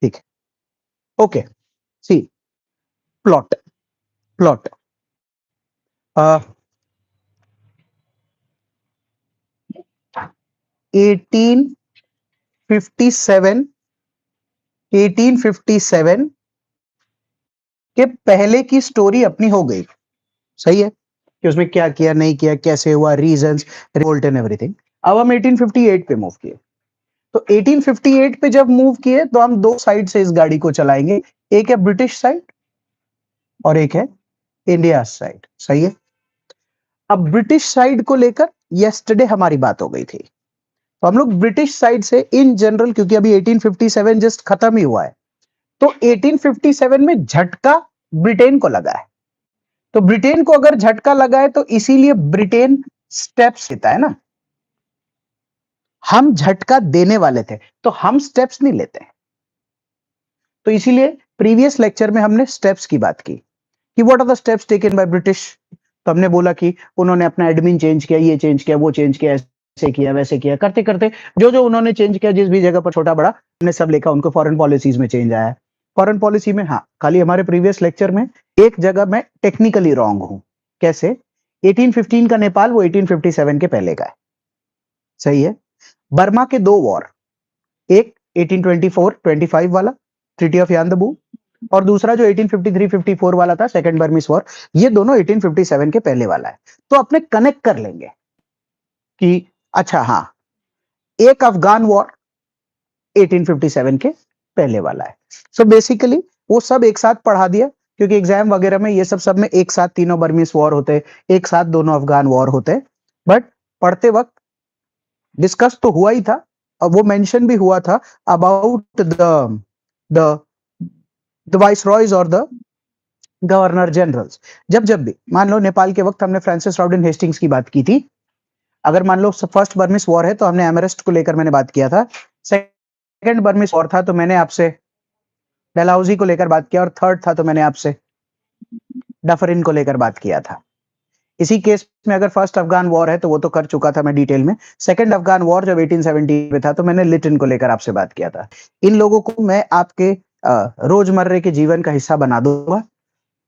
ठीक है, ओके। सी, plot plot 1857 1857 के पहले की स्टोरी अपनी हो गई, सही है कि उसमें क्या किया नहीं किया, कैसे हुआ, रीजंस, रिवोल्ट एंड एवरीथिंग। अब हम 1858 पे मूव किए। तो 1858 पे जब मूव किए तो हम दो साइड से इस गाड़ी को चलाएंगे, एक है ब्रिटिश साइड और एक है इंडिया साइड, सही है। अब ब्रिटिश साइड को लेकर यस्टरडे हमारी बात हो गई थी, तो हम लोग ब्रिटिश साइड से इन जनरल, क्योंकि अभी 1857 जस्ट खत्म ही हुआ है, तो 1857 में झटका ब्रिटेन को लगा है। तो ब्रिटेन को अगर झटका लगा है तो इसीलिए ब्रिटेन स्टेप्स लेता है ना। हम झटका देने वाले थे तो हम स्टेप्स नहीं लेते। तो इसीलिए प्रीवियस लेक्चर में हमने स्टेप्स की बात की कि what are the steps taken by British. तो हमने बोला कि उन्होंने अपना एडमिन चेंज किया, ये चेंज किया, वो चेंज किया, ऐसे किया, वैसे किया, करते करते जो जो उन्होंने चेंज किया, जिस भी जगह पर छोटा बड़ा, हमने सब लिखा, उनको फॉरेन पॉलिसीज में चेंज आया। फॉरेन पॉलिसी में, हाँ, खाली हमारे प्रीवियस लेक्चर में एक जगह मैं टेक्निकली रॉन्ग हूं। कैसे? 1815 का नेपाल वो 1857 के पहले का है, सही है। बर्मा के दो वॉर, एक 1824-25 वाला ट्रीटी ऑफ यानदबू, और दूसरा जो 1853-54 वाला था सेकंड बर्मिस वॉर, ये दोनों 1857 के पहले वाला है। तो अपने कनेक्ट कर लेंगे कि अच्छा हाँ, एक अफगान वॉर 1857 के पहले वाला है। सो बेसिकली वो सब एक साथ पढ़ा दिया, क्योंकि एग्जाम वगैरह में ये सब में एक साथ तीनों बर्मिस वॉर होते, एक साथ दोनों अफगान वॉर होते, बट पढ़ते वक्त डिस्कस तो हुआ ही था, और वो मेंशन भी हुआ था अबाउट द द वाइसरॉयज और द गवर्नर जनरल्स। जब जब भी मान लो नेपाल के वक्त हमने फ्रांसिस राउडेन हेस्टिंग्स की बात की थी, अगर मान लो फर्स्ट बर्मिस वॉर है तो हमने एमरेस्ट को लेकर मैंने बात किया था, सेकंड बर्मिस वॉर था तो मैंने आपसे डलहौजी को लेकर बात किया, और थर्ड था तो मैंने आपसे डफरिन को लेकर बात किया था। इसी केस में अगर फर्स्ट अफगान वॉर है तो वो तो कर चुका था मैं डिटेल में। सेकंड अफगान वॉर जब 1870 में था तो मैंने लिटन को लेकर आपसे बात किया था। इन लोगों को मैं आपके रोजमर्रे के जीवन का हिस्सा बना दूंगा,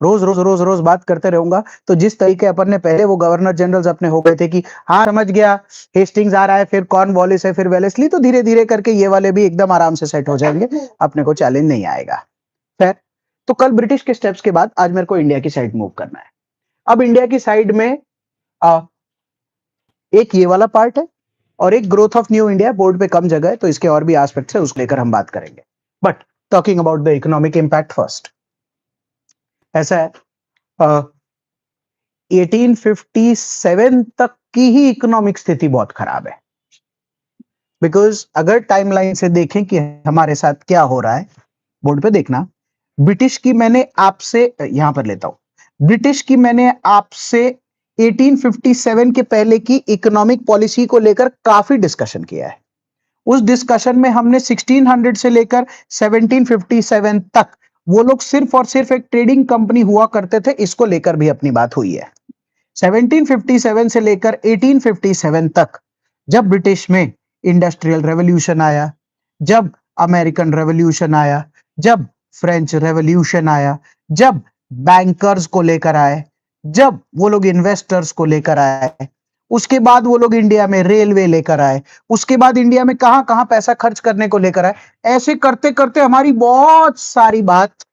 रोज रोज रोज रोज बात करते रहूंगा। तो जिस तरीके अपन ने पहले वो गवर्नर जनरल्स अपने हो गए थे कि हाँ समझ गया, हेस्टिंग्स आ रहा है, फिर कॉर्नवालिस है, फिर वेलेस्ली, तो धीरे धीरे करके ये वाले भी एकदम आराम से सेट हो जाएंगे, अपने को चैलेंज नहीं आएगा। खैर, तो कल ब्रिटिश के स्टेप्स के बाद आज मेरे को इंडिया की साइड मूव करना है। अब इंडिया की साइड में आ, एक ये वाला पार्ट है और एक growth of new India. Board पे कम जगह है तो इसके और भी एस्पेक्ट्स है, उसको लेकर हम बात करेंगे, but talking about the economic impact first. ऐसा है, 1857 तक की ही इकोनॉमिक स्थिति बहुत खराब है, बिकॉज अगर टाइमलाइन से देखें कि हमारे साथ क्या हो रहा है, बोर्ड पे देखना, ब्रिटिश की मैंने आपसे यहां पर लेता हूं, ब्रिटिश की मैंने आपसे 1857 के पहले की इकोनॉमिक पॉलिसी को लेकर काफी डिस्कशन किया है। उस डिस्कशन में हमने 1600 से लेकर 1757 तक वो लोग सिर्फ और सिर्फ एक ट्रेडिंग कंपनी हुआ करते थे, इसको लेकर भी अपनी बात हुई है। 1757 से लेकर 1857 तक जब ब्रिटिश में इंडस्ट्रियल रेवोल्यूशन आया, जब अमेरिकन रेवोल्यूशन आया, जब फ्रेंच रेवोल्यूशन आया, जब बैंकर्स को लेकर आए, जब वो लोग इन्वेस्टर्स को लेकर आए, उसके बाद वो लोग इंडिया में रेलवे लेकर आए, उसके बाद इंडिया में कहां कहां पैसा खर्च करने को लेकर आए, ऐसे करते करते हमारी बहुत सारी बात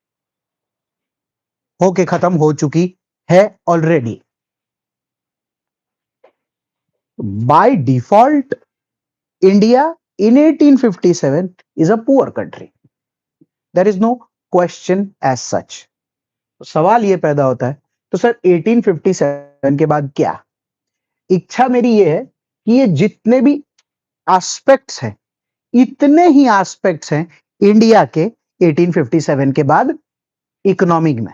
होके खत्म हो चुकी है already. By default India in 1857 is a poor country. There is no question as such. तो सवाल ये पैदा होता है, तो सर 1857 के बाद क्या? इच्छा मेरी ये है कि ये जितने भी एस्पेक्ट्स हैं, इतने ही एस्पेक्ट्स हैं इंडिया के 1857 के बाद इकोनॉमिक में,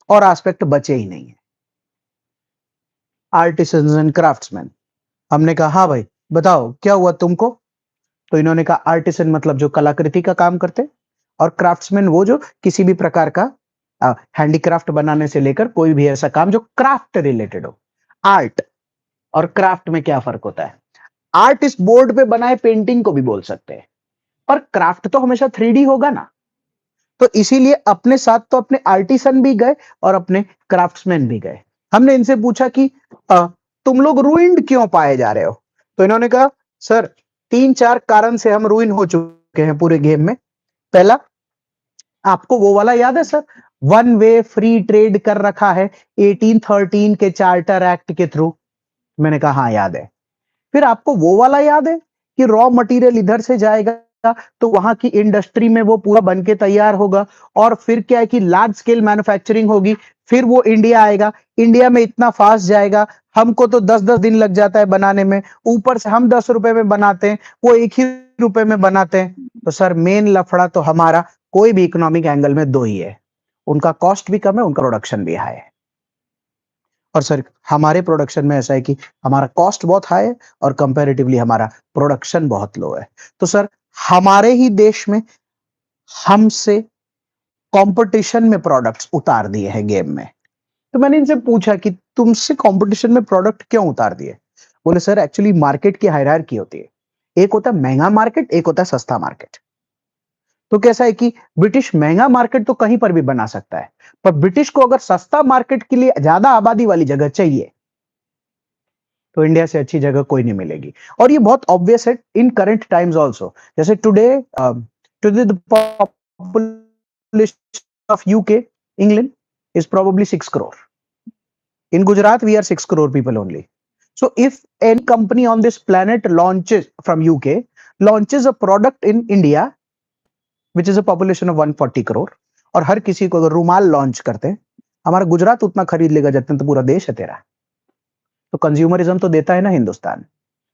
और एस्पेक्ट बचे ही नहीं है। आर्टिसंस एंड क्राफ्ट्समैन, हमने कहा हाँ भाई बताओ क्या हुआ तुमको, तो इन्होंने कहा आर्टिसन मतलब जो कलाकृति का काम करते, और क्राफ्ट्समैन वो जो किसी भी प्रकार का हैंडीक्राफ्ट बनाने से लेकर कोई भी ऐसा काम जो क्राफ्ट रिलेटेड हो। आर्ट और क्राफ्ट में क्या फर्क होता है? आर्ट इस बोर्ड पे बनाए पेंटिंग को भी बोल सकते हैं, पर क्राफ्ट तो हमेशा 3D होगा ना। तो इसीलिए अपने साथ तो अपने आर्टिसन भी गए और अपने क्राफ्ट्समैन भी गए। हमने इनसे पूछा कि तुम लोग रूइंड क्यों पाए जा रहे हो? तो इन्होंने कहा सर 3-4 कारण से हम रूइन हो चुके हैं पूरे गेम में। पहला, आपको वो वाला याद है sir, one way free trade कर रखा है 1813 के चार्टर एक्ट के थ्रू? मैंने कहा हाँ याद है। फिर आपको वो वाला याद है कि रॉ मटेरियल इधर से जाएगा तो वहां की इंडस्ट्री में वो पूरा बन के तैयार होगा और फिर क्या है कि लार्ज स्केल मैन्युफैक्चरिंग होगी, फिर वो इंडिया आएगा, इंडिया में इतना फास्ट जाएगा, हमको तो 10-10 दिन लग जाता है बनाने में, ऊपर से हम 10 रुपए में बनाते हैं, वो 1 ही रुपए में बनाते हैं। तो सर मेन लफड़ा तो हमारा कोई भी इकोनॉमिक एंगल में दो ही है, उनका कॉस्ट भी कम है, उनका प्रोडक्शन भी हाई है। और सर हमारे प्रोडक्शन में ऐसा है कि हमारा कॉस्ट बहुत हाई है और कंपैरेटिवली हमारा प्रोडक्शन बहुत लो है। तो सर हमारे ही देश में हमसे कंपटीशन में प्रोडक्ट्स उतार दिए हैं गेम में। तो मैंने इनसे पूछा कि तुमसे कंपटीशन में प्रोडक्ट क्यों उतार दिए? बोले सर एक्चुअली मार्केट की हायरार्की होती है, एक होता है महंगा मार्केट, एक होता है सस्ता मार्केट। तो कैसा है कि ब्रिटिश महंगा मार्केट तो कहीं पर भी बना सकता है, पर ब्रिटिश को अगर सस्ता मार्केट के लिए ज्यादा आबादी वाली जगह चाहिए तो इंडिया से अच्छी जगह कोई नहीं मिलेगी। और ये बहुत ऑब्वियस है इन करंट टाइम्स आल्सो। जैसे today the population of UK, England is probably 6 crore. In Gujarat, we are 6 crore people only. So if any company on this planet launches from UK, launches a product in India, which is a population of 140 crore, और हर किसी को अगर रुमाल launch करते हैं, हमारा गुजरात उतना खरीद लेगा जितना तो पूरा देश है तेरा। तो कंज्यूमरिज्म तो देता है ना हिंदुस्तान।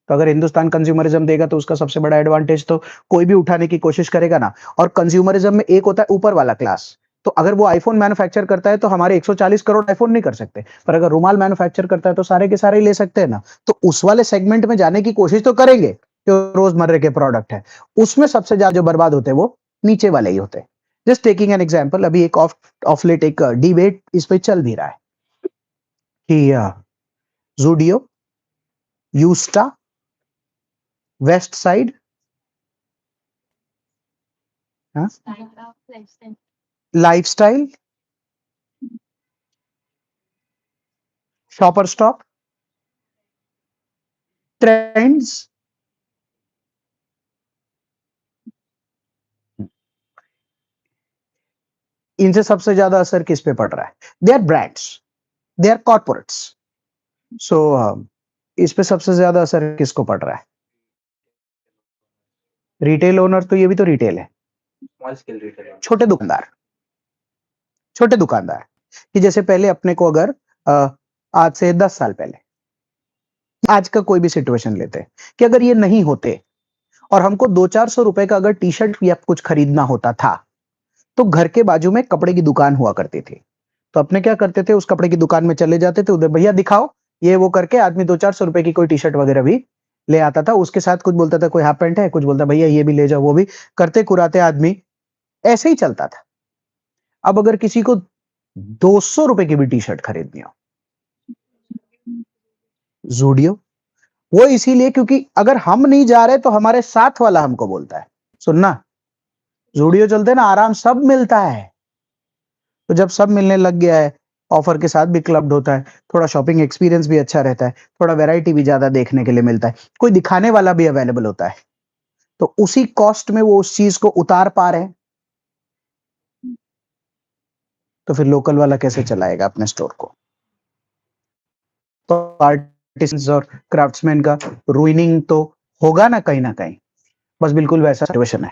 तो अगर हिंदुस्तान कंज्यूमरिज्म देगा तो उसका सबसे बड़ा एडवांटेज तो कोई भी उठाने की कोशिश करेगा ना। और कंज्यूमरिज्म में एक होता है ऊपर वाला क्लास, तो अगर वो आईफोन मैन्युफैक्चर करता है तो हमारे 140 करोड़ आईफोन नहीं कर सकते, पर अगर रुमाल मैन्युफैक्चर करता है तो सारे के सारे ही ले सकते हैं ना। तो उस वाले सेगमेंट में जाने की कोशिश तो करेंगे जो रोजमर्रे के प्रोडक्ट है, उसमें सबसे ज्यादा जो बर्बाद होते हैं वो नीचे वाले ही होते हैं। जस्ट टेकिंग एन एग्जाम्पल, अभी एक ऑफ लेट एक डिबेट इस पे चल भी रहा है कि Zudio, Yousta, Westside, Lifestyle, Shoppers Stop, Trends, इनसे सबसे ज्यादा असर किस पे पड़ रहा है? They are brands, they are corporates. So इस पे सबसे ज्यादा असर किसको पड़ रहा है? रिटेल ओनर, तो ये भी तो रिटेल है, छोटे दुकानदार। छोटे दुकानदार कि जैसे पहले अपने को अगर आज से 10 साल पहले, आज का कोई भी सिचुएशन लेते हैं कि अगर ये नहीं होते और हमको 200-400 रुपए का अगर टी शर्ट या कुछ खरीदना होता था, तो घर के बाजू में कपड़े की दुकान हुआ करती थी। तो अपने क्या करते थे, उस कपड़े की दुकान में चले जाते थे, उधर भैया दिखाओ, ये वो करके आदमी 200-400 रुपए की कोई टी शर्ट वगैरह भी ले आता था। उसके साथ कुछ बोलता था, कोई हाफ पैंट है, कुछ बोलता भैया ये भी ले जाओ, वो भी करते कुराते आदमी ऐसे ही चलता था। अब अगर किसी को 200 रुपए की भी टी शर्ट खरीदनी हो, ज़ूडियो, वो इसीलिए क्योंकि अगर हम नहीं जा रहे तो हमारे साथ वाला हमको बोलता है, सुनना ज़ूडियो चलते ना, आराम सब मिलता है। तो जब सब मिलने लग गया है, ऑफर के साथ भी क्लब्ड होता है, थोड़ा शॉपिंग एक्सपीरियंस भी अच्छा रहता है, थोड़ा वैरायटी भी ज्यादा देखने के लिए मिलता है, कोई दिखाने वाला भी अवेलेबल होता है, तो उसी कॉस्ट में वो उस चीज को उतार पा रहे हैं। तो फिर लोकल वाला कैसे चलाएगा अपने स्टोर को? तो आर्टिसंस और क्राफ्ट्समैन का रूइनिंग तो होगा ना कहीं। बस बिल्कुल वैसा सिचुएशन है।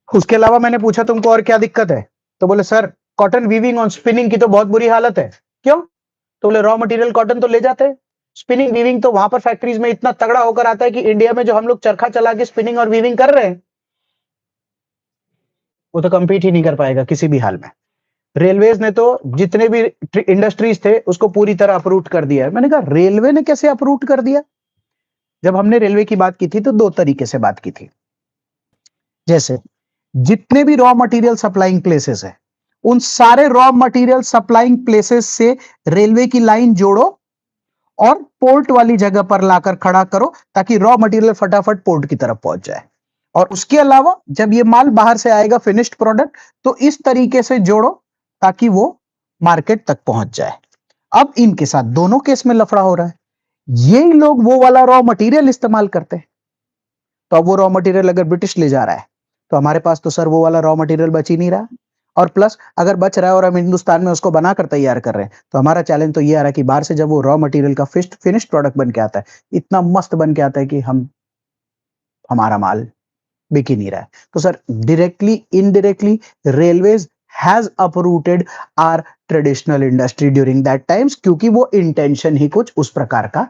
उसके अलावा मैंने पूछा तुमको और क्या दिक्कत है, तो बोले सर कॉटन वीविंग और स्पिनिंग की तो बहुत बुरी हालत है। क्यों? तो बोले रॉ मटेरियल कॉटन तो ले जाते हैं, स्पिनिंग वीविंग तो वहां पर फैक्ट्रीज में इतना तगड़ा होकर आता है कि इंडिया में जो हम लोग चरखा चला के स्पिनिंग और वीविंग कर रहे हैं, वो तो कंपीट ही नहीं कर पाएगा किसी भी हाल में। रेलवेज ने तो जितने भी इंडस्ट्रीज थे उसको पूरी तरह अप्रूट कर दिया है। मैंने कहा रेलवे ने कैसे अप्रूट कर दिया? जब हमने रेलवे की बात की थी तो दो तरीके से बात की थी। जैसे जितने भी रॉ मटेरियल सप्लाइंग प्लेसेस है, उन सारे रॉ मटेरियल सप्लाइंग प्लेसेस से रेलवे की लाइन जोड़ो और पोर्ट वाली जगह पर लाकर खड़ा करो ताकि रॉ मटेरियल फटाफट पोर्ट की तरफ पहुंच जाए। और उसके अलावा जब ये माल बाहर से आएगा फिनिश्ड प्रोडक्ट, तो इस तरीके से जोड़ो ताकि वो मार्केट तक पहुंच जाए। अब इनके साथ दोनों केस में लफड़ा हो रहा है, ये लोग वो वाला रॉ मटेरियल इस्तेमाल करते हैं। तो अब वो रॉ मटेरियल अगर ब्रिटिश ले जा रहा है तो हमारे पास तो सर वो वाला रॉ मटेरियल बच ही नहीं रहा, और प्लस अगर बच रहा है और हम हिंदुस्तान में उसको बनाकर तैयार कर रहे हैं, तो हमारा चैलेंज तो ये आ रहा है कि बाहर से जब वो रॉ मटेरियल का फिनिश्ड प्रोडक्ट बन के आता है, इतना मस्त बन के आता है कि हमारा माल बिक ही नहीं रहा है। तो sir directly indirectly railways has uprooted are traditional industry during that times, क्योंकि वो इंटेंशन ही कुछ उस प्रकार का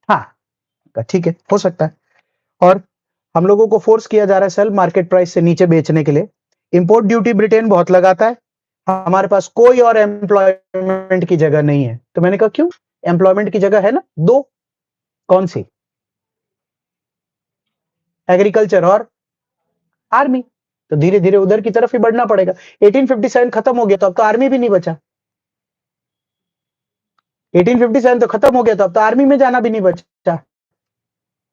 था। ठीक है, हो सकता है। और हम लोगों को फोर्स किया जा रहा है सेल मार्केट प्राइस से नीचे बेचने के लिए। इंपोर्ट ड्यूटी ब्रिटेन बहुत लगाता है, हमारे पास कोई और एम्प्लॉयमेंट की जगह नहीं है। तो मैंने कहा क्यों, एम्प्लॉयमेंट की जगह है ना दो, कौन सी, एग्रीकल्चर और आर्मी। तो धीरे धीरे उधर की तरफ ही बढ़ना पड़ेगा। 1857 खत्म हो गया तो अब तो आर्मी भी नहीं बचा। 1857 तो खत्म हो गया तो अब तो आर्मी में जाना भी नहीं बचा।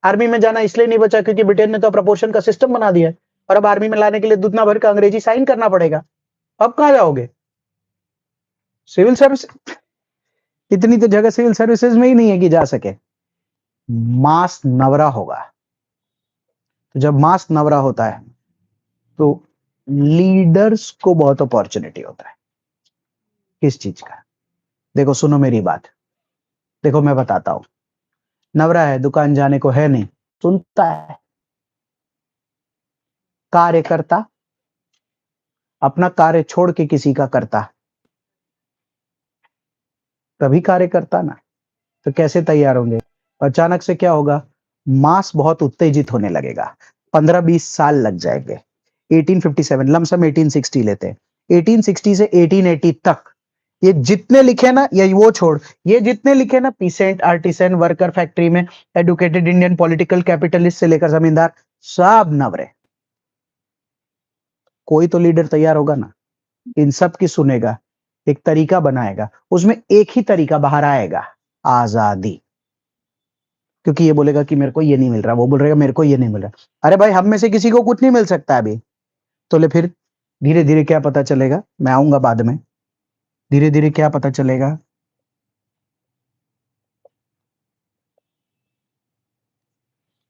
आर्मी में जाना इसलिए नहीं बचा क्योंकि ब्रिटेन ने तो प्रपोर्शन का सिस्टम बना दिया है, और अब आर्मी में लाने के लिए दुनिया भर का अंग्रेजी साइन करना पड़ेगा। अब कहां जाओगे, सिविल सर्विस, इतनी तो जगह सिविल सर्विसेज में ही नहीं है कि जा सके। मास नवरा होगा, तो जब मास नवरा होता है तो लीडर्स को बहुत अपॉर्चुनिटी होता है। किस चीज का, देखो सुनो मेरी बात, देखो मैं बताता हूं। नवरा है, दुकान जाने को है नहीं, सुनता है। कार्यकर्ता अपना कार्य छोड़ के किसी का करता, तभी कार्यकर्ता ना। तो कैसे तैयार होंगे, अचानक से क्या होगा, मास बहुत उत्तेजित होने लगेगा। 15-20 साल लग जाएंगे। 1857 लमसम 1860 लेते हैं, 1860 से 1880 तक ये जितने लिखे ना, या वो छोड़, ये जितने लिखे ना, पीसेंट, आर्टिसन, वर्कर, फैक्ट्री में, एडुकेटेड इंडियन, पॉलिटिकल कैपिटलिस्ट से लेकर जमींदार, सब नवरे। कोई तो लीडर तैयार होगा ना, इन सब की सुनेगा, एक तरीका बनाएगा, उसमें एक ही तरीका बाहर आएगा, आजादी। क्योंकि ये बोलेगा कि मेरे को ये नहीं मिल रहा, वो बोल रहेगा मेरे को ये नहीं मिल रहा। अरे भाई, हम में से किसी को कुछ नहीं मिल सकता अभी, तो ले फिर धीरे धीरे क्या पता चलेगा, मैं आऊंगा बाद में, धीरे धीरे क्या पता चलेगा,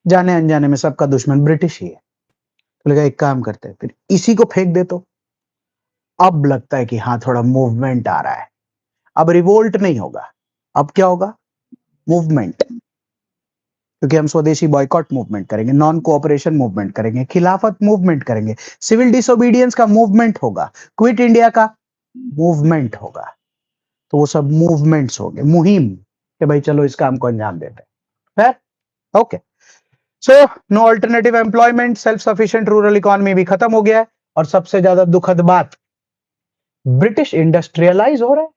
जाने अनजाने में सबका दुश्मन ब्रिटिश ही है। तो लगा एक काम करते हैं, फिर इसी को फेंक दे। तो अब लगता है कि हाँ थोड़ा मूवमेंट आ रहा है, अब रिवोल्ट नहीं होगा, अब क्या होगा, मूवमेंट। क्योंकि हम स्वदेशी बॉयकॉट मूवमेंट करेंगे, नॉन कोऑपरेशन मूवमेंट करेंगे, खिलाफत मूवमेंट करेंगे, सिविल डिसोबीडियंस का मूवमेंट होगा, क्विट इंडिया का मूवमेंट होगा। तो वो सब मूवमेंट्स हो गए, मुहिम, कि भाई चलो इस काम को अंजाम देते हैं। Okay, so no alternative employment, self sufficient rural economy भी खत्म हो गया है। और सबसे ज्यादा दुखद बात, ब्रिटिश इंडस्ट्रियलाइज हो रहा है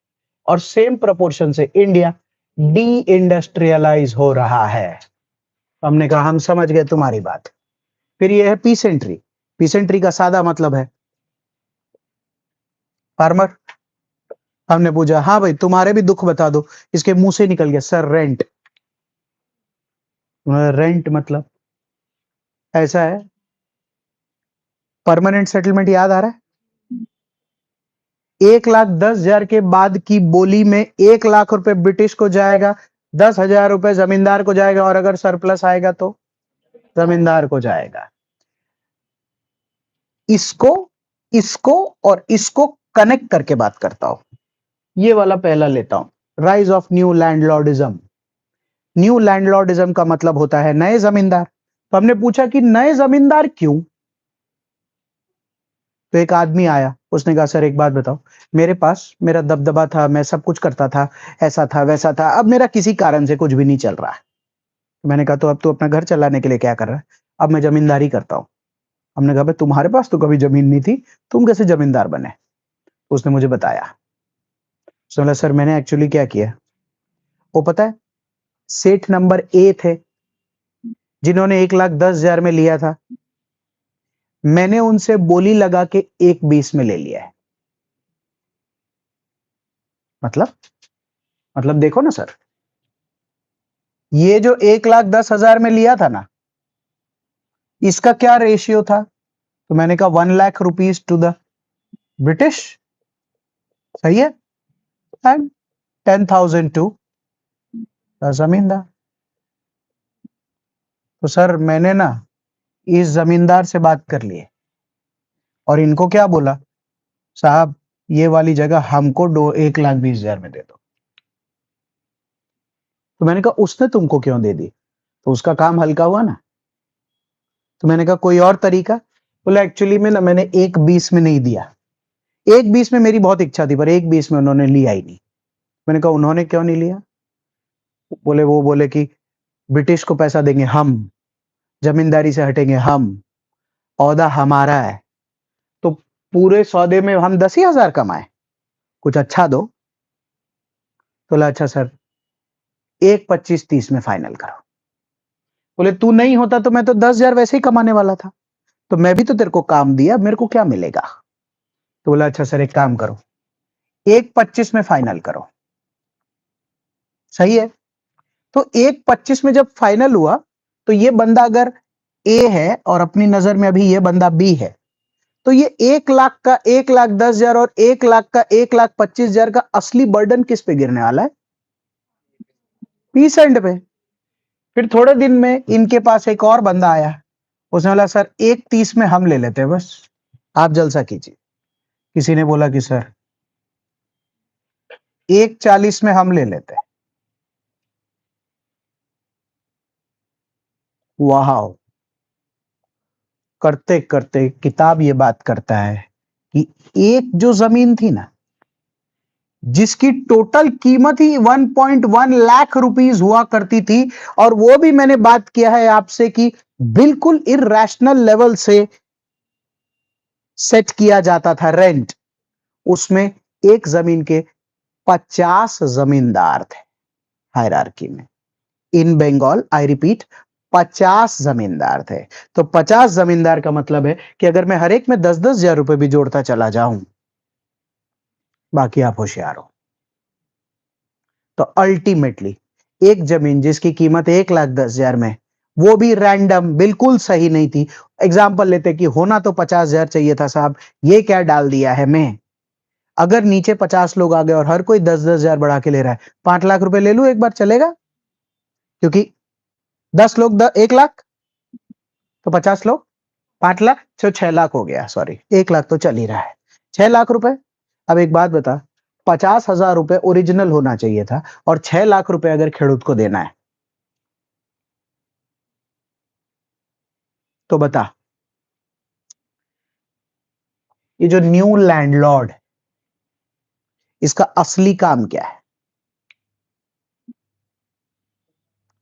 और सेम प्रोपोर्शन से इंडिया डी इंडस्ट्रियलाइज हो रहा है। हमने कहा हम समझ गए तुम्हारी बात। फिर ये है पीसेंट्री। पीसेंट्री का सादा मतलब है फार्मर। हमने पूछा हाँ भाई तुम्हारे भी दुख बता दो, इसके मुंह से निकल गया सर रेंट। रेंट मतलब ऐसा है, परमानेंट सेटलमेंट याद आ रहा है, 1,10,000 के बाद की बोली में 1,00,000 रुपए ब्रिटिश को जाएगा, 10,000 रुपए जमींदार को जाएगा, और अगर सरप्लस आएगा तो जमींदार को जाएगा। इसको इसको और इसको कनेक्ट करके बात करता हूं। ये वाला पहला लेता हूं, rise of new landlordism. New landlordism का मतलब होता है नए जमींदार। तो हमने पूछा कि नए जमींदार क्यों। तो एक आदमी आया, उसने कहा सर एक बात बताओ, मेरे पास मेरा दबदबा था, मैं सब कुछ करता था, ऐसा था वैसा था, अब मेरा किसी कारण से कुछ भी नहीं चल रहा है। तो मैंने कहा तो अब तू अपना घर चलाने के लिए क्या कर रहा है। अब मैं जमींदारी करता हूं। हमने कहा भाई तुम्हारे पास तो कभी जमीन नहीं थी, तुम कैसे जमींदार बने। उसने मुझे बताया। उसने बोला सर मैंने एक्चुअली क्या किया, वो पता है, सेठ नंबर ए थे जिन्होंने 1,10,000 में लिया था, मैंने उनसे बोली लगा के 1,20 में ले लिया है। मतलब देखो ना सर, ये जो 1,10,000 में लिया था ना, इसका क्या रेशियो था? तो मैंने कहा 1 lakh rupees to the British, सही है, एंड 10,000 टू द जमींदार। तो सर मैंने ना इस जमींदार से बात कर ली है और इनको क्या बोला, साहब ये वाली जगह हमको 1,20,000 में दे दो। तो मैंने कहा उसने तुमको क्यों दे दी? तो उसका काम हल्का हुआ ना। तो मैंने कहा कोई और तरीका? बोला एक्चुअली में ना मैंने 1,20 में नहीं दिया, 1,20 में मेरी बहुत इच्छा थी पर 1,20 में उन्होंने लिया ही नहीं। मैंने कहा उन्होंने क्यों नहीं लिया? बोले वो बोले कि ब्रिटिश को पैसा देंगे हम, जमींदारी से हटेंगे हम, औहदा हमारा है, तो पूरे सौदे में हम 10 ही हजार कमाए, कुछ अच्छा दो। तो बोला अच्छा सर 1,25,30 में फाइनल करो। बोले तू नहीं होता तो मैं तो 10,000 वैसे ही कमाने वाला था, तो मैं भी तो तेरे को काम दिया, मेरे को क्या मिलेगा? तो बोला अच्छा सर एक काम करो 1,25 में फाइनल करो, सही है। तो 1,25 में जब फाइनल हुआ तो ये बंदा अगर ए है और अपनी नजर में अभी ये बंदा बी है, तो ये 1,00,000 का 1,10,000 और 1,00,000 का 1,25,000 का असली बर्डन किस पे गिरने वाला है? पीसेंट पे। फिर थोड़े दिन में इनके पास एक और बंदा आया, उसने बोला सर 1,30 में हम ले लेते हैं, बस आप जलसा कीजिए। किसी ने बोला कि सर 1,40 में हम ले लेते हैं। वाह, करते करते किताब ये बात करता है कि एक जो जमीन थी ना जिसकी टोटल कीमत ही 1.1 लाख रुपीस हुआ करती थी, और वो भी मैंने बात किया है आपसे कि बिल्कुल इरैशनल लेवल से सेट किया जाता था रेंट, उसमें एक जमीन के 50 जमींदार थे हायरार्की में। इन बंगाल आई रिपीट 50 जमींदार थे। तो 50 जमींदार का मतलब है कि अगर मैं हर एक में 10-10 हजार रुपए भी जोड़ता चला जाऊं, बाकी आप होशियार हो। तो अल्टीमेटली एक जमीन जिसकी कीमत 1,10,000 में, वो भी रैंडम बिल्कुल सही नहीं थी। एग्जाम्पल लेते कि होना तो 50,000 चाहिए था साहब, ये क्या डाल दिया है मैं। अगर नीचे 50 लोग आ गए और हर कोई 10-10 हजार बढ़ा के ले रहा है, 5 लाख रुपए ले लू एक बार चलेगा? क्योंकि 10 लोग 1,00,000, तो 50 लोग 5 लाख, 6 लाख हो गया, सॉरी 1,00,000 तो चल ही रहा है, 6 लाख रुपए। अब एक बात बता, 50,000 रुपए ओरिजिनल होना चाहिए था और 6 लाख रुपए अगर खेडूत को देना है तो बता, ये जो न्यू लैंडलॉर्ड, इसका असली काम क्या है?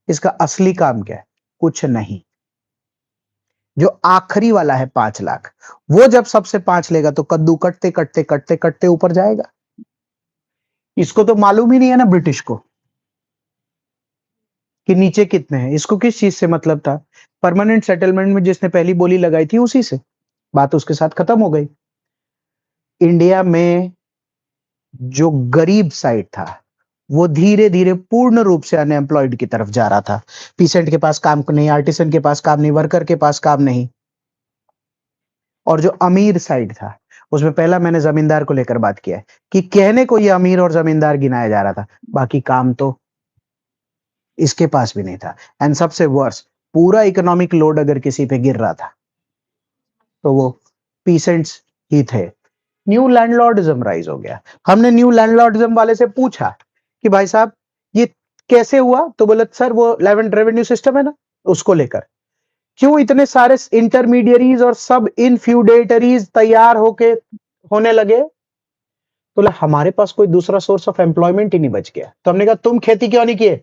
इसका असली काम क्या है? कुछ नहीं। जो आखिरी वाला है 5 लाख, वो जब सबसे 5 लेगा तो कद्दू कटते कटते कटते कटते ऊपर जाएगा। इसको तो मालूम ही नहीं है ना ब्रिटिश को कि नीचे कितने हैं। इसको किस चीज से मतलब था? परमानेंट सेटलमेंट में जिसने पहली बोली लगाई थी उसी से, बात उसके साथ खत्म हो गई। इंडिया में जो गरीब साइड था वो धीरे धीरे पूर्ण रूप से अनएम्प्लॉयड की तरफ जा रहा था। पीसेंट के पास काम नहीं, आर्टिसन के पास काम नहीं, वर्कर के पास काम नहीं। और जो अमीर साइड था उसमें पहला मैंने जमींदार को लेकर बात किया है कि कहने को ये अमीर और जमींदार गिनाया जा रहा था, बाकी काम तो इसके पास भी नहीं था। एंड सबसे वर्स, पूरा इकोनॉमिक लोड अगर किसी पे गिर रहा था तो वो पीसेंट्स ही थे। न्यू लैंडलॉर्डिज्म राइज हो गया। हमने न्यू लैंडलॉर्डिज्म वाले से पूछा कि भाई साहब ये कैसे हुआ, तो बोले सर वो रेवेन्यू सिस्टम है ना, उसको लेकर। क्यों इतने सारे इंटरमीडियरीज और सब इनफ्यूडेटरीज तैयार होके होने लगे? तो बोला हमारे पास कोई दूसरा सोर्स ऑफ एम्प्लॉयमेंट ही नहीं बच गया। तो हमने कहा तुम खेती क्यों नहीं किए?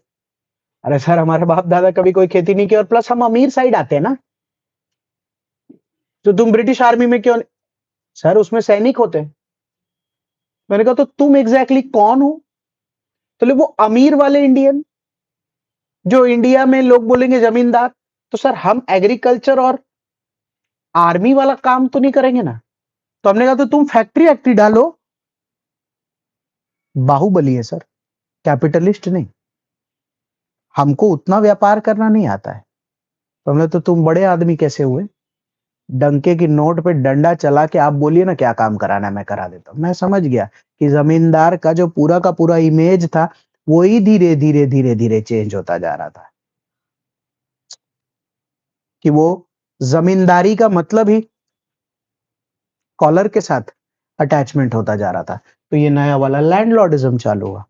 अरे सर हमारे बाप दादा कभी कोई खेती नहीं की, और प्लस हम अमीर साइड आते हैं ना, तो तुम ब्रिटिश आर्मी में क्यों नहीं? सर उसमें सैनिक होते हैं। मैंने कहा तो तुम एग्जैक्टली कौन हो? तो वो अमीर वाले इंडियन, जो इंडिया में लोग बोलेंगे जमींदार। तो सर हम एग्रीकल्चर और आर्मी वाला काम तो नहीं करेंगे ना। तो हमने कहा तो तुम फैक्ट्री एक्ट्री डालो। बाहुबली है सर, कैपिटलिस्ट नहीं। हमको उतना व्यापार करना नहीं आता है। तो हमने तो तुम बड़े आदमी कैसे हुए, डंके की नोट पे डंडा चला के आप बोलिए ना क्या काम कराना है मैं करा देता हूँ। मैं समझ गया कि जमींदार का जो पूरा का पूरा इमेज था वो ही धीरे धीरे धीरे धीरे चेंज होता जा रहा था, कि वो जमींदारी का मतलब ही कॉलर के साथ अटैचमेंट होता जा रहा था। तो ये नया वाला लैंडलॉर्डिज्म चालू हुआ।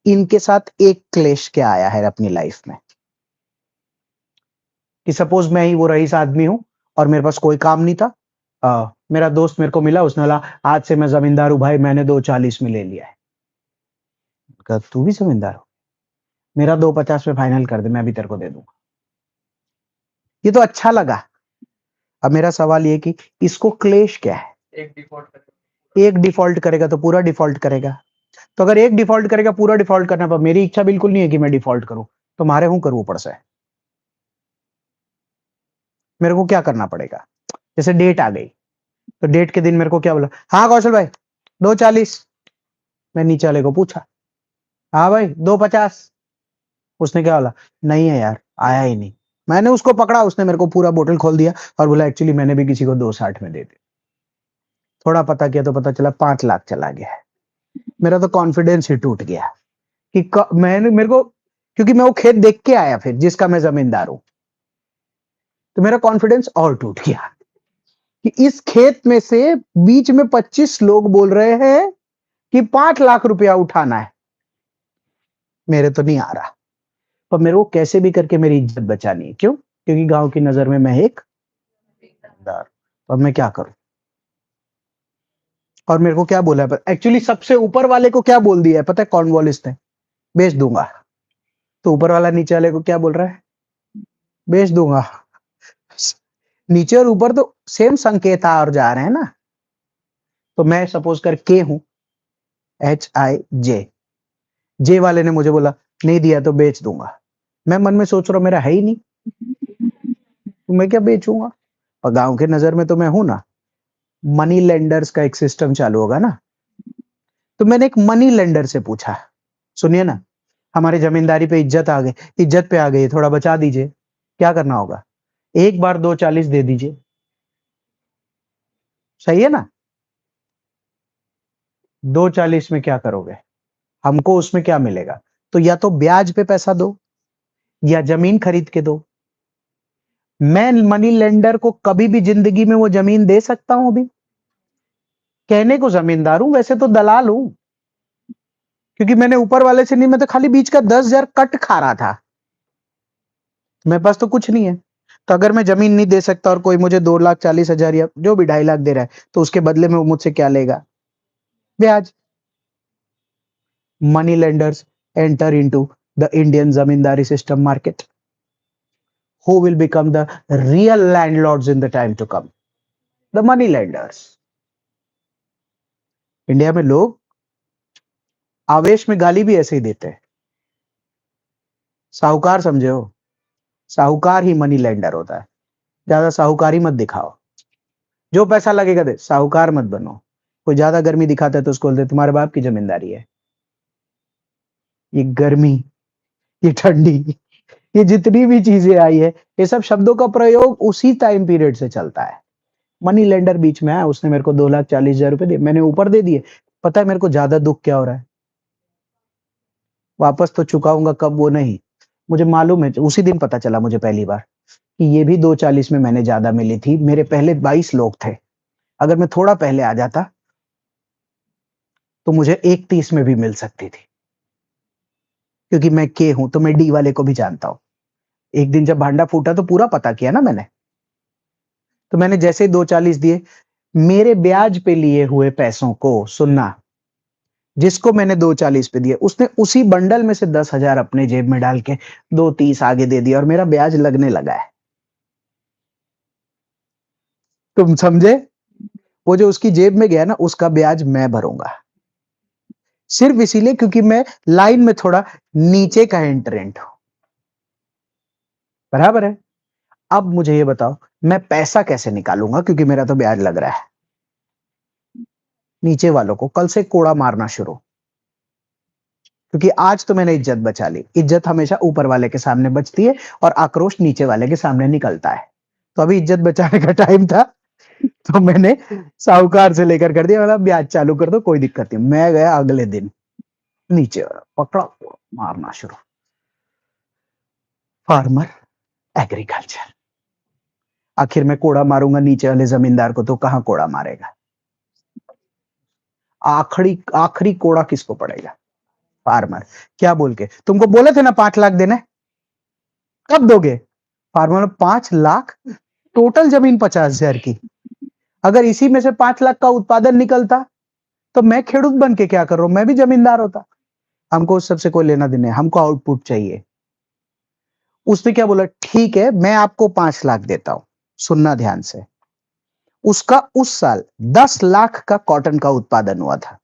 इनके साथ एक क्लेश क्या आया है अपनी लाइफ में, कि सपोज मैं ही वो रईस आदमी हूं और मेरे पास कोई काम नहीं था। मेरा दोस्त मेरे को मिला, उसने बोला आज से मैं जमींदार हूं भाई, मैंने 240 में ले लिया है। कहा तू भी जमींदार हो, मेरा 250 में फाइनल कर दे, मैं भी तेरे को दे दूंगा। ये तो अच्छा लगा। अब मेरा सवाल ये कि इसको क्लेश क्या है। एक डिफॉल्ट करेगा तो पूरा डिफॉल्ट करेगा। तो अगर एक डिफॉल्ट करेगा पूरा डिफॉल्ट करना, पर मेरी इच्छा बिल्कुल नहीं है कि मैं डिफॉल्ट करूं, तो मारे हूं करूं ऊपर से। मेरे को क्या करना पड़ेगा, जैसे डेट आ गई तो डेट के दिन मेरे को क्या बोला, हाँ कौशल भाई 240। मैं नीचे वाले को पूछा, हाँ भाई 250। उसने क्या बोला, नहीं है यार आया ही नहीं। मैंने उसको पकड़ा, उसने मेरे को पूरा बोतल खोल दिया और बोला एक्चुअली मैंने भी किसी को 260 में दे दी। थोड़ा पता किया तो पता चला 5 लाख चला गया है। मेरा तो कॉन्फिडेंस ही टूट गया कि मैंने मेरे को, क्योंकि मैं वो खेत देख के आया फिर जिसका मैं जमींदार हूं, तो मेरा कॉन्फिडेंस और टूट गया कि इस खेत में से बीच में 25 लोग बोल रहे हैं कि 5 लाख रुपया उठाना है। मेरे तो नहीं आ रहा, पर मेरे को कैसे भी करके मेरी इज्जत बचानी है। क्यों? क्योंकि गांव की नजर में मैं एक जमींदार। तो अब मैं क्या करूं? और मेरे को क्या बोला है, एक्चुअली सबसे ऊपर वाले को क्या बोल दिया है पता है कॉर्नवालिस ने, बेच दूंगा। तो ऊपर वाला नीचे वाले को क्या बोल रहा है, बेच दूंगा। नीचे और ऊपर तो सेम संकेत आ और जा रहे हैं ना। तो मैं सपोज कर के हूं, HIJ, जे वाले ने मुझे बोला नहीं दिया तो बेच दूंगा। मैं मन में सोच रहा हूं मेरा है ही नहीं, तो मैं क्या बेचूंगा। और गांव के नजर में तो मैं हूं ना। मनी लेंडर्स का एक सिस्टम चालू होगा ना। तो मैंने एक मनी लेंडर से पूछा, सुनिए ना हमारी जमींदारी पे इज्जत आ गई, इज्जत पे आ गई, थोड़ा बचा दीजिए, क्या करना होगा। एक बार 240 दे दीजिए, सही है ना। 240 में क्या करोगे, हमको उसमें क्या मिलेगा। तो या तो ब्याज पे पैसा दो या जमीन खरीद के दो। मैं मनी लेंडर को कभी भी जिंदगी में वो जमीन दे सकता हूं अभी। कहने को जमींदार हूं, वैसे तो दलाल हूं, क्योंकि मैंने ऊपर वाले से नहीं, मैं तो खाली बीच का 10,000 कट खा रहा था। मेरे पास तो कुछ नहीं है। तो अगर मैं जमीन नहीं दे सकता और कोई मुझे 2,40,000 या जो भी 2.5 लाख दे रहा है, तो उसके बदले में वो मुझसे क्या लेगा, ब्याज। Money lenders enter into the Indian zamindari system market. Who will become the real landlords in the time to come? The money lenders. India में लोग आवेश में गाली भी ऐसे ही देते हैं। साहूकार समझे हो, साहूकार ही मनी लेंडर होता है। ज्यादा साहूकारी मत दिखाओ, जो पैसा लगेगा दे, साहूकार मत बनो। कोई ज्यादा गर्मी दिखाता है तो उसको बोलते तुम्हारे बाप की जमींदारी है। ये गर्मी, ये ठंडी, ये जितनी भी चीजें आई है, ये सब शब्दों का प्रयोग उसी टाइम पीरियड से चलता है। मनी लेंडर बीच में आया, उसने मेरे को 2,40,000 रुपए दिए, मैंने ऊपर दे दिए। पता है मेरे को ज्यादा दुख क्या हो रहा है, वापस तो चुकाऊंगा कब वो नहीं। मुझे मालूम है, उसी दिन पता चला मुझे पहली बार कि ये भी 240 में मैंने ज्यादा मिली थी। मेरे पहले 22 लोग थे, अगर मैं थोड़ा पहले आ जाता तो मुझे 1:30 में भी मिल सकती थी। क्योंकि मैं के हूं तो मैं डी वाले को भी जानता हूं। एक दिन जब भांडा फूटा तो पूरा पता किया ना मैंने। तो मैंने जैसे ही 240 दिए, मेरे ब्याज पे लिए हुए पैसों को सुनना, जिसको मैंने 240 पे दिया उसने उसी बंडल में से 10,000 अपने जेब में डाल के 230 आगे दे दिया और मेरा ब्याज लगने लगा है। तुम समझे? वो जो उसकी जेब में गया ना, उसका ब्याज मैं भरूंगा, सिर्फ इसीलिए क्योंकि मैं लाइन में थोड़ा नीचे का एंट्रेंट हूं। बराबर है। अब मुझे ये बताओ मैं पैसा कैसे निकालूंगा, क्योंकि मेरा तो ब्याज लग रहा है। नीचे वालों को कल से कोड़ा मारना शुरू, क्योंकि आज तो मैंने इज्जत बचा ली। इज्जत हमेशा ऊपर वाले के सामने बचती है और आक्रोश नीचे वाले के सामने निकलता है। तो अभी इज्जत बचाने का टाइम था, तो मैंने साहूकार से लेकर कर दिया, मतलब ब्याज चालू कर दो, कोई दिक्कत नहीं। मैं गया अगले दिन नीचे, पकड़ा मारना शुरू। Farmer, agriculture. आखिर मैं कोड़ा मारूंगा नीचे वाले जमींदार को, तो कहां कोड़ा मारेगा? आखिरी आखिरी कोड़ा किसको पड़ेगा? फार्मर। क्या बोल के? तुमको बोले थे ना 5 लाख देने, कब दोगे? फार्मर 5 लाख, टोटल जमीन 50,000 की। अगर इसी में से 5 लाख का उत्पादन निकलता तो मैं खेडूत बन के क्या कर रहा हूं, मैं भी जमींदार होता। हमको उस सबसे कोई लेना देना है, हमको आउटपुट चाहिए। उसने क्या बोला, ठीक है मैं आपको 5 लाख देता हूं। सुनना ध्यान से, उसका उस साल 10 लाख का कॉटन का उत्पादन हुआ था।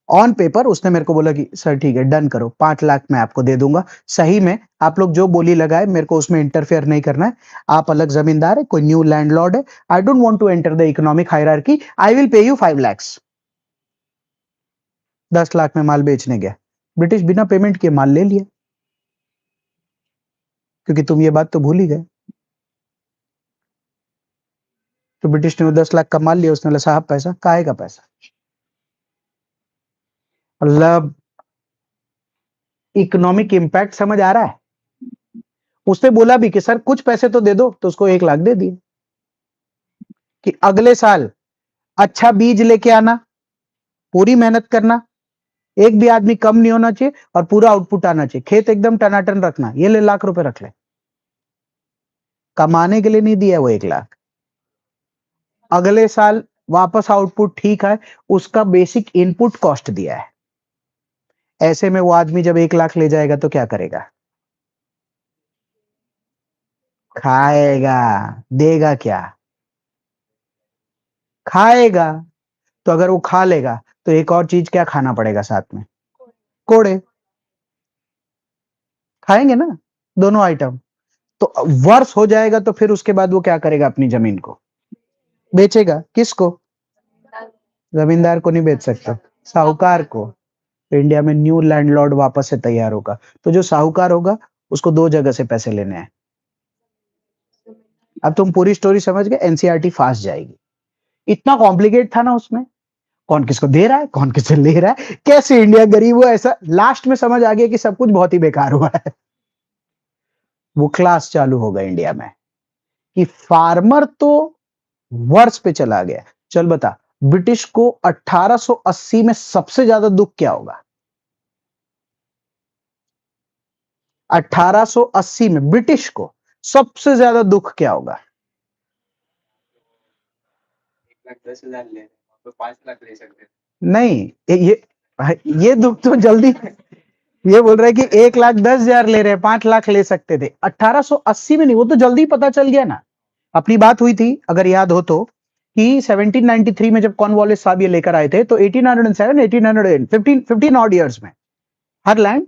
ऑन पेपर उसने मेरे को बोला कि सर ठीक है डन करो, 5 लाख मैं आपको दे दूंगा। सही में आप लोग जो बोली लगाए मेरे को उसमें इंटरफेयर नहीं करना है। आप अलग जमींदार है, कोई न्यू लैंडलॉर्ड है। I don't want to enter the economic hierarchy, I will pay you 5 lakh. 10 lakh में माल बेचने गया, ब्रिटिश बिना पेमेंट किए माल ले लिया, क्योंकि तुम ये बात तो भूल ही गए। तो ब्रिटिश ने वो 10 लाख का माल लिया, उसने बोला साहब पैसा काहे का पैसा। मतलब इकोनॉमिक इंपैक्ट समझ आ रहा है? उसने बोला भी कि सर कुछ पैसे तो दे दो, तो उसको 1 लाख दे दिए कि अगले साल अच्छा बीज लेके आना, पूरी मेहनत करना, एक भी आदमी कम नहीं होना चाहिए और पूरा आउटपुट आना चाहिए, खेत एकदम टनाटन रखना। ये ले लाख रुपए रख ले। कमाने के लिए नहीं दिया वो 1 लाख। अगले साल वापस आउटपुट ठीक है, उसका बेसिक इनपुट कॉस्ट दिया है। ऐसे में वो आदमी जब 1 लाख ले जाएगा तो क्या करेगा? खाएगा। देगा क्या? खाएगा। तो अगर वो खा लेगा तो एक और चीज क्या खाना पड़ेगा साथ में? कोड़े। खाएंगे ना दोनों आइटम। तो वर्ष हो जाएगा तो फिर उसके बाद वो क्या करेगा? अपनी जमीन को बेचेगा। किसको? जमींदार को नहीं बेच सकता, साहूकार को। तो इंडिया में न्यू लैंडलॉर्ड वापस से तैयार होगा। तो जो साहूकार होगा उसको 2 जगह से पैसे लेने हैं। अब तुम पूरी स्टोरी समझ गए, एनसीईआरटी फास्ट जाएगी। इतना कॉम्प्लिकेट था ना उसमें, कौन किसको दे रहा है, कौन किससे ले रहा है, कैसे इंडिया गरीब हुआ, ऐसा लास्ट में समझ आ गया कि सब कुछ बहुत ही बेकार हुआ है। वो क्लास चालू होगा इंडिया में कि फार्मर तो वर्ष पे चला गया। चल बता, ब्रिटिश को 1880 में सबसे ज्यादा दुख क्या होगा? 1880 में ब्रिटिश को सबसे ज्यादा दुख क्या होगा? 1,10,000 ले रहे हैं, तो 5 लाख ले सकते हैं। नहीं, ये दुख तो जल्दी, ये बोल रहे हैं कि 1,10,000 ले रहे हैं, 5 लाख ले सकते थे 1880 में। नहीं, वो तो जल्दी पता चल गया ना। अपनी बात हुई थी अगर याद हो तो, कि 1793 में जब कॉर्नवालिस साहब ये लेकर आए थे, तो 1807 1815 15 ऑड इयर्स में हर land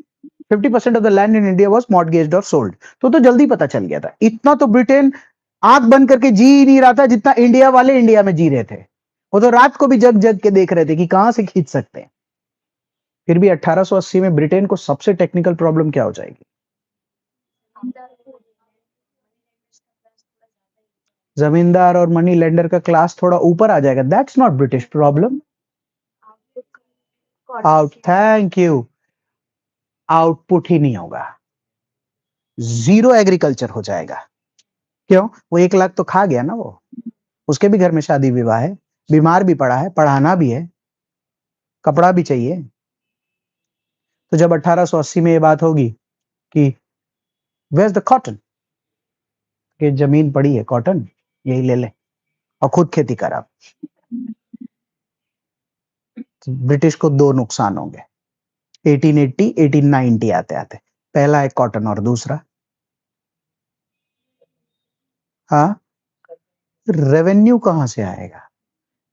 50% of the land in India was mortgaged और सोल्ड। तो जल्दी पता चल गया था। इतना तो ब्रिटेन आंख बंद करके जी ही नहीं रहा था जितना इंडिया वाले इंडिया में जी रहे थे। वो तो रात को भी जग जग के देख रहे थे कि कहां से खींच सकते हैं। फिर भी 1880 में ब्रिटेन को सबसे टेक्निकल प्रॉब्लम क्या हो जाएगी? जमींदार और मनी लेंडर का क्लास थोड़ा ऊपर आ जाएगा। That's not British problem. Out, thank you. Output ही नहीं होगा, जीरो एग्रीकल्चर हो जाएगा। क्यों? वो 1 लाख तो खा गया ना वो। उसके भी घर में शादी विवाह है, बीमार भी पड़ा है, पढ़ाना भी है, कपड़ा भी चाहिए। तो जब 1880 में ये बात होगी कि वेयर द कॉटन, कि जमीन पड़ी है कॉटन, यही ले ले और खुद खेती कर। आप ब्रिटिश को 2 नुकसान होंगे 1880 1890 आते आते। पहला है कॉटन और दूसरा, हाँ, रेवेन्यू कहां से आएगा?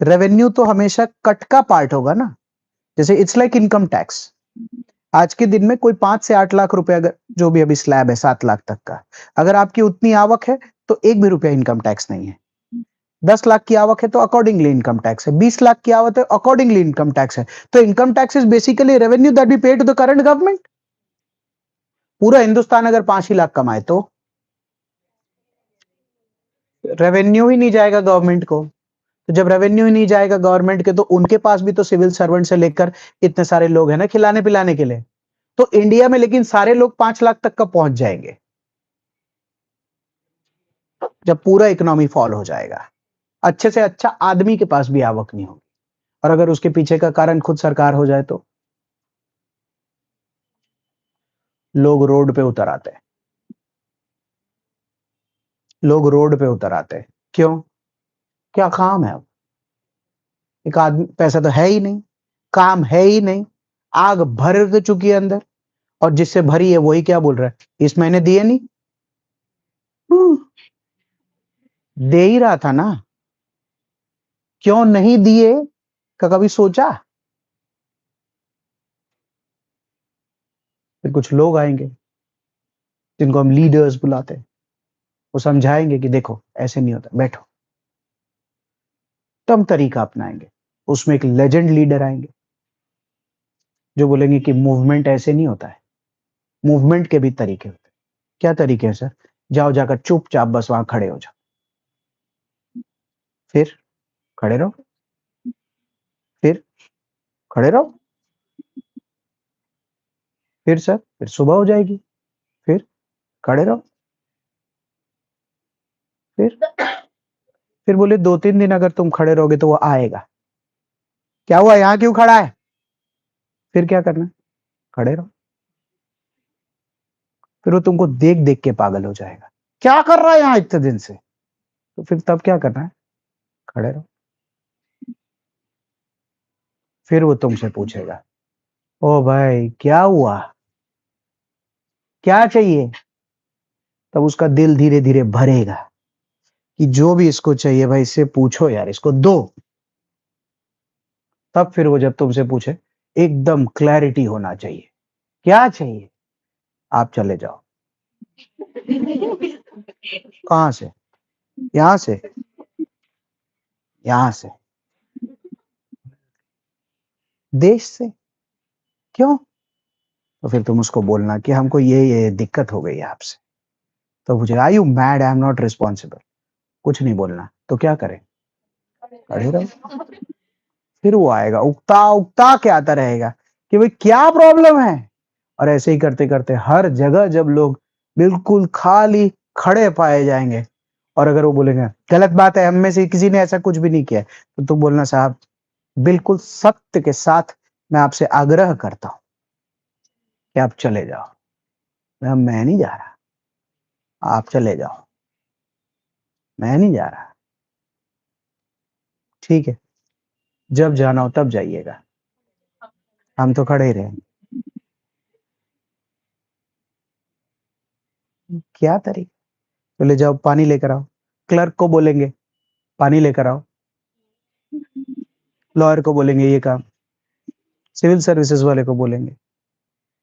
रेवेन्यू तो हमेशा कट का पार्ट होगा ना। जैसे इट्स लाइक इनकम टैक्स। आज के दिन में कोई 5 से 8 लाख रुपए, अगर जो भी अभी स्लैब है 7 लाख तक का, अगर आपकी उतनी आवक है तो 1 भी रुपया इनकम टैक्स नहीं है। 10 लाख की आवक है तो अकॉर्डिंगली इनकम टैक्स है, 20 लाख की आवक है अकॉर्डिंगली इनकम टैक्स है। तो income tax is basically revenue that be paid to the current government. पूरा हिंदुस्तान अगर 5 ही लाख कमाए तो रेवेन्यू ही नहीं जाएगा गवर्नमेंट को। तो जब रेवेन्यू ही नहीं जाएगा गवर्नमेंट के, तो उनके पास भी तो सिविल सर्वेंट से लेकर इतने सारे लोग हैं ना खिलाने पिलाने के लिए। तो इंडिया में लेकिन सारे लोग 5 लाख तक का पहुंच जाएंगे जब पूरा इकोनॉमी फॉल हो जाएगा। अच्छे से अच्छा आदमी के पास भी आवक नहीं होगी, और अगर उसके पीछे का कारण खुद सरकार हो जाए तो लोग रोड पे उतर आते हैं। लोग रोड पे उतर आते हैं क्यों? क्या काम है? अब एक आदमी, पैसा तो है ही नहीं, काम है ही नहीं, आग भर चुकी है अंदर, और जिससे भरी है वही क्या बोल रहा है, इस महीने दिए नहीं। हम्म, दे ही रहा था ना, क्यों नहीं दिए का कभी सोचा? फिर कुछ लोग आएंगे जिनको हम लीडर्स बुलाते हैं, वो समझाएंगे कि देखो ऐसे नहीं होता, बैठो, तो हम तरीका अपनाएंगे। उसमें एक लेजेंड लीडर आएंगे जो बोलेंगे कि मूवमेंट ऐसे नहीं होता है, मूवमेंट के भी तरीके होते हैं। क्या तरीके हैं सर? जाओ जाकर चुपचाप बस वहां खड़े हो जाओ, फिर खड़े रहो, फिर खड़े रहो, फिर सर फिर सुबह हो जाएगी, फिर खड़े रहो, फिर बोले 2-3 दिन अगर तुम खड़े रहोगे तो वो आएगा। क्या हुआ, यहां क्यों खड़ा है? फिर क्या करना है? खड़े रहो। फिर वो तुमको देख देख के पागल हो जाएगा, क्या कर रहा है यहाँ इतने दिन से। तो फिर तब क्या करना है? खड़े रहो। फिर वो तुमसे पूछेगा, ओ भाई क्या हुआ, क्या चाहिए? तब उसका दिल धीरे धीरे भरेगा कि जो भी इसको चाहिए भाई इससे पूछो यार, इसको दो। तब फिर वो जब तुमसे पूछे, एकदम क्लैरिटी होना चाहिए, क्या चाहिए? आप चले जाओ। कहां से? यहां से? यहां से? देश से? क्यों? तो फिर तुम उसको बोलना कि हमको ये दिक्कत हो गई है आपसे। तो मुझे, I you mad, I am not responsible. कुछ नहीं बोलना, तो क्या करें? खड़े रहो। फिर वो आएगा उगता उगता के आता रहेगा कि भाई क्या प्रॉब्लम है। और ऐसे ही करते करते हर जगह जब लोग बिल्कुल खाली खड़े पाए जाएंगे, और अगर वो बोलेंगे गलत बात है, हम में से किसी ने ऐसा कुछ भी नहीं किया है, तो तुम बोलना साहब बिल्कुल सत्य के साथ मैं आपसे आग्रह करता हूं कि आप चले जाओ। मैं नहीं जा रहा, आप चले जाओ, मैं नहीं जा रहा। ठीक है, जब जाना हो तब जाइएगा, हम तो खड़े ही रहेंगे। क्या तरीका? तो ले जाओ पानी लेकर आओ, क्लर्क को बोलेंगे पानी लेकर आओ, लॉयर को बोलेंगे ये काम, सिविल सर्विसेज वाले को बोलेंगे,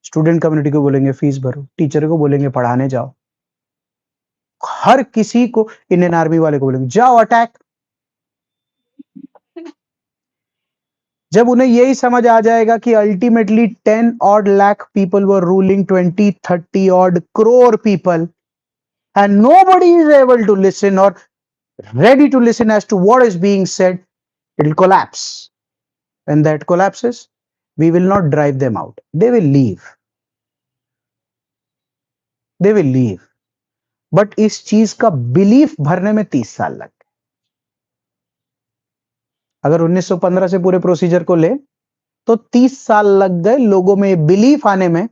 स्टूडेंट कम्युनिटी को बोलेंगे फीस भरो, टीचर को बोलेंगे पढ़ाने जाओ, हर किसी को, इंडियन आर्मी वाले को बोलेंगे जाओ अटैक। जब उन्हें यही समझ आ जाएगा कि ultimately 10 odd lakh people were ruling 20-30 odd crore people, and nobody is able to listen or ready to listen as to what is being said, it will collapse. When that collapses, we will not drive them out, they will leave, they will leave. But इस चीज का belief भरने में 30 साल लग गए। अगर 1915 से पूरे प्रोसीजर को ले तो 30 साल लग गए लोगों में बिलीफ आने में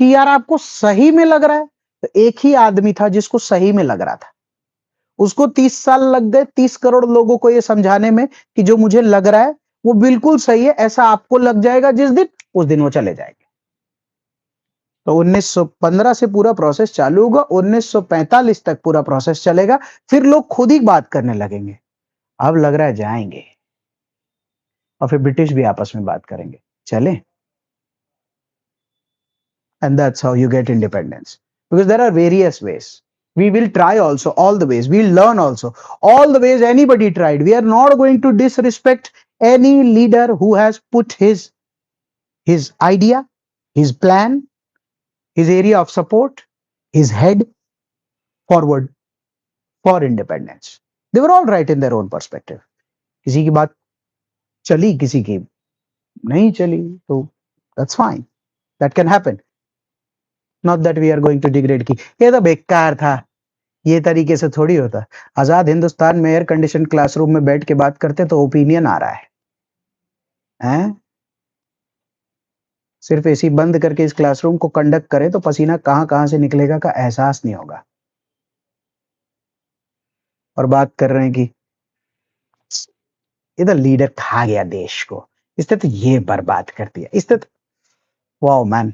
कि यार आपको सही में लग रहा है। तो एक ही आदमी था जिसको सही में लग रहा था, उसको 30 साल लग गए 30 करोड़ लोगों को यह समझाने में कि जो मुझे लग रहा है वो बिल्कुल सही है, ऐसा आपको लग जाएगा जिस दिन, उस दिन वो चले जाएंगे। तो 1915 से पूरा प्रोसेस चालू होगा, 1945 तक पूरा प्रोसेस चलेगा, फिर लोग खुद ही बात करने लगेंगे। अब लग रहा है जाएंगे, और फिर ब्रिटिश भी आपस में बात करेंगे, चले। And that's how you get independence, because there are various ways. We will try also all the ways. We'll learn also all the ways anybody tried. We are not going to disrespect any leader who has put his idea, his plan, his area of support, his head forward for independence. They were all right in their own perspective. किसी की बात चली, किसी की नहीं चली, तो that's fine. That can happen. Not that we are going to degrade की ये तो बेकार था, ये तरीके से थोड़ी होता। आजाद हिंदुस्तान में एयर कंडीशन क्लासरूम में बैठ के बात करते तो ओपिनियन आ रहा है, हैं? सिर्फ एसी बंद करके इस क्लासरूम को कंडक्ट करें तो पसीना कहां-कहां से निकलेगा का एहसास नहीं होगा। और बात कर रहे हैं कि ये तो लीडर खा गया देश को, इसने तो ये बर्बाद कर दिया, इसने तो wow man,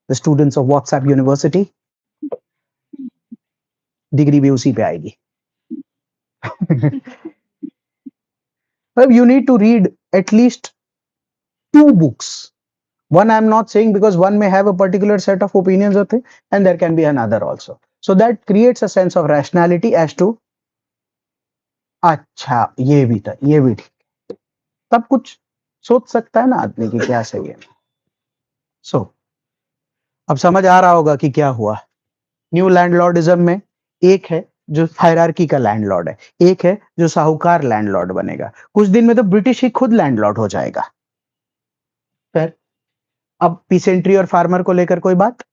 the students of WhatsApp university degree भी उसी पे आएगी। You need to read at least 2 books. One I'm not saying because one may have a particular set of opinions or thing, and there can be another also. So that creates a sense of rationality as to अच्छा ये भी था, ये भी ठीक, तब कुछ सोच सकता है ना आदमी कि क्या सही है। So अब समझ आ रहा होगा कि क्या हुआ। न्यू लैंडलॉर्डिज्म में एक है जो हायरार्की का लैंडलॉर्ड है, एक है जो साहूकार लैंडलॉर्ड बनेगा। कुछ दिन में तो ब्रिटिश ही खुद लैंडलॉर्ड हो जाएगा। फिर अब पीसेंट्री और फार्मर को लेकर कोई बात,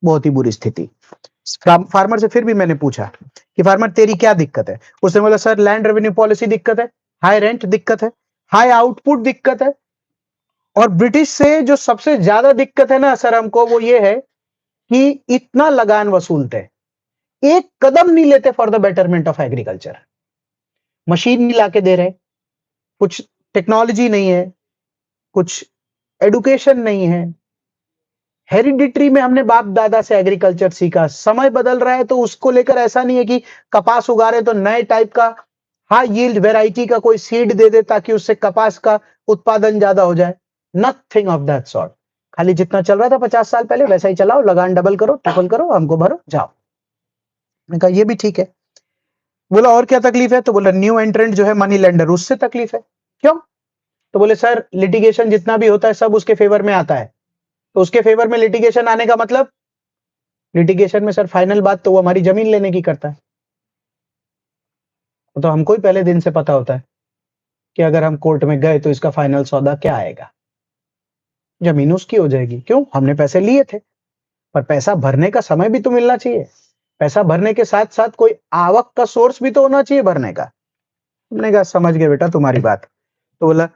बहुत ही बुरी स्थिति। फार्मर से फिर भी मैंने पूछा कि फार्मर तेरी क्या दिक्कत है? उसने बोला सर लैंड रेवेन्यू पॉलिसी दिक्कत है, हाई रेंट दिक्कत है, हाई आउटपुट दिक्कत है, और ब्रिटिश से जो सबसे ज्यादा दिक्कत है ना सर हमको वो ये है कि इतना लगान वसूलते हैं, एक कदम नहीं लेते for the betterment of agriculture. Machine नहीं लाके दे रहे, कुछ टेक्नोलॉजी नहीं है, कुछ एडुकेशन नहीं है, हेरिडिटरी में हमने बाप दादा से एग्रीकल्चर सीखा, समय बदल रहा है तो उसको लेकर ऐसा नहीं है कि कपास उगा रहे तो नए टाइप का हाई यील्ड वेराइटी का कोई सीड दे दे ताकि उससे कपास का उत्पादन ज्यादा हो जाए। Nothing of that sort. खाली जितना चल रहा था 50 साल पहले वैसा ही चलाओ, लगान डबल करो, ट्रिपल करो, हमको भरो, जाओ। मैंने कहा ये भी ठीक है। बोला और क्या तकलीफ है? तो बोला न्यू एंट्रेंट जो है मनी लेंडर, उससे तकलीफ है। क्यों? तो बोले सर लिटिगेशन जितना भी होता है सब उसके फेवर में आता है। तो उसके फेवर में लिटिगेशन आने का मतलब, लिटिगेशन में सर फाइनल बात तो वो हमारी जमीन लेने की करता है। तो हमको ही पहले दिन से पता होता है कि अगर हम कोर्ट में गए तो इसका फाइनल सौदा क्या आएगा, जमीन उसकी हो जाएगी। क्यों? हमने पैसे लिए थे, पर पैसा भरने का समय भी तो मिलना चाहिए। पैसा भरने के साथ साथ कोई आवक का सोर्स भी तो होना चाहिए भरने का। हमने कहा समझ गए बेटा तुम्हारी बात। तो बोला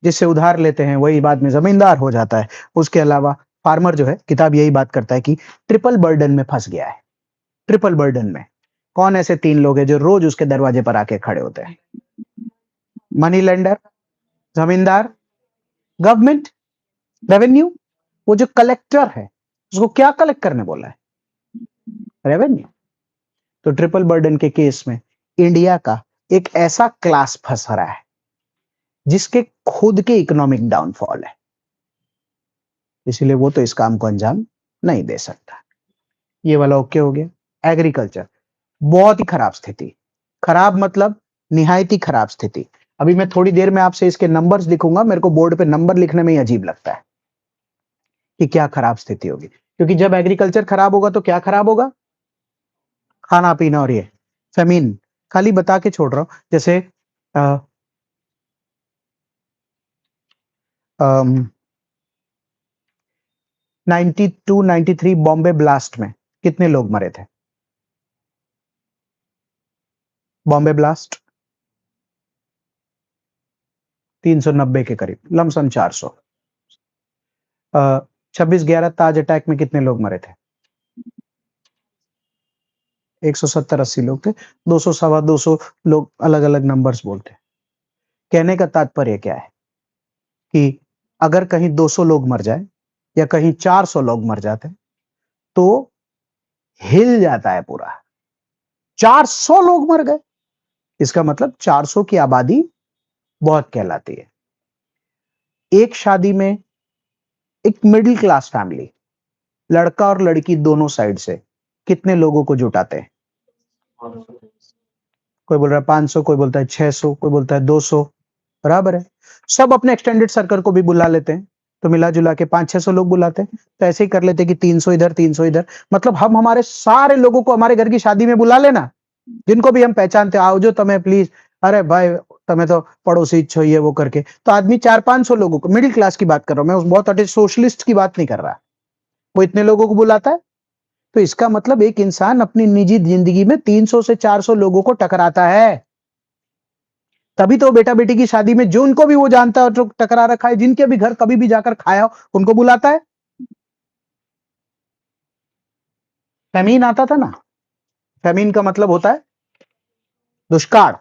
जिससे उधार लेते हैं वही बाद में जमींदार हो जाता है। उसके अलावा फार्मर जो है, किताब यही बात करता है कि ट्रिपल बर्डन में फंस गया है। ट्रिपल बर्डन में कौन ऐसे 3 लोग हैं जो रोज उसके दरवाजे पर आके खड़े होते हैं? मनी लेंडर, जमींदार, गवर्नमेंट, रेवेन्यू। वो जो कलेक्टर है उसको क्या कलेक्ट करने बोला है? रेवेन्यू। तो ट्रिपल बर्डन के केस में इंडिया का एक ऐसा क्लास फंस रहा है जिसके खुद के इकोनॉमिक डाउनफॉल है, इसीलिए वो तो इस काम को अंजाम नहीं दे सकता। ये वाला ओके हो गया। एग्रीकल्चर बहुत ही खराब स्थिति, खराब मतलब निहायत ही खराब स्थिति। अभी मैं थोड़ी देर में आपसे इसके नंबर्स लिखूंगा, मेरे को बोर्ड पे नंबर लिखने में ही अजीब लगता है कि क्या खराब स्थिति होगी, क्योंकि जब एग्रीकल्चर खराब होगा तो क्या खराब होगा? खाना पीना। और ये फेमिन खाली बता के छोड़ रहा हूं, जैसे 92-93 बॉम्बे ब्लास्ट में कितने लोग मरे थे? बॉम्बे ब्लास्ट 390 के करीब, लमसम 400। 26/11 ताज अटैक में कितने लोग मरे थे? 170-80 लोग थे। 200 सवा 200 लोग अलग अलग नंबर्स बोलते हैं। कहने का तात्पर्य क्या है कि अगर कहीं 200 लोग मर जाए या कहीं 400 लोग मर जाते तो हिल जाता है पूरा। 400 लोग मर गए, इसका मतलब 400 की आबादी बहुत कहलाती है। एक शादी में एक मिडिल क्लास फैमिली, लड़का और लड़की दोनों साइड से कितने लोगों को जुटाते हैं? कोई बोल रहा है 500, कोई बोलता है 600, कोई बोलता है 200, बराबर है। सब अपने एक्सटेंडेड सर्कल को भी बुला लेते हैं, तो मिला जुला के 500-600 लोग बुलाते हैं। तो ऐसे ही कर लेते हैं कि 300 इधर 300 इधर, मतलब हम हमारे सारे लोगों को हमारे घर की शादी में बुला लेना, जिनको भी हम पहचानते, आओ जो तमें प्लीज, अरे भाई तमें तो पड़ोसी छो ये वो करके, तो आदमी 400-500 लोगों को, मिडिल क्लास की बात कर रहा हूं मैं, उस बहुत अटे सोशलिस्ट की बात नहीं कर रहा, वो इतने लोगों को बुलाता है। तो इसका मतलब एक इंसान अपनी निजी जिंदगी में 300 से 400 लोगों को टकराता है। तभी तो बेटा बेटी की शादी में जो उनको भी वो जानता है, जो टकरा रखा है, जिनके भी घर कभी भी जाकर खाया हो, उनको बुलाता है। फेमीन आता था ना, फेमीन का मतलब होता है दुष्काल।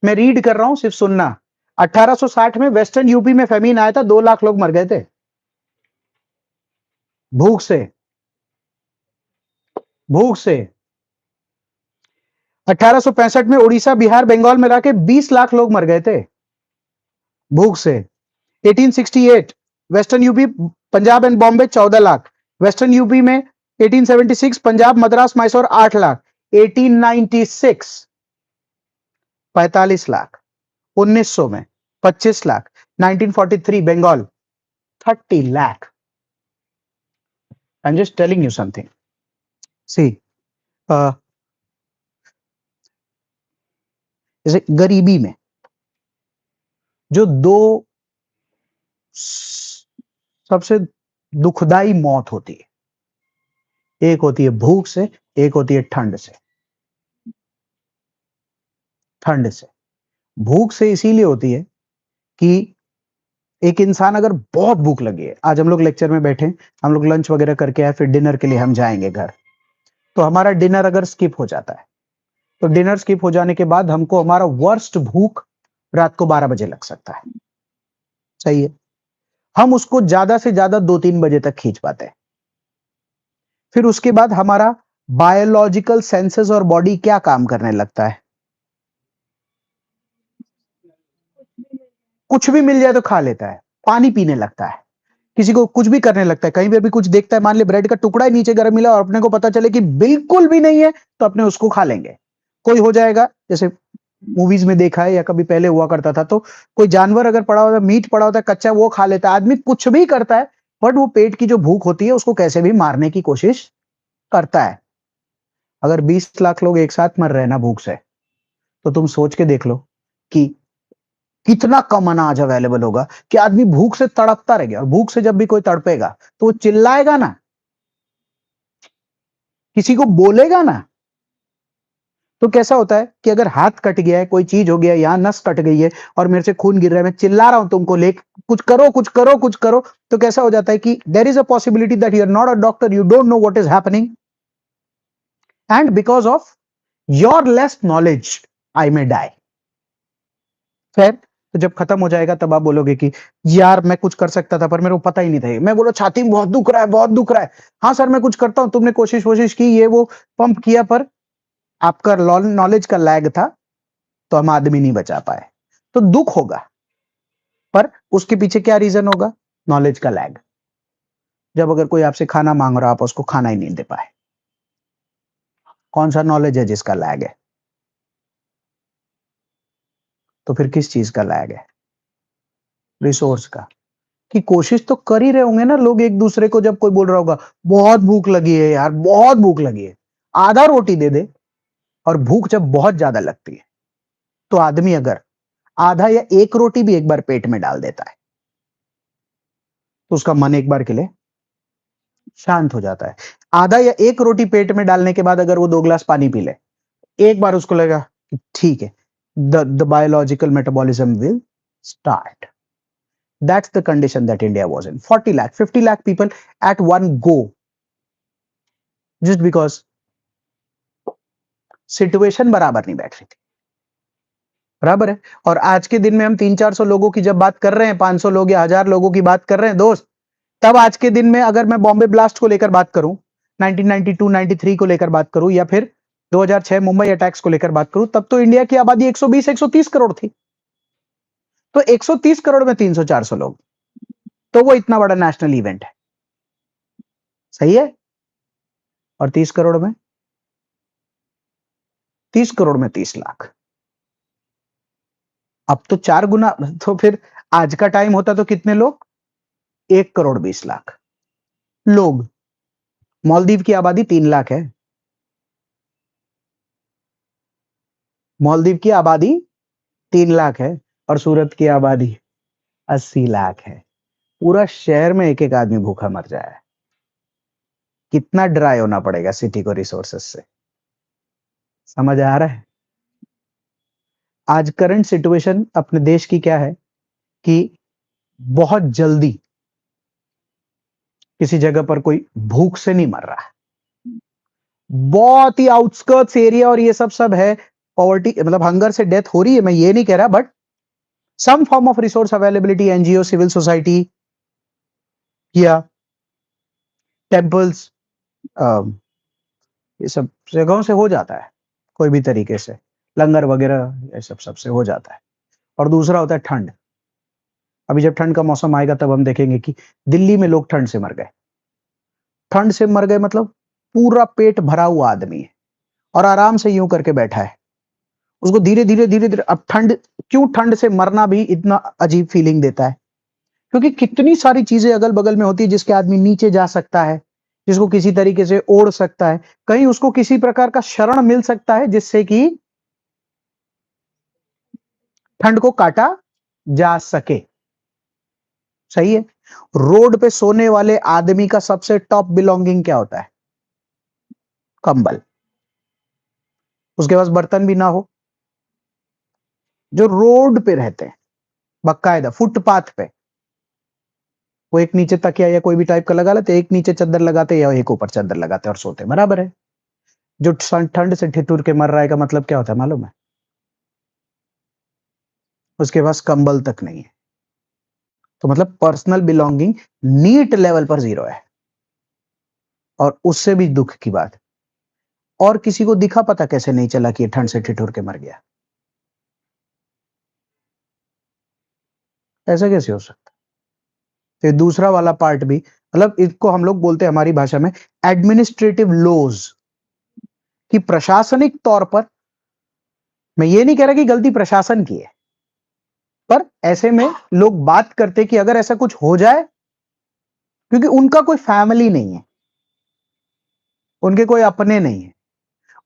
मैं रीड कर रहा हूं, सिर्फ सुनना। 1860 में वेस्टर्न यूपी में फेमीन आया था, 2 लाख लोग मर गए थे भूख से, भूख से। 1865 में उड़ीसा बिहार बंगाल में रह के 20 लाख लोग मर गए थे भूख से। 1868 western UP Punjab and Bombay 14 lakh. Western UP में 1876 पंजाब मद्रास मैसूर 8 लाख। 1896 45 लाख। 1900 में 25 लाख। 1943 बंगाल 30 lakh. I am just telling you something. See जैसे गरीबी में जो दो सबसे दुखदाई मौत होती है, एक होती है भूख से, एक होती है ठंड से। ठंड से, भूख से इसीलिए होती है कि एक इंसान अगर बहुत भूख लगी है, आज हम लोग लेक्चर में बैठे, हम लोग लंच वगैरह करके आए, फिर डिनर के लिए हम जाएंगे घर, तो हमारा डिनर अगर स्किप हो जाता है, तो डिनर स्किप हो जाने के बाद हमको हमारा वर्स्ट भूख रात को 12 बजे लग सकता है। सही है, हम उसको ज्यादा से ज्यादा 2-3 बजे तक खींच पाते हैं। फिर उसके बाद हमारा बायोलॉजिकल सेंसेस और बॉडी क्या काम करने लगता है, कुछ भी मिल जाए तो खा लेता है, पानी पीने लगता है, किसी को कुछ भी करने लगता है, कहीं पे भी कुछ देखता है, मान ले ब्रेड का टुकड़ा ही नीचे गर्म मिला और अपने को पता चले कि बिल्कुल भी नहीं है, तो अपने उसको खा लेंगे। कोई हो जाएगा, जैसे मूवीज में देखा है या कभी पहले हुआ करता था, तो कोई जानवर अगर पड़ा होता है, मीट पड़ा होता है कच्चा, वो खा लेता है। आदमी कुछ भी करता है, बट वो पेट की जो भूख होती है उसको कैसे भी मारने की कोशिश करता है। अगर 20 लाख लोग एक साथ मर रहे हैं ना भूख से, तो तुम सोच के देख लो कि कितना कम अनाज अवेलेबल होगा, कि आदमी भूख से तड़पता रह गया। और भूख से जब भी कोई तड़पेगा तो वो चिल्लाएगा ना, किसी को बोलेगा ना। तो कैसा होता है कि अगर हाथ कट गया है, कोई चीज हो गया, यहां नस कट गई है और मेरे से खून गिर रहा है, मैं चिल्ला रहा हूं तुमको, ले कुछ करो कुछ करो कुछ करो, तो कैसा हो जाता है कि there is a possibility that you are not a doctor, you don't know what is happening, and because of your less knowledge I may die. फिर तो जब खत्म हो जाएगा तब आप बोलोगे कि यार मैं कुछ कर सकता था पर मेरे को पता ही नहीं था। मैं बोलो छाती में बहुत दुख रहा है, बहुत दुख रहा है, हाँ सर मैं कुछ करता हूं, तुमने कोशिश कोशिश की, ये वो पंप किया, पर आपका नॉलेज का लैग था, तो हम आदमी नहीं बचा पाए। तो दुख होगा, पर उसके पीछे क्या रीजन होगा? नॉलेज का लैग। जब अगर कोई आपसे खाना मांग रहा, आप उसको खाना ही नहीं दे पाए, कौन सा नॉलेज है जिसका लैग है? तो फिर किस चीज का लैग है? रिसोर्स का। कि कोशिश तो कर ही रहे होंगे ना लोग एक दूसरे को, जब कोई बोल रहा होगा बहुत भूख लगी है यार, बहुत भूख लगी है, आधा रोटी दे दे। और भूख जब बहुत ज्यादा लगती है, तो आदमी अगर आधा या एक रोटी भी एक बार पेट में डाल देता है, तो उसका मन एक बार के लिए शांत हो जाता है। आधा या एक रोटी पेट में डालने के बाद अगर वो 2 गिलास पानी पी ले, एक बार उसको लगा कि ठीक है, the biological metabolism will start. That's the condition that India was in. 40 lakh, 50 lakh people at one go, just because situation बराबर नहीं बैठ रही थी। बराबर है। और आज के दिन में हम 300-400 लोगों की जब बात कर रहे हैं, 500 लोग या 1000 लोगों की बात कर रहे हैं दोस्त, तब आज के दिन में अगर मैं बॉम्बे ब्लास्ट को लेकर बात करूं, 1992-93 को लेकर बात करूं, या फिर 2006 मुंबई अटैक्स को लेकर बात करूं, तब तो इंडिया की आबादी 120-130 करोड़ थी। तो 130 करोड़ में 300-400 लोग, तो वो इतना बड़ा नेशनल इवेंट है। सही है। और 30 करोड़ में 30 करोड़ में 30 लाख। अब तो 4 गुना, तो फिर आज का टाइम होता तो कितने लोग? 1 करोड़ 20 लाख लोग। मालदीव की आबादी 3 लाख है। मालदीव की आबादी 3 लाख है और सूरत की आबादी 80 लाख है। पूरा शहर में एक एक आदमी भूखा मर जाए। कितना ड्राई होना पड़ेगा सिटी को रिसोर्सेस से। समझ आ रहा है? आज करंट सिचुएशन अपने देश की क्या है कि बहुत जल्दी किसी जगह पर कोई भूख से नहीं मर रहा है। बहुत ही आउटस्कर्ट्स एरिया और ये सब है, पॉवर्टी मतलब हंगर से डेथ हो रही है, मैं ये नहीं कह रहा, but some form of resource availability, NGO, civil society या टेम्पल्स, ये सब जगहों से हो जाता है कोई भी तरीके से, लंगर वगैरह ये सब सबसे हो जाता है। और दूसरा होता है ठंड। अभी जब ठंड का मौसम आएगा तब हम देखेंगे कि दिल्ली में लोग ठंड से मर गए। ठंड से मर गए मतलब पूरा पेट भरा हुआ आदमी है और आराम से यूं करके बैठा है, उसको धीरे धीरे धीरे धीरे, अब ठंड, क्यों ठंड से मरना भी इतना अजीब फीलिंग देता है? क्योंकि कितनी सारी चीजें अगल बगल में होती है जिसके आदमी नीचे जा सकता है, जिसको किसी तरीके से ओढ़ सकता है, कहीं उसको किसी प्रकार का शरण मिल सकता है जिससे कि ठंड को काटा जा सके। सही है? रोड पे सोने वाले आदमी का सबसे टॉप बिलोंगिंग क्या होता है? कंबल। उसके पास बर्तन भी ना हो। जो रोड पे रहते हैं बाकायदा फुटपाथ पे, वो एक नीचे तकिया या कोई भी टाइप का लगा लेते, एक नीचे चादर लगाते या एक ऊपर चादर लगाते और सोते, बराबर है। जो ठंड से ठिठुर के मर रहा है का मतलब क्या होता है मालूम है? उसके पास कंबल तक नहीं है। तो मतलब पर्सनल बिलोंगिंग नीट लेवल पर 0 है। और उससे भी दुख की बात, और किसी को दिखा पता कैसे नहीं चला कि ये ठंड से ठिठुर के मर गया? ऐसा कैसे हो सकता? तो दूसरा वाला पार्ट भी, मतलब इसको हम लोग बोलते हैं हमारी भाषा में एडमिनिस्ट्रेटिव लॉज, कि प्रशासनिक तौर पर, मैं ये नहीं कह रहा कि गलती प्रशासन की है, पर ऐसे में लोग बात करते कि अगर ऐसा कुछ हो जाए, क्योंकि उनका कोई फैमिली नहीं है, उनके कोई अपने नहीं है,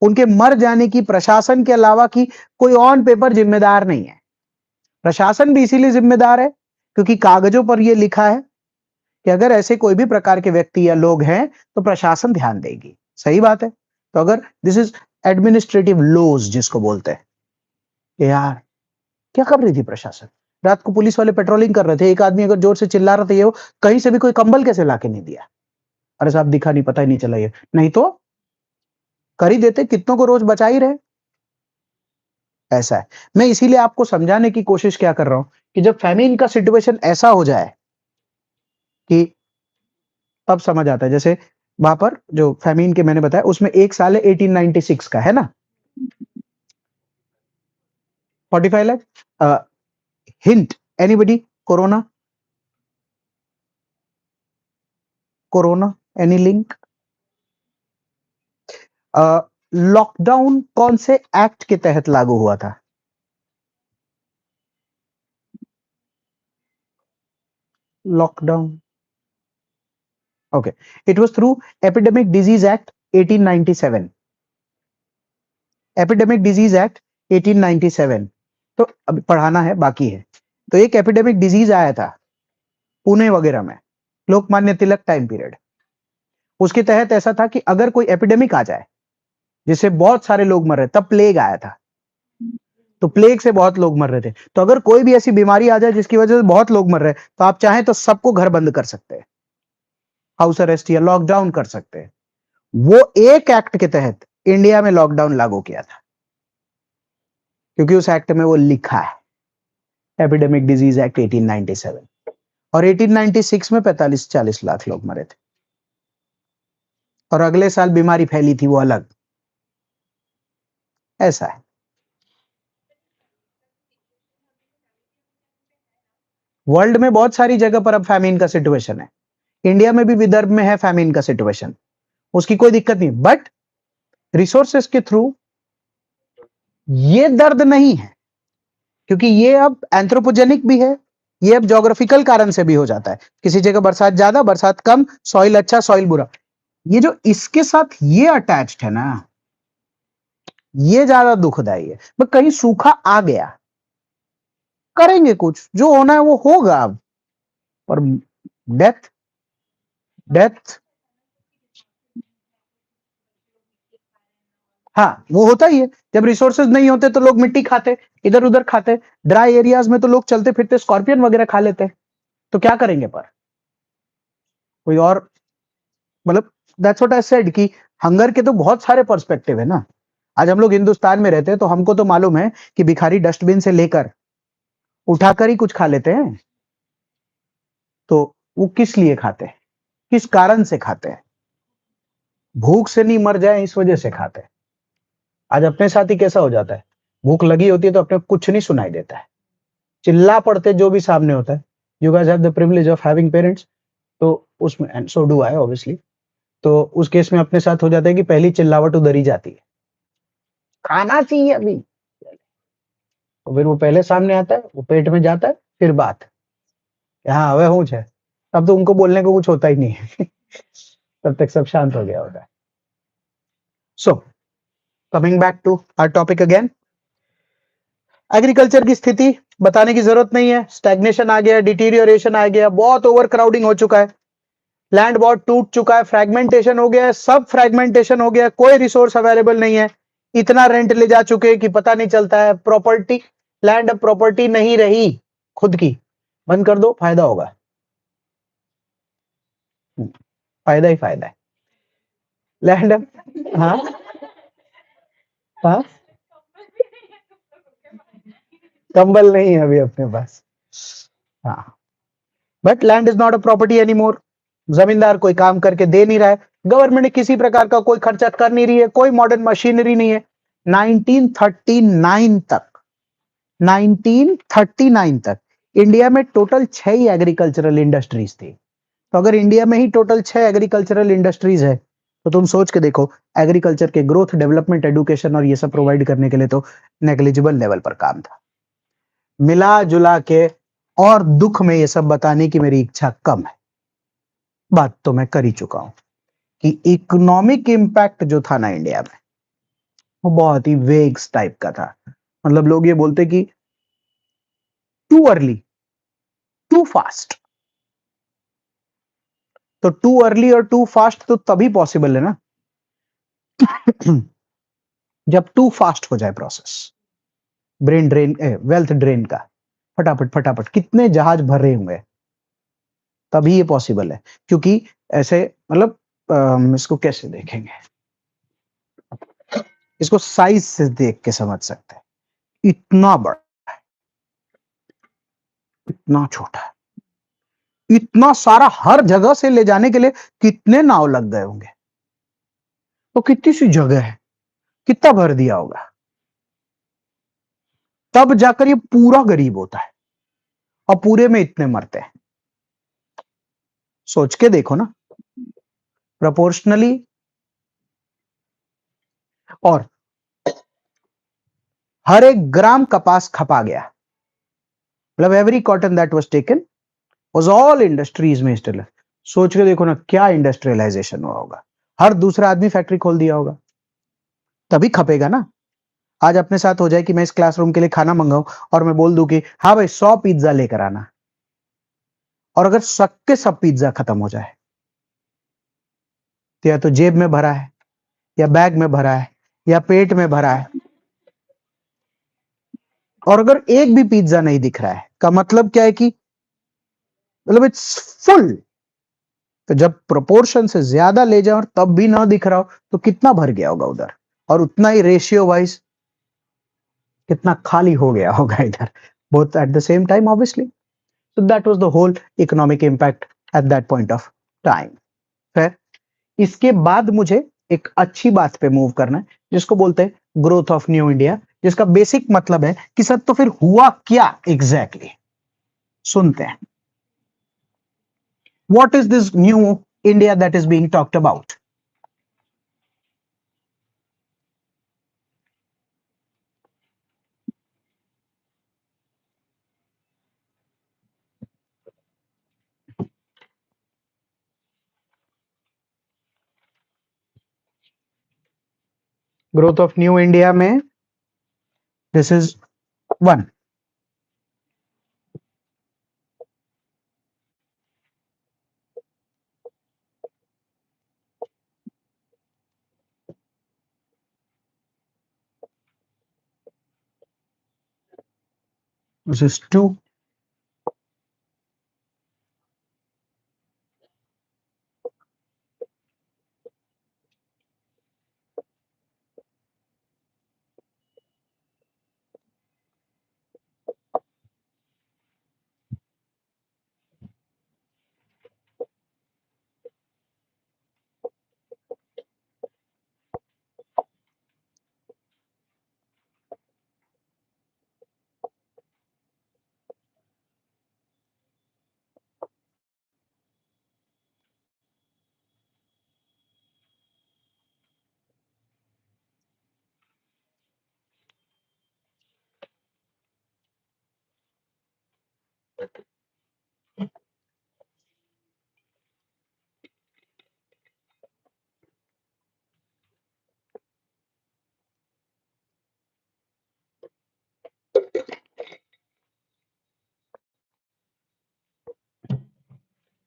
उनके मर जाने की प्रशासन के अलावा की कोई ऑन पेपर जिम्मेदार नहीं है। प्रशासन भी इसीलिए जिम्मेदार है क्योंकि कागजों पर यह लिखा है कि अगर ऐसे कोई भी प्रकार के व्यक्ति या लोग हैं तो प्रशासन ध्यान देगी। सही बात है। तो अगर दिस इज एडमिनिस्ट्रेटिव लॉज जिसको बोलते हैं, यार क्या कर रही थी प्रशासन? रात को पुलिस वाले पेट्रोलिंग कर रहे थे, एक आदमी अगर जोर से चिल्ला रहा था, ये कहीं से भी कोई कंबल कैसे लाके नहीं दिया? अरे साहब दिखा नहीं, पता ही नहीं चला, ये नहीं तो कर ही देते, कितनों को रोज बचा ही रहे। ऐसा है। मैं इसीलिए आपको समझाने की कोशिश क्या कर रहा हूं कि जब फैमिन का सिचुएशन ऐसा हो जाए कि तब समझ आता है। जैसे वहां पर जो फैमिन के मैंने बताया उसमें एक साल है 1896 का, है ना? 45 lakh. Hint, anybody? Corona, corona, any link? Lockdown कौन से एक्ट के तहत लागू हुआ था? Lockdown, okay, it was through epidemic disease act 1897। Epidemic disease act 1897। तो अब पढ़ाना है बाकी है। तो एक एपिडेमिक डिजीज आया था पुणे वगैरह में, लोकमान्य तिलक टाइम पीरियड। उसके तहत ऐसा था कि अगर कोई एपिडेमिक आ जाए जिससे बहुत सारे लोग मर रहे, तब प्लेग आया था, तो प्लेग से बहुत लोग मर रहे थे। तो अगर कोई भी ऐसी बीमारी आ जाए जिसकी वजह से बहुत लोग मर रहे हैं, तो आप चाहें तो सबको घर बंद कर सकते हैं, हाउस अरेस्ट या लॉकडाउन कर सकते हैं। वो एक एक्ट के तहत इंडिया में लॉकडाउन लागू किया था, क्योंकि उस एक्ट में वो लिखा है एपिडेमिक डिजीज एक्ट 1897। और 1896 में 45-40 लाख लोग मरे थे, और अगले साल बीमारी फैली थी वो अलग। ऐसा है। वर्ल्ड में बहुत सारी जगह पर अब फैमिन का सिचुएशन है। इंडिया में भी विदर्भ में है फैमिन का सिचुएशन। उसकी कोई दिक्कत नहीं, बट रिसोर्सेस के थ्रू ये दर्द नहीं है, क्योंकि ये अब एंथ्रोपोजेनिक भी है, ये अब ज्योग्राफिकल कारण से भी हो जाता है। किसी जगह बरसात ज्यादा, बरसात कम, सॉइल अच्छा, सॉइल बुरा। ये जो इसके साथ ये अटैच्ड है ना, ये ज्यादा दुखदाई है। बट कहीं सूखा आ गया, करेंगे कुछ, जो होना है वो होगा अब। पर डेथ, डेथ, हाँ वो होता ही है। जब रिसोर्सेज नहीं होते तो लोग मिट्टी खाते, इधर उधर खाते। ड्राई एरियाज में तो लोग चलते फिरते स्कॉर्पियन वगैरह खा लेते। तो क्या करेंगे? पर कोई और, मतलब दैट्स व्हाट आई सेड कि हंगर के तो बहुत सारे पर्सपेक्टिव है ना। आज हम लोग हिंदुस्तान में रहते हैं तो हमको तो मालूम है कि भिखारी डस्टबिन से लेकर उठाकर ही कुछ खा लेते हैं। तो वो किस लिए खाते हैं, किस कारण से खाते हैं? भूख से नहीं मर जाए इस वजह से खाते हैं। आज अपने साथ ही कैसा हो जाता है, भूख लगी होती है तो अपने कुछ नहीं सुनाई देता है, चिल्ला पड़ते जो भी सामने होता है। You guys have the privilege of having parents, तो उसमें and so do I obviously. तो उस केस में अपने साथ हो जाता है कि पहली चिल्लावट उधर ही जाती है, खाना चाहिए अभी। तो फिर वो पहले सामने आता है, वो पेट में जाता है, फिर बात हाँ हवे हूँ है। तब तो उनको बोलने को कुछ होता ही नहीं है तब तक सब शांत हो गया होता है। So coming back to our topic again, agriculture की स्थिति बताने की जरूरत नहीं है। स्टैग्नेशन आ गया, डिटीरियोरेशन आ गया, बहुत ओवर क्राउडिंग हो चुका है, लैंड बहुत टूट चुका है, फ्रैगमेंटेशन हो गया है, सब फ्रैगमेंटेशन हो गया, कोई रिसोर्स अवेलेबल नहीं है। इतना रेंट ले जा चुके हैं कि पता नहीं चलता है। प्रॉपर्टी, लैंड अब प्रॉपर्टी नहीं रही खुद की। बंद कर दो, फायदा होगा, फायदा ही फायदा है। लैंड, हाँ हाँ, कंबल नहीं है अभी अपने पास। हाँ, but land is not a property any more. जमींदार कोई काम करके दे नहीं रहा है, गवर्नमेंट किसी प्रकार का कोई खर्चा कर नहीं रही है, कोई मॉडर्न मशीनरी नहीं है। 1939 तक, 1939 तक इंडिया में टोटल 6 ही एग्रीकल्चरल इंडस्ट्रीज थी। तो अगर इंडिया में ही टोटल 6 एग्रीकल्चरल इंडस्ट्रीज है, तो तुम सोच के देखो, एग्रीकल्चर के ग्रोथ, डेवलपमेंट, एडुकेशन और ये सब प्रोवाइड करने के लिए तो नेग्लिजिबल लेवल पर काम था। मिला जुला के, और दुख में ये सब बताने की मेरी इच्छा कम है, बात तो मैं कर ही चुका हूं कि इकोनॉमिक इंपैक्ट जो था ना इंडिया में, वो बहुत ही वेग्स टाइप का था। मतलब लोग ये बोलते कि टू अर्ली, टू फास्ट। तो टू अर्ली और टू फास्ट तो तभी पॉसिबल है ना जब टू फास्ट हो जाए process, brain drain, wealth drain का, फटाफट फटाफट कितने जहाज भर रहे होंगे, तभी ये पॉसिबल है। क्योंकि ऐसे, मतलब इसको कैसे देखेंगे, इसको साइज से देख के समझ सकते हैं। इतना बड़ा, इतना छोटा, इतना सारा हर जगह से ले जाने के लिए कितने नाव लग गए होंगे, तो कितनी सी जगह है, कितना भर दिया होगा, तब जाकर ये पूरा गरीब होता है, और पूरे में इतने मरते हैं। सोच के देखो ना, प्रोपोर्शनली। और हर एक ग्राम कपास खपा गया, मतलब every cotton that was taken was all industries में स्टिल। सोच के देखो ना, क्या इंडस्ट्रियलाइजेशन हुआ होगा। हर दूसरा आदमी फैक्ट्री खोल दिया होगा, तभी खपेगा ना। आज अपने साथ हो जाए कि मैं इस क्लासरूम के लिए खाना मंगाऊं और मैं बोल दूं कि हाँ भाई 100 पिज्जा लेकर आना, और अगर सबके सब पिज्जा खत्म हो जाए, तो या तो जेब में भरा है, या बैग में भरा है, या पेट में भरा है, और अगर एक भी पिज्जा नहीं दिख रहा है, का मतलब क्या है कि मतलब इट्स फुल। तो जब प्रोपोर्शन से ज्यादा ले जाओ और तब भी ना दिख रहा हो, तो कितना भर गया होगा उधर, और उतना ही रेशियो वाइज कितना खाली हो गया होगा इधर, both at the same time obviously. So that was the whole economic impact at that point of time. फिर इसके बाद मुझे एक अच्छी बात पे मूव करना है, जिसको बोलते हैं ग्रोथ ऑफ न्यू इंडिया, जिसका बेसिक मतलब है कि सर तो फिर हुआ क्या एग्जैक्टली exactly? सुनते हैं। What is this new India that is being talked about? Growth of new India में दिस इज 1. This is 2.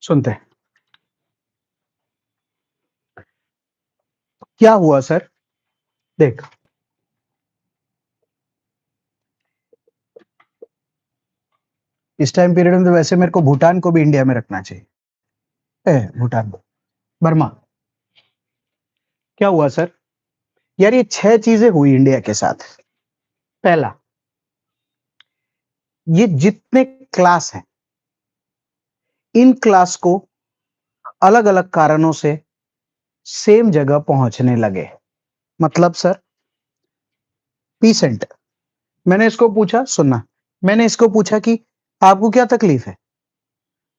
सुनते हैं क्या हुआ सर. देख, इस टाइम पीरियड में तो वैसे मेरे को भूटान को भी इंडिया में रखना चाहिए. भूटान, बर्मा. क्या हुआ सर? यार ये 6 चीजें हुई इंडिया के साथ. पहला, ये जितने क्लास हैं, इन क्लास को अलग अलग कारणों से सेम जगह पहुंचने लगे. मतलब सर, पीसेंट, मैंने इसको पूछा, सुनना, मैंने इसको पूछा कि आपको क्या तकलीफ है,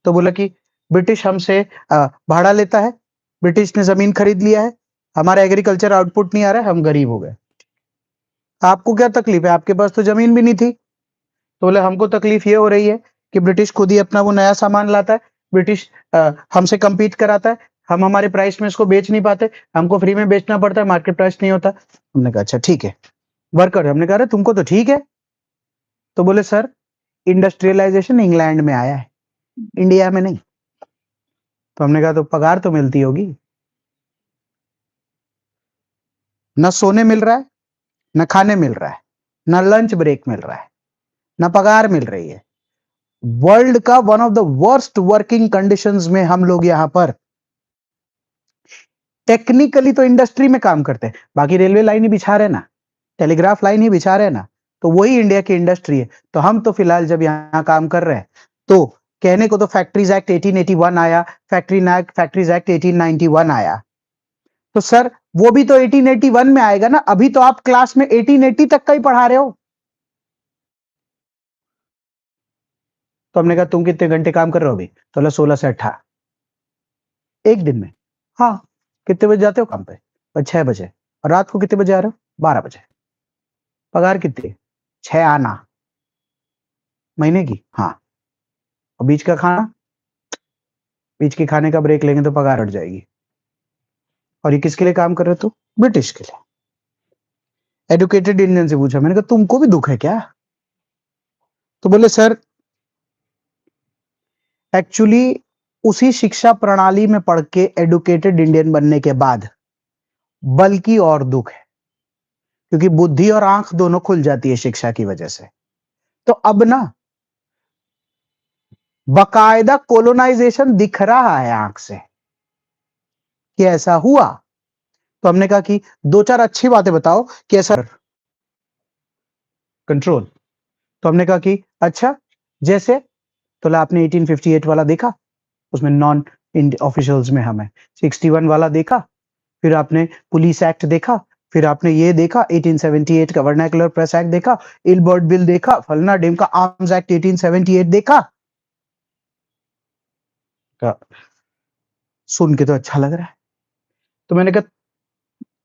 तो बोला कि ब्रिटिश हमसे भाड़ा लेता है, ब्रिटिश ने जमीन खरीद लिया है, हमारा एग्रीकल्चर आउटपुट नहीं आ रहा है, हम गरीब हो गए. आपको क्या तकलीफ है, आपके पास तो जमीन भी नहीं थी. तो बोले हमको तकलीफ ये हो रही है कि ब्रिटिश खुद ही अपना वो नया सामान लाता है, ब्रिटिश हमसे compete कराता है, हम हमारे प्राइस में इसको बेच नहीं पाते, हमको फ्री में बेचना पड़ता है, मार्केट प्राइस नहीं होता. हमने कहा अच्छा ठीक है, वर्कर. हमने कहा अरे तुमको तो ठीक है. तो बोले सर, इंडस्ट्रियलाइजेशन इंग्लैंड में आया है, इंडिया में नहीं. तो हमने कहा तो पगार तो मिलती होगी. न सोने मिल रहा है, न खाने मिल रहा है, न लंच ब्रेक मिल रहा है, न पगार मिल रही है. वर्ल्ड का one of the worst working conditions में हम लोग यहां पर टेक्निकली तो इंडस्ट्री में काम करते हैं, बाकी रेलवे लाइन ही बिछा रहे ना, टेलीग्राफ लाइन ही बिछा रहे ना, तो वही इंडिया की इंडस्ट्री है. तो हम तो फिलहाल जब यहां काम कर रहे हैं, तो कहने को तो फैक्ट्रीज एक्ट 1881 आया, फैक्ट्रीज एक्ट 1891 आया. तो सर वो भी तो 1881 में आएगा ना. अभी तो आप क्लास में 1880 तक का ही पढ़ा रहे हो. तो हमने कहा तुम कितने घंटे काम कर रहे हो अभी, तो बोला 16 से 18 एक दिन में. हाँ, कितने बजे जाते हो काम पे? 6 बजे. और रात को कितने बजे आ रहे हो? 12 बजे. पगार कितनी? 6 आना महीने की. हाँ. और बीच का खाना, बीच के खाने का ब्रेक लेंगे तो पगार हट जाएगी. और ये किसके लिए काम कर रहे हो? तो ब्रिटिश के लिए. एडुकेटेड इंडियन से पूछा, मैंने कहा तुमको भी दुख है क्या? तो बोले सर एक्चुअली उसी शिक्षा प्रणाली में पढ़ के एडुकेटेड इंडियन बनने के बाद बल्कि और दुख है, क्योंकि बुद्धि और आंख दोनों खुल जाती है शिक्षा की वजह से. तो अब ना बकायदा कोलोनाइजेशन दिख रहा है आंख से कि ऐसा हुआ. तो हमने कहा कि 2-4 अच्छी बातें बताओ कि ऐसा कंट्रोल. तो हमने कहा कि अच्छा जैसे, तो आपने 1858 वाला देखा, उसमें नॉन ऑफिशियल्स में हम है. 61 वाला देखा, फिर आपने पुलिस एक्ट देखा, फिर आपने ये देखा 1878 का वर्नाकुलर प्रेस एक्ट देखा, इलबर्ट बिल देखा, फलना डेम का आर्म्स एक्ट 1878 देखा. सुन के तो अच्छा लग रहा है. तो मैंने कहा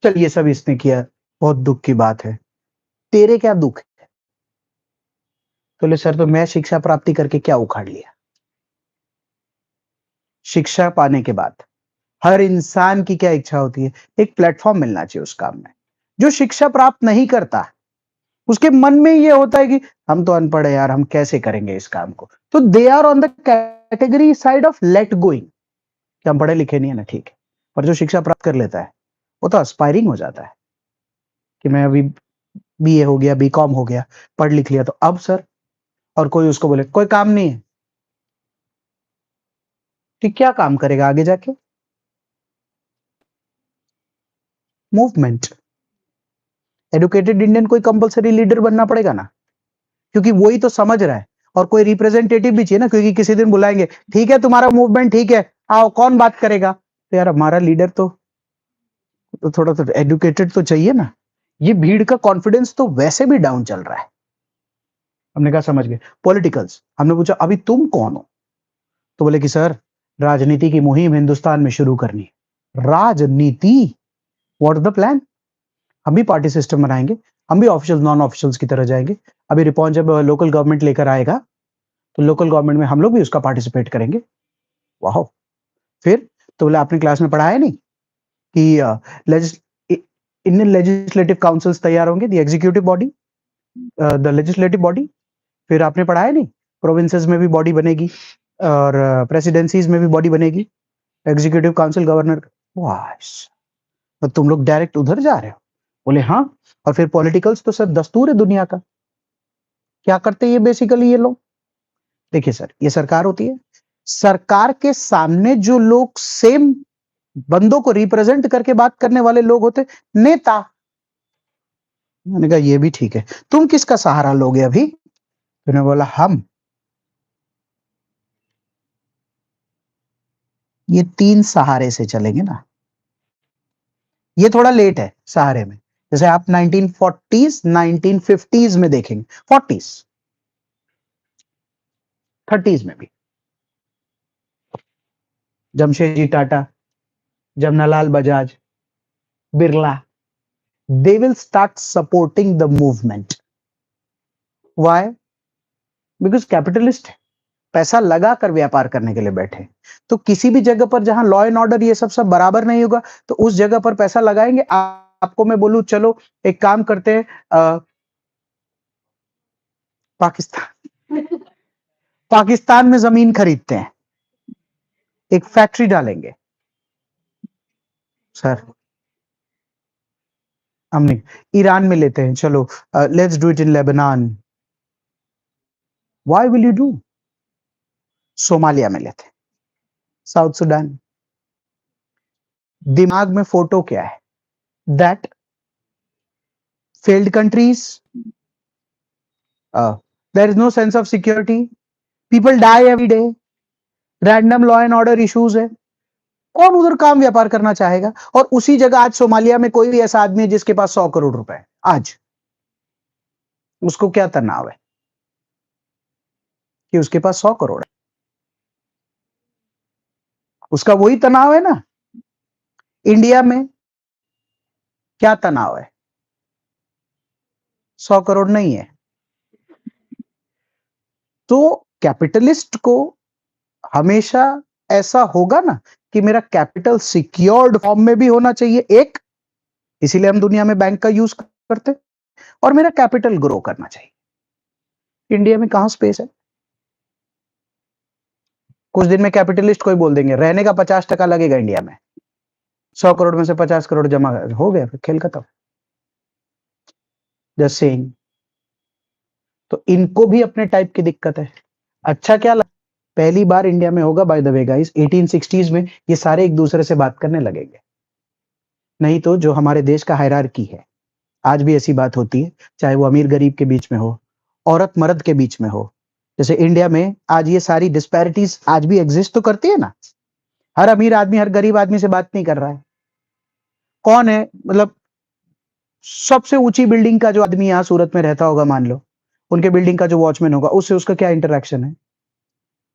चल ये सब इसने किया, बहुत दुख की बात है, तेरे क्या दुख है? तो ले सर, तो मैं शिक्षा प्राप्ति करके क्या उखाड़ लिया? शिक्षा पाने के बाद हर इंसान की क्या इच्छा होती है? एक प्लेटफॉर्म मिलना चाहिए उस काम में. जो शिक्षा प्राप्त नहीं करता, उसके मन में ये होता है कि हम तो अनपढ़ है यार, हम कैसे करेंगे इस काम को। तो they are on the category side of let going, कि हम पढ़े लिखे नहीं है ना, ठीक है। पर जो शिक्षा प्राप्त कर लेता है, वो तो एस्पायरिंग हो जाता है कि मैं अभी बीए हो गया, बीकॉम हो गया, पढ़ लिख लिया, तो अब सर, और कोई उसको बोले कोई काम नहीं है, तो क्या काम करेगा आगे जाके? मूवमेंट। एडुकेटेड इंडियन कोई कंपलसरी लीडर बनना पड़ेगा ना, क्योंकि वही तो समझ रहा है। और कोई रिप्रेजेंटेटिव भी चाहिए ना, क्योंकि किसी दिन बुलाएंगे, ठीक है तुम्हारा मूवमेंट ठीक है, आओ, कौन बात करेगा? तो यार हमारा लीडर तो थोड़ा तो एडुकेटेड तो चाहिए ना। ये भीड़ का कॉन्फिडेंस तो वैसे भी डाउन चल रहा है। हमने कहा समझ गए। पॉलिटिकल्स, हमने पूछा अभी तुम कौन हो? तो बोले कि सर, राजनीति की मुहिम हिंदुस्तान में शुरू करनी है। राजनीति? What is the plan? हम भी पार्टी सिस्टम बनाएंगे, हम भी ऑफिशियल नॉन ऑफिशियल्स की तरह जाएंगे। अभी रिपॉन जब लोकल गवर्नमेंट लेकर आएगा, तो लोकल गवर्नमेंट में हम लोग भी उसका पार्टिसिपेट करेंगे। वाह। फिर तो बोले आपने क्लास में पढ़ाया नहीं कि इंडियन लेजिस्लेटिव काउंसिल्स तैयार होंगे, the executive body, the legislative body. फिर आपने पढ़ाया नहीं, प्रोविंसेस में भी बॉडी बनेगी और प्रेसिडेंसीज में भी बॉडी बनेगी, एग्जीक्यूटिव काउंसिल गवर्नर। वाह, तो तुम लोग डायरेक्ट उधर जा रहे हो? बोले हाँ। और फिर पॉलिटिकल्स तो सर दस्तूर है दुनिया का। क्या करते हैं ये बेसिकली ये लोग? देखिए सर, ये सरकार होती है, सरकार के सामने जो लोग सेम बंदों को रिप्रेजेंट करके बात करने वाले लोग होते, नेता। मैंने कहा ये भी ठीक है, तुम किसका सहारा लोगे अभी? तो बोला हम ये 3 सहारे से चलेंगे ना। ये थोड़ा लेट है सहारे में, जैसे आप 1940s 1950s में देखेंगे, 40s 30s में भी Jamshedji Tata, Jamnalal Bajaj, Birla, they will start supporting the movement. Why? Because capitalist है, पैसा लगा कर व्यापार करने के लिए बैठे। तो किसी भी जगह पर जहां लॉ एंड ऑर्डर ये सब बराबर नहीं होगा, तो उस जगह पर पैसा लगाएंगे। आपको मैं बोलूं चलो एक काम करते हैं, पाकिस्तान पाकिस्तान में जमीन खरीदते हैं, एक फैक्ट्री डालेंगे। सर हमने ईरान में लेते हैं, चलो let's do it in Lebanon. Why will you do? Somalia में लेते हैं, साउथ सुडान। दिमाग में फोटो क्या है? That failed countries, there is no sense of security, people die every day, random law and order issues है। कौन उधर काम व्यापार करना चाहेगा? और उसी जगह आज सोमालिया में कोई भी ऐसा आदमी है जिसके पास 100 करोड़ रुपए है, आज उसको क्या तनाव है कि उसके पास 100 करोड़ है? उसका वही तनाव है ना। इंडिया में क्या तनाव है? 100 करोड़ नहीं है। तो कैपिटलिस्ट को हमेशा ऐसा होगा ना कि मेरा कैपिटल सिक्योर्ड फॉर्म में भी होना चाहिए, एक, इसीलिए हम दुनिया में बैंक का यूज करते, और मेरा कैपिटल ग्रो करना चाहिए। इंडिया में कहां स्पेस है? कुछ दिन में कैपिटलिस्ट कोई बोल देंगे रहने का 50% लगेगा इंडिया में, 100 करोड़ में से 50 करोड़ जमा हो गया, फिर खेल खत्म। Just saying. तो इनको भी अपने टाइप की दिक्कत है। अच्छा क्या लगा? पहली बार इंडिया में होगा by the way guys, 1860s में ये सारे एक दूसरे से बात करने लगेंगे। नहीं तो जो हमारे देश का हायरार्की है, आज भी ऐसी बात होती है, चाहे वो अमीर गरीब के बीच में हो, औरत मर्द के बीच में हो। जैसे इंडिया में आज ये सारी डिस्पैरिटीज आज भी एग्जिस्ट तो करती है ना। हर अमीर आदमी हर गरीब आदमी से बात नहीं कर रहा है। कौन है, मतलब सबसे ऊंची बिल्डिंग का जो आदमी यहाँ सूरत में रहता होगा, मान लो उनके बिल्डिंग का जो वॉचमैन होगा, उससे उसका क्या इंटरेक्शन है?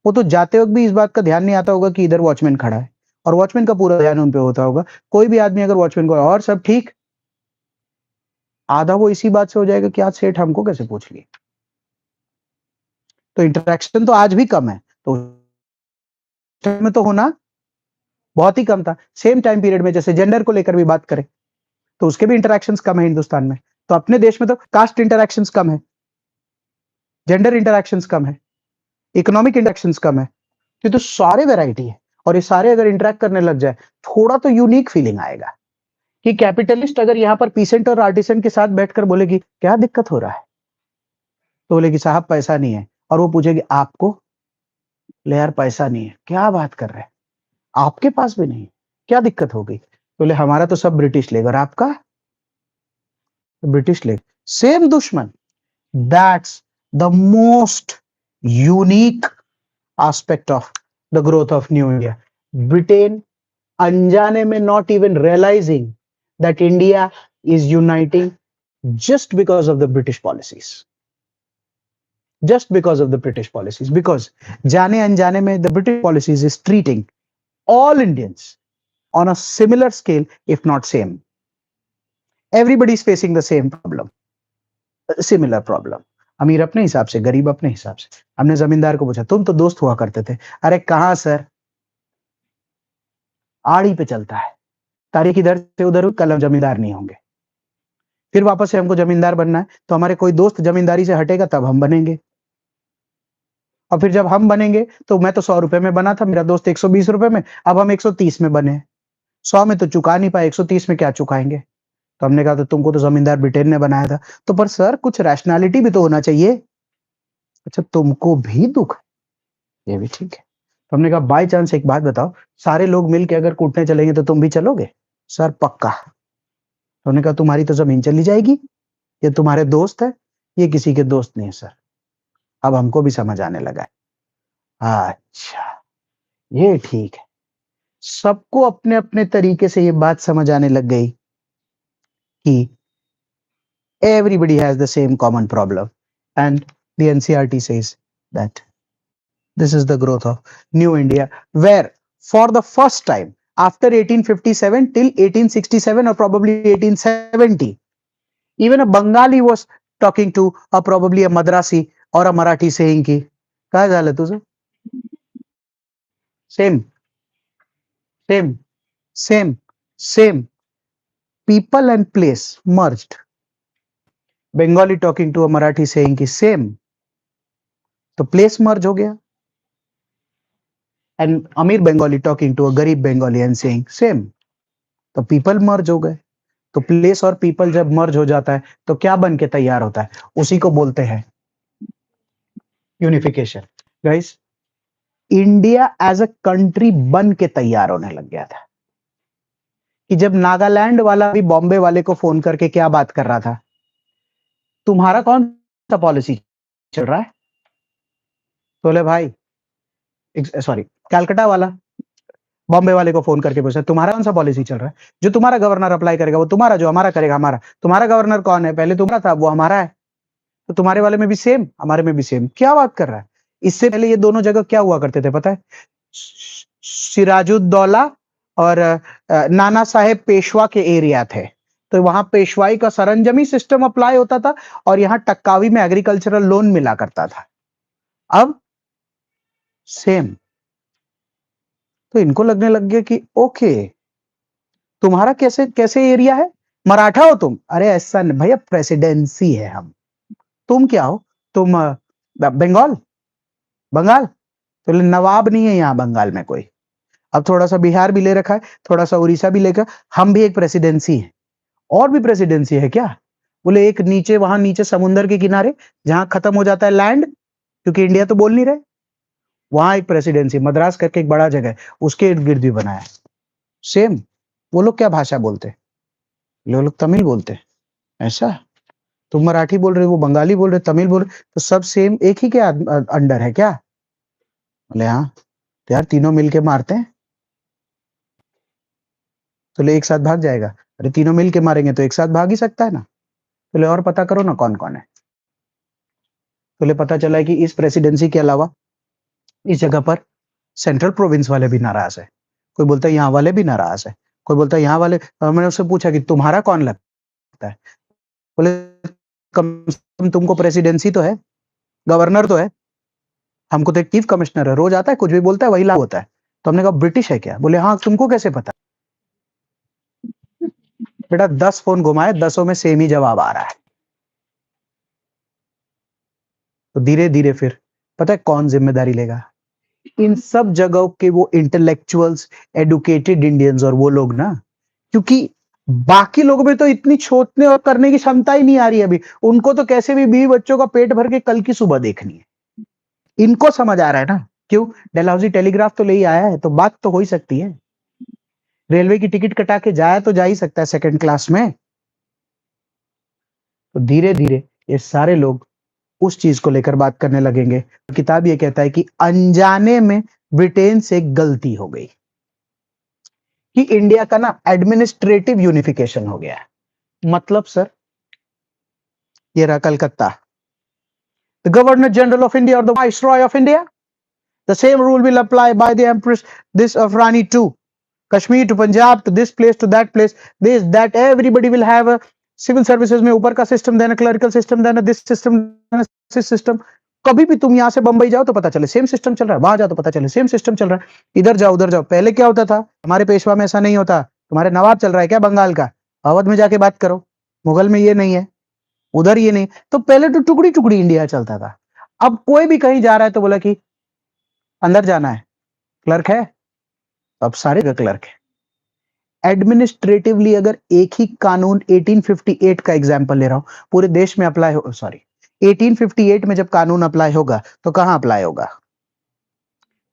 वो तो जाते वक्त भी इस बात का ध्यान नहीं आता होगा कि इधर वॉचमैन खड़ा है, और वॉचमैन का पूरा ध्यान उन पे होता होगा। कोई भी आदमी अगर वॉचमैन को और सब ठीक, आधा वो इसी बात से हो जाएगा कि आज सेठ हमको कैसे पूछ लिए। तो इंटरेक्शन तो आज भी कम है, तो में तो होना बहुत ही कम था। सेम टाइम पीरियड में जैसे जेंडर को लेकर भी बात करें, तो उसके भी इंटरेक्शंस कम है हिंदुस्तान में। तो अपने देश में तो कास्ट इंटरेक्शंस कम है, जेंडर इंटरेक्शंस कम है, इकोनॉमिक इंटरेक्शंस कम है। ये तो सारे वैरायटी है, और ये सारे अगर इंटरेक्ट करने लग जाए, थोड़ा तो यूनिक फीलिंग आएगा कि कैपिटलिस्ट अगर यहाँ पर पीसेंट और आर्टिसन के साथ बैठकर बोलेगी क्या दिक्कत हो रहा है, तो बोलेगी साहब पैसा नहीं है, और वो पूछेगी आपको, ले यार पैसा नहीं है, क्या बात कर रहे हैं, आपके पास भी नहीं है, क्या दिक्कत हो गई, तो बोले हमारा तो सब ब्रिटिश लेगा और आपका ब्रिटिश लेगा, सेम दुश्मन। That's the most unique aspect of the growth of New India. Britain, अनजाने में, not even realizing that India is uniting just because of the British policies. Just because of the British policies. Because जाने अनजाने में the British policies is treating all Indians on a similar scale, if not same. Everybody is facing the same problem, similar problem. अमीर अपने हिसाब से, गरीब अपने हिसाब से। हमने जमींदार को पूछा तुम तो दोस्त हुआ करते थे, अरे कहां सर, आड़ी पे चलता है, तारीख इधर से उधर हुई, कल हम जमींदार नहीं होंगे। फिर वापस से हमको जमींदार बनना है, तो हमारे कोई दोस्त जमींदारी से हटेगा तब हम बनेंगे, और फिर जब हम बनेंगे तो मैं तो 100 रुपए में बना था, मेरा दोस्त 120 रुपए में, अब हम 130 में बने। 100 में तो चुका नहीं पाए, 130 में क्या चुकाएंगे। तो हमने कहा तो तुमको तो जमींदार ब्रिटेन ने बनाया था। तो पर सर कुछ रैशनैलिटी भी तो होना चाहिए। अच्छा तुमको भी दुख है, ये भी ठीक है। तो हमने कहा बाय चांस एक बात बताओ, सारे लोग मिलके अगर कूटने चलेंगे तो तुम भी चलोगे? सर पक्का। तो हमने कहा तुम्हारी तो जमीन चली जाएगी, ये तुम्हारे दोस्त है, ये किसी के दोस्त नहीं है सर। अब हमको भी समझ आने लगा है, अच्छा ये ठीक है। सबको अपने अपने तरीके से ये बात समझ आने लग गई कि everybody has the same common problem, and the NCERT says that this is the growth of New India, where for the first time after 1857 till 1867 or probably 1870, even a Bengali was talking to a probably a Madrasi or a Marathi saying ki काय झालं तुझं? Same, same, same, same. People and place merged. Bengali talking to a Marathi saying ki same. तो place मर्ज हो गया, and अमीर Bengali talking to a गरीब Bengali and saying same, तो people मर्ज हो गए। तो प्लेस और पीपल जब मर्ज हो जाता है तो क्या बन के तैयार होता है, उसी को बोलते हैं unification. Guys, India as a country बन के तैयार होने लग गया था कि जब नागालैंड वाला भी बॉम्बे वाले को फोन करके क्या बात कर रहा था, तुम्हारा कौन सा पॉलिसी चल रहा है, बोले भाई सॉरी कैलकाटा वाला बॉम्बे वाले को फोन करके पूछा तुम्हारा कौन सा पॉलिसी चल रहा है, जो तुम्हारा गवर्नर अप्लाई करेगा वो तुम्हारा, जो हमारा करेगा हमारा। तुम्हारा गवर्नर कौन है, पहले तुम्हारा था वो हमारा है, तो तुम्हारे वाले में भी सेम हमारे में भी सेम, क्या बात कर रहा है। इससे पहले ये दोनों जगह क्या हुआ करते थे पता है, सिराजुद्दौला और नाना साहेब पेशवा के एरिया थे, तो वहां पेशवाई का सरंजमी सिस्टम अप्लाई होता था और यहाँ टक्कावी में एग्रीकल्चरल लोन मिला करता था। अब सेम, तो इनको लगने लग गया कि ओके तुम्हारा कैसे कैसे एरिया है, मराठा हो तुम, अरे ऐसा नहीं भैया, प्रेसिडेंसी है हम, तुम क्या हो, तुम बंगाल बंगाल, तो नवाब नहीं है यहाँ बंगाल में कोई। अब थोड़ा सा बिहार भी ले रखा है, थोड़ा सा उड़ीसा भी लेकर, हम भी एक प्रेसिडेंसी है। और भी प्रेसिडेंसी है क्या, बोले एक नीचे, वहां नीचे समुद्र के किनारे जहां खत्म हो जाता है लैंड, क्योंकि इंडिया तो बोल नहीं रहे, वहां एक प्रेसिडेंसी मद्रास करके एक बड़ा जगह है, उसके इर्द गिर्द भी बनाया है। सेम, वो लोग क्या भाषा बोलते हैं, वो लोग तमिल बोलते हैं, ऐसा तुम मराठी बोल रहे हो, वो बंगाली बोल रहे, तमिल बोल रहे, तो सब सेम एक ही के अंडर है क्या, बोले हाँ, तो यार तीनों मिलके मारते हैं, तो ले एक साथ भाग जाएगा, अरे तीनों मिलके मारेंगे तो एक साथ भाग ही सकता है ना, तो ले और पता करो ना कौन कौन है। तो ले पता चला है कि इस प्रेसिडेंसी के अलावा इस जगह पर सेंट्रल प्रोविंस वाले भी नाराज है, कोई बोलता है यहाँ वाले भी नाराज है, कोई बोलता है यहाँ वाले। मैंने उससे पूछा कि तुम्हारा कौन लगता है, बोले कम से कम तुमको प्रेसिडेंसी तो है, गवर्नर तो है, हमको तो एक चीफ कमिश्नर है, रोज आता है कुछ भी बोलता है वही लागू होता है। तो हमने कहा ब्रिटिश है क्या, बोले हाँ, तुमको कैसे पता, बेटा 10 फोन घुमाए, 10 में सेम ही जवाब आ रहा है। तो धीरे धीरे फिर पता है कौन जिम्मेदारी लेगा? इन सब जगहों के वो इंटेलेक्चुअल्स, एडुकेटेड इंडियंस और वो लोग ना, क्योंकि बाकी लोगों में तो इतनी सोचने और करने की क्षमता ही नहीं आ रही अभी। उनको तो कैसे भी बीवी बच्चों का पेट भर के कल की सुबह देखनी है। इनको समझ आ रहा है ना, क्यों? डलहौजी टेलीग्राफ तो ले ही आया है, तो बात तो हो ही सकती है। रेलवे की टिकट कटा के जाया तो जा ही सकता है सेकंड क्लास में। तो धीरे धीरे ये सारे लोग उस चीज को लेकर बात करने लगेंगे। किताब ये कहता है कि अनजाने में ब्रिटेन से गलती हो गई कि इंडिया का ना एडमिनिस्ट्रेटिव यूनिफिकेशन हो गया है। मतलब सर, ये रहा Calcutta, the governor general of India और the viceroy of India, the same rule will apply by the empress this of rani to Kashmir to Punjab to this place to that place, this that everybody will have a civil services में ऊपर का system, देना clerical system, देना this system, this system. कभी भी तुम यहां से बंबई जाओ तो पता चले सेम सिस्टम चल रहा है, वहां जाओ तो पता चले सेम सिस्टम चल रहा है, इधर जाओ उधर जाओ। पहले क्या होता था? हमारे पेशवा में ऐसा नहीं होता। तुम्हारे नवाब चल रहा है क्या बंगाल का? अवध में जाके बात करो, मुगल में ये नहीं है, उधर ये नहीं। तो पहले तो टुकड़ी टुकड़ी इंडिया चलता था। अब कोई भी कहीं जा रहा है तो बोला कि अंदर जाना है, क्लर्क है, अब सारे का क्लर्क है। एडमिनिस्ट्रेटिवली अगर एक ही कानून 1858 का एग्जांपल ले रहा हूं, पूरे देश में अप्लाई हो, सॉरी 1858 में जब कानून अप्लाई होगा तो कहां अप्लाई होगा?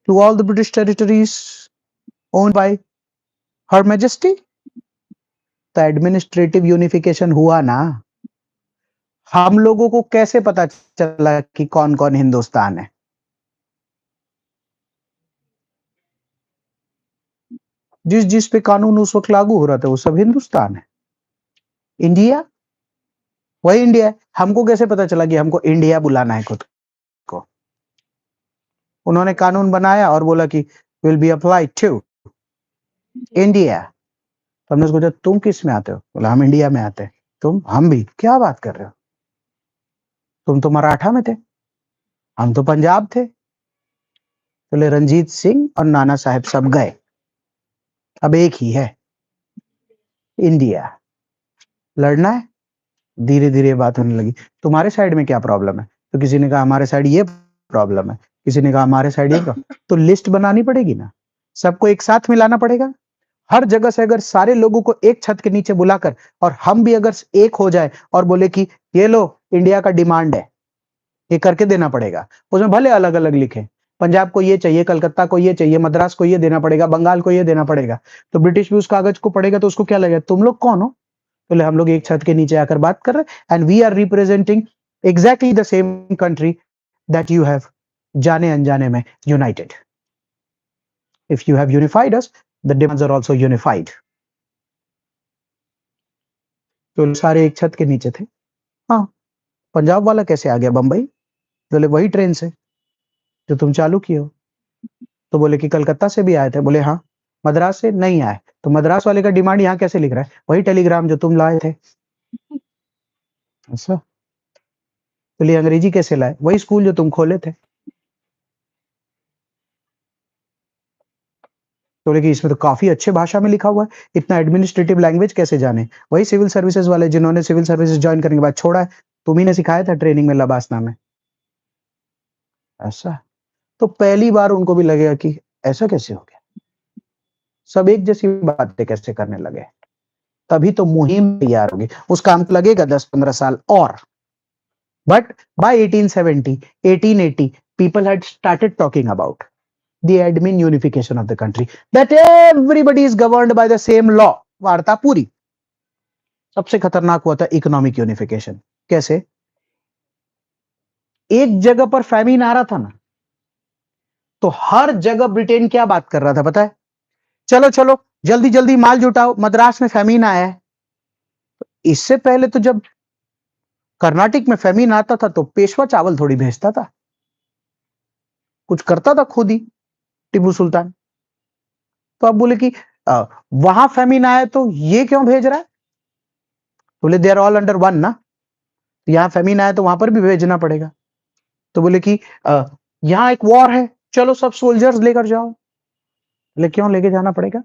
To all the British territories owned by her majesty. तो एडमिनिस्ट्रेटिव यूनिफिकेशन हुआ ना। हम लोगों को कैसे पता चला कि कौन कौन हिंदुस्तान है? जिस जिस पे कानून उस वक्त लागू हो रहा था वो सब हिंदुस्तान है। इंडिया वही इंडिया है। हमको कैसे पता चला कि हमको इंडिया बुलाना है खुद को? उन्होंने कानून बनाया और बोला कि will be applied to India. तो हमने सोचा तुम किस में आते हो? बोला हम इंडिया में आते हैं। तुम? हम भी। क्या बात कर रहे हो? तुम तो मराठा में थे, हम तो पंजाब थे। बोले रंजीत सिंह और नाना साहेब सब गए, अब एक ही है इंडिया। लड़ना है। धीरे धीरे बात होने लगी, तुम्हारे साइड में क्या प्रॉब्लम है? तो किसी ने कहा हमारे साइड ये प्रॉब्लम है, किसी ने कहा हमारे साइड ये प्रॉब्लम। तो लिस्ट बनानी पड़ेगी ना, सबको एक साथ मिलाना पड़ेगा। हर जगह से अगर सारे लोगों को एक छत के नीचे बुलाकर और हम भी अगर एक हो जाए और बोले कि ये लो इंडिया का डिमांड है, ये करके देना पड़ेगा। उसमें भले अलग अलग लिखे, पंजाब को ये चाहिए, कलकत्ता को ये चाहिए, मद्रास को ये देना पड़ेगा, बंगाल को ये देना पड़ेगा। तो ब्रिटिश भी उस कागज को पढ़ेगा तो उसको क्या लगेगा? तुम लोग कौन हो? बोले हम लोग एक छत के नीचे आकर बात कर रहे हैं and we are representing exactly the same country that you have जाने अनजाने में united. If you have unified us, the demands are also unified. तो सारे एक छत के नीचे थे। हाँ, पंजाब वाला कैसे आ गया बंबई? बोले वही ट्रेन से जो तुम चालू किए हो। तो बोले कि कलकत्ता से भी आए थे। बोले हाँ। मद्रास से नहीं आए। तो मद्रास वाले का डिमांड यहाँ कैसे लिख रहा है? वही टेलीग्राम जो तुम लाए थे। ऐसा? बोले अंग्रेजी कैसे लाए? वही स्कूल जो तुम खोले थे। तो बोले कि इसमें तो काफी अच्छे भाषा में लिखा हुआ है, इतना एडमिनिस्ट्रेटिव लैंग्वेज कैसे जाने? वही सिविल सर्विसेज वाले जिन्होंने सिविल सर्विसेज ज्वाइन करने के बाद छोड़ा है, तुम ही ने सिखाया था ट्रेनिंग में लबासना में। ऐसा? तो पहली बार उनको भी लगेगा कि ऐसा कैसे हो गया, सब एक जैसी बातें कैसे करने लगे। तभी तो मुहिम तैयार होगी, उसका अंत लगेगा 10-15 साल और। But by 1870 1880 people had started talking about the admin unification of the country, that everybody is governed by the same law। वार्ता पूरी। सबसे खतरनाक हुआ था इकोनॉमिक यूनिफिकेशन। कैसे? एक जगह पर फैमिन आ रहा था ना, तो हर जगह ब्रिटेन क्या बात कर रहा था पता है? चलो चलो जल्दी जल्दी माल जुटाओ, मद्रास में फैमिन आया है। इससे पहले तो जब कर्नाटक में फैमिन आता था तो पेशवा चावल थोड़ी भेजता था, कुछ करता था खुद ही टीपू सुल्तान। तो अब बोले कि वहां फैमिन आया तो ये क्यों भेज रहा है? बोले they are all under one ना, यहां फैमिन आया तो वहां पर भी भेजना पड़ेगा। तो बोले कि यहां एक वॉर है, चलो सब सोल्जर्स लेकर जाओ। बोले क्यों लेके जाना पड़ेगा?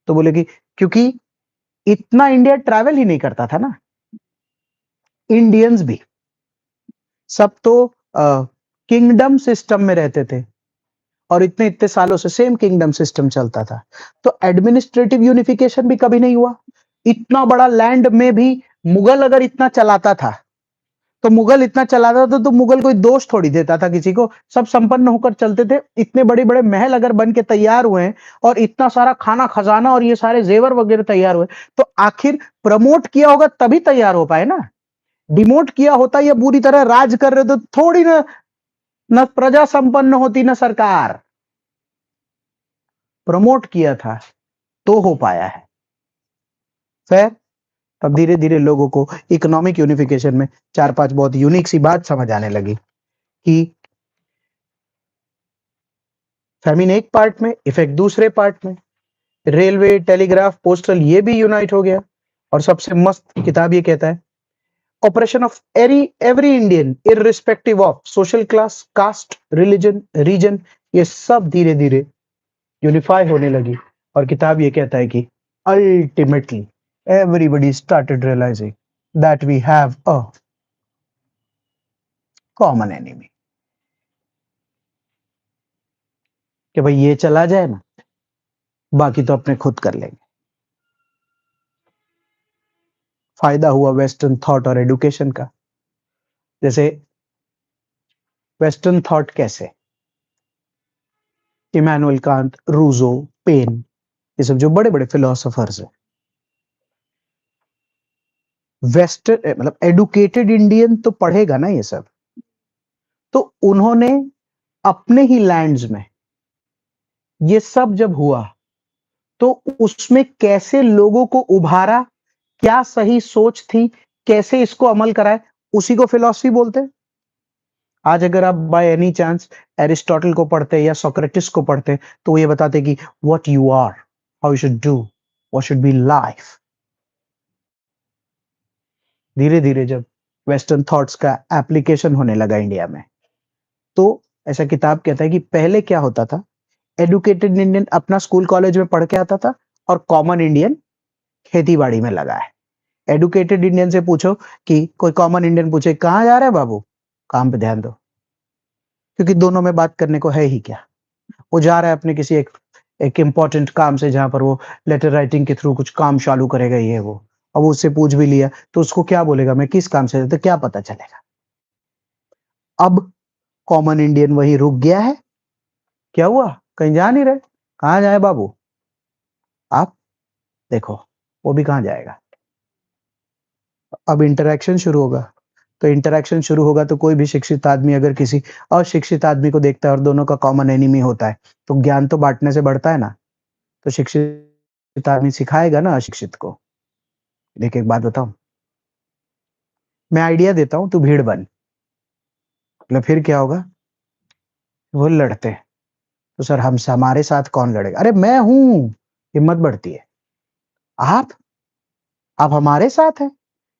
तो बोले कि क्योंकि इतना इंडिया ट्रैवल ही नहीं करता था ना, इंडियंस भी सब तो किंगडम सिस्टम में रहते थे और इतने इतने सालों से सेम किंगडम सिस्टम चलता था, तो एडमिनिस्ट्रेटिव यूनिफिकेशन भी कभी नहीं हुआ। इतना बड़ा लैंड में भी मुगल अगर इतना चलाता था, तो मुगल इतना चलाता था तो मुगल कोई दोष थोड़ी देता था किसी को, सब संपन्न होकर चलते थे। इतने बड़े बड़े महल अगर बन के तैयार हुए हैं और इतना सारा खाना खजाना और ये सारे जेवर वगैरह तैयार हुए, तो आखिर प्रमोट किया होगा तभी तैयार हो पाए ना। डिमोट किया होता या बुरी तरह राज कर रहे तो थोड़ी ना, न प्रजा संपन्न होती न सरकार। प्रमोट किया था तो हो पाया है। फिर तब धीरे धीरे लोगों को इकोनॉमिक यूनिफिकेशन में चार पांच बहुत यूनिक सी बात समझ आने लगी कि फेमिन एक पार्ट में, इफेक्ट दूसरे पार्ट में, रेलवे टेलीग्राफ पोस्टल ये भी यूनाइट हो गया। और सबसे मस्त किताब ये कहता है operation of every Indian irrespective of social class, caste, religion, region, ये सब धीरे धीरे यूनिफाई होने लगी। और किताब ये कहता है कि ultimately everybody started realizing that we have a common enemy, कि भाई ये चला जाए ना, बाकी तो अपने खुद कर लेंगे। फायदा हुआ वेस्टर्न थॉट और एडुकेशन का। जैसे वेस्टर्न थॉट कैसे, इमैनुअल कांत, रूजो, पेन, ये सब जो बड़े बड़े फिलोसोफर्स हैं, वेस्टर्न मतलब एडुकेटेड इंडियन तो पढ़ेगा ना ये सब, तो उन्होंने अपने ही लैंड्स में ये सब जब हुआ तो उसमें कैसे लोगों को उभारा, क्या सही सोच थी, कैसे इसको अमल कराए, उसी को फिलॉसफी बोलते हैं। आज अगर आप बाय एनी चांस एरिस्टोटल को पढ़ते या सोक्रेटिस को पढ़ते तो वो ये बताते कि what you are, how you should do, what should be life. धीरे धीरे जब वेस्टर्न थॉट्स का एप्लीकेशन होने लगा इंडिया में, तो ऐसा किताब कहता है कि पहले क्या होता था, एडुकेटेड इंडियन अपना स्कूल कॉलेज में पढ़ के आता था और कॉमन इंडियन खेती बाड़ी में लगा है। एडुकेटेड इंडियन से पूछो कि कोई कॉमन इंडियन पूछे कहां जा रहे हैं बाबू, काम पे ध्यान दो, क्योंकि दोनों में बात करने को है ही क्या। वो जा रहा है अपने किसी एक इंपॉर्टेंट काम से जहां पर वो लेटर राइटिंग के थ्रू कुछ काम चालू करेगा ये वो, अब उससे पूछ भी लिया तो उसको क्या बोलेगा मैं किस काम से, तो क्या पता चलेगा। अब कॉमन इंडियन वही रुक गया है, क्या हुआ, कहीं जा नहीं रहे, कहां जाए बाबू आप, देखो वो भी कहां जाएगा। अब इंटरेक्शन शुरू होगा, तो इंटरेक्शन शुरू होगा तो कोई भी शिक्षित आदमी अगर किसी अशिक्षित आदमी को देखता है और दोनों का कॉमन एनिमी होता है, तो ज्ञान तो बांटने से बढ़ता है ना। तो शिक्षित आदमी सिखाएगा ना अशिक्षित को। देख एक बात बताऊं, मैं आइडिया देता हूं तू भीड़ बन, मतलब फिर क्या होगा, वो लड़ते हैं, तो सर हम हमारे साथ कौन लड़ेगा, अरे मैं हूं, हिम्मत बढ़ती है। आप आप हमारे साथ हैं,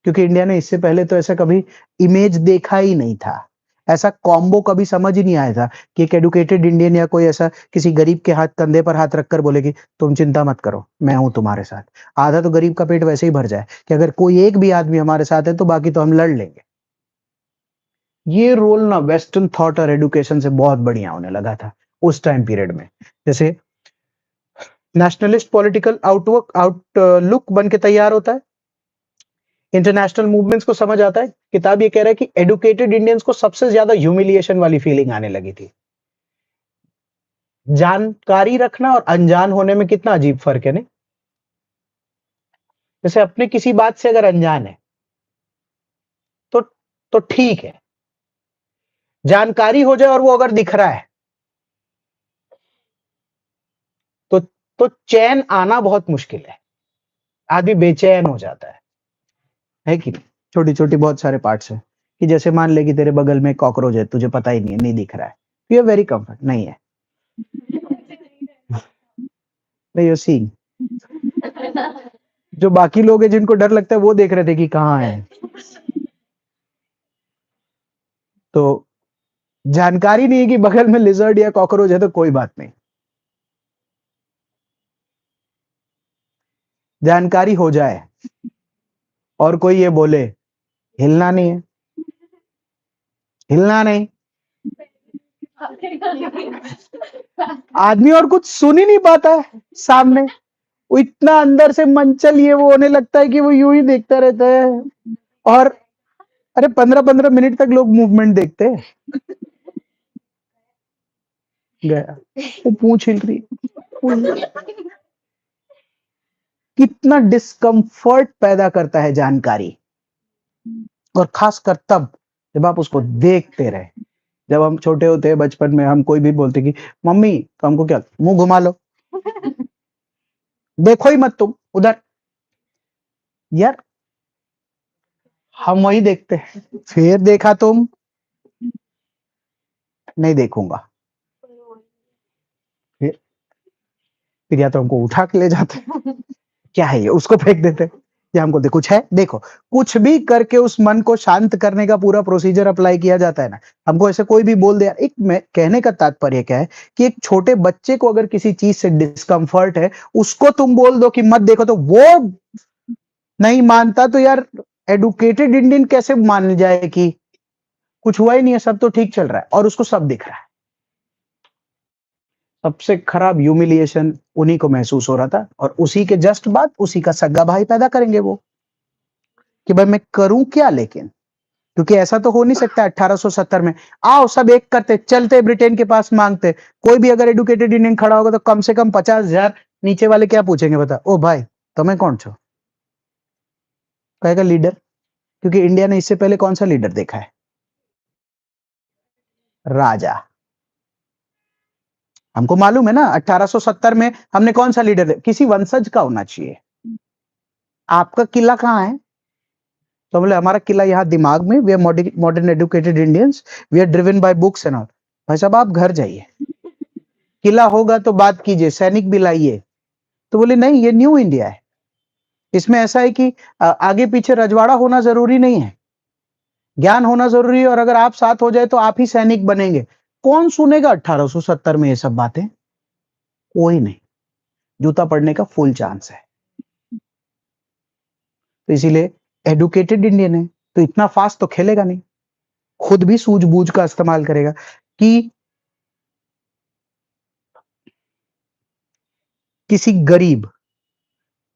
क्योंकि इंडिया ने इससे पहले तो ऐसा कभी इमेज देखा ही नहीं था, ऐसा कॉम्बो कभी समझ ही नहीं आया था कि एक एडुकेटेड इंडियन या कोई ऐसा किसी गरीब के हाथ कंधे पर हाथ रखकर बोलेगी तुम चिंता मत करो मैं हूं तुम्हारे साथ। आधा तो गरीब का पेट वैसे ही भर जाए कि अगर कोई एक भी आदमी हमारे साथ है तो बाकी तो हम लड़ लेंगे। ये रोल ना वेस्टर्न थॉट और एडुकेशन से बहुत बढ़िया होने लगा था उस टाइम पीरियड में। जैसे नेशनलिस्ट पॉलिटिकल आउटलुक बन के तैयार होता है, इंटरनेशनल मूवमेंट्स को समझ आता है। किताब ये कह रहा है कि एडुकेटेड इंडियंस को सबसे ज्यादा ह्यूमिलिएशन वाली फीलिंग आने लगी थी। जानकारी रखना और अनजान होने में कितना अजीब फर्क है नहीं। जैसे अपने किसी बात से अगर अनजान है तो ठीक है, जानकारी हो जाए और वो अगर दिख रहा है तो चैन आना बहुत मुश्किल है, आदमी बेचैन हो जाता है कि नहीं। छोटी छोटी बहुत सारे पार्ट्स हैं कि जैसे मान ले कि तेरे बगल में कॉकरोच है, तुझे पता ही नहीं है, नहीं दिख रहा है, यू आर वेरी कंफर्ट नहीं है, नहीं यू सीइंग। जो बाकी लोग हैं जिनको डर लगता है वो देख रहे थे कि कहाँ है। तो जानकारी नहीं है कि बगल में लिजर्ड या कॉकरोच है तो कोई बात नहीं। जानकारी हो जाए और कोई ये बोले हिलना नहीं है, हिलना नहीं, आदमी और कुछ सुन ही नहीं पाता है सामने, वो इतना अंदर से मंचल ये वो होने लगता है कि वो यूं ही देखता रहता है। और अरे 15-15 मिनट तक लोग मूवमेंट देखते हैं। गया, वो पूंछ हिल रही, कितना डिस्कम्फर्ट पैदा करता है जानकारी, और खासकर तब जब आप उसको देखते रहे। जब हम छोटे होते हैं बचपन में, हम कोई भी बोलते कि मम्मी, तो हमको क्या, मुंह घुमा लो, देखो ही मत तुम उधर। यार हम वही देखते हैं, फिर देखा तुम, नहीं देखूंगा, फिर फिर या तो हमको उठा के ले जाते हैं, क्या है ये, उसको फेंक देते हैं, या हमको कुछ है देखो, कुछ भी करके उस मन को शांत करने का पूरा प्रोसीजर अप्लाई किया जाता है ना। हमको ऐसे कोई भी बोल दिया, एक मैं कहने का तात्पर्य क्या है कि एक छोटे बच्चे को अगर किसी चीज से डिस्कम्फर्ट है, उसको तुम बोल दो कि मत देखो, तो वो नहीं मानता, तो यार एडुकेटेड इंडियन कैसे मान जाए कि कुछ हुआ ही नहीं है, सब तो ठीक चल रहा है, और उसको सब दिख रहा है। सबसे खराब ह्यूमिलिएशन उन्हीं को महसूस हो रहा था, और उसी के जस्ट बाद उसी का सगा भाई पैदा करेंगे वो, कि भाई मैं करूं क्या, लेकिन क्योंकि ऐसा तो हो नहीं सकता 1870 में आओ सब एक करते चलते ब्रिटेन के पास मांगते। कोई भी अगर एडुकेटेड इंडियन खड़ा होगा तो कम से कम 50,000 नीचे वाले क्या पूछेंगे, बता ओ भाई तुम्हें कौन छो, कहेगा लीडर, क्योंकि इंडिया ने इससे पहले कौन सा लीडर देखा है, राजा। हमको मालूम है ना 1870 में हमने कौन सा लीडर, किसी वंशज का होना चाहिए। आपका किला कहाँ है, तो बोले हमारा किला यहाँ दिमाग में, we are modern educated Indians, we are driven by books and all. भाई साहब आप घर जाइए, किला होगा तो बात कीजिए, सैनिक भी लाइए। तो बोले नहीं, ये न्यू इंडिया है, इसमें ऐसा है कि आगे पीछे रजवाड़ा होना जरूरी नहीं है, ज्ञान होना जरूरी है, और अगर आप साथ हो जाए तो आप ही सैनिक बनेंगे। कौन सुनेगा 1870 में ये सब बातें, कोई नहीं, जूता पड़ने का फुल चांस है। तो इसीलिए एडुकेटेड इंडियन है तो इतना फास्ट तो खेलेगा नहीं, खुद भी सूझबूझ का इस्तेमाल करेगा कि किसी गरीब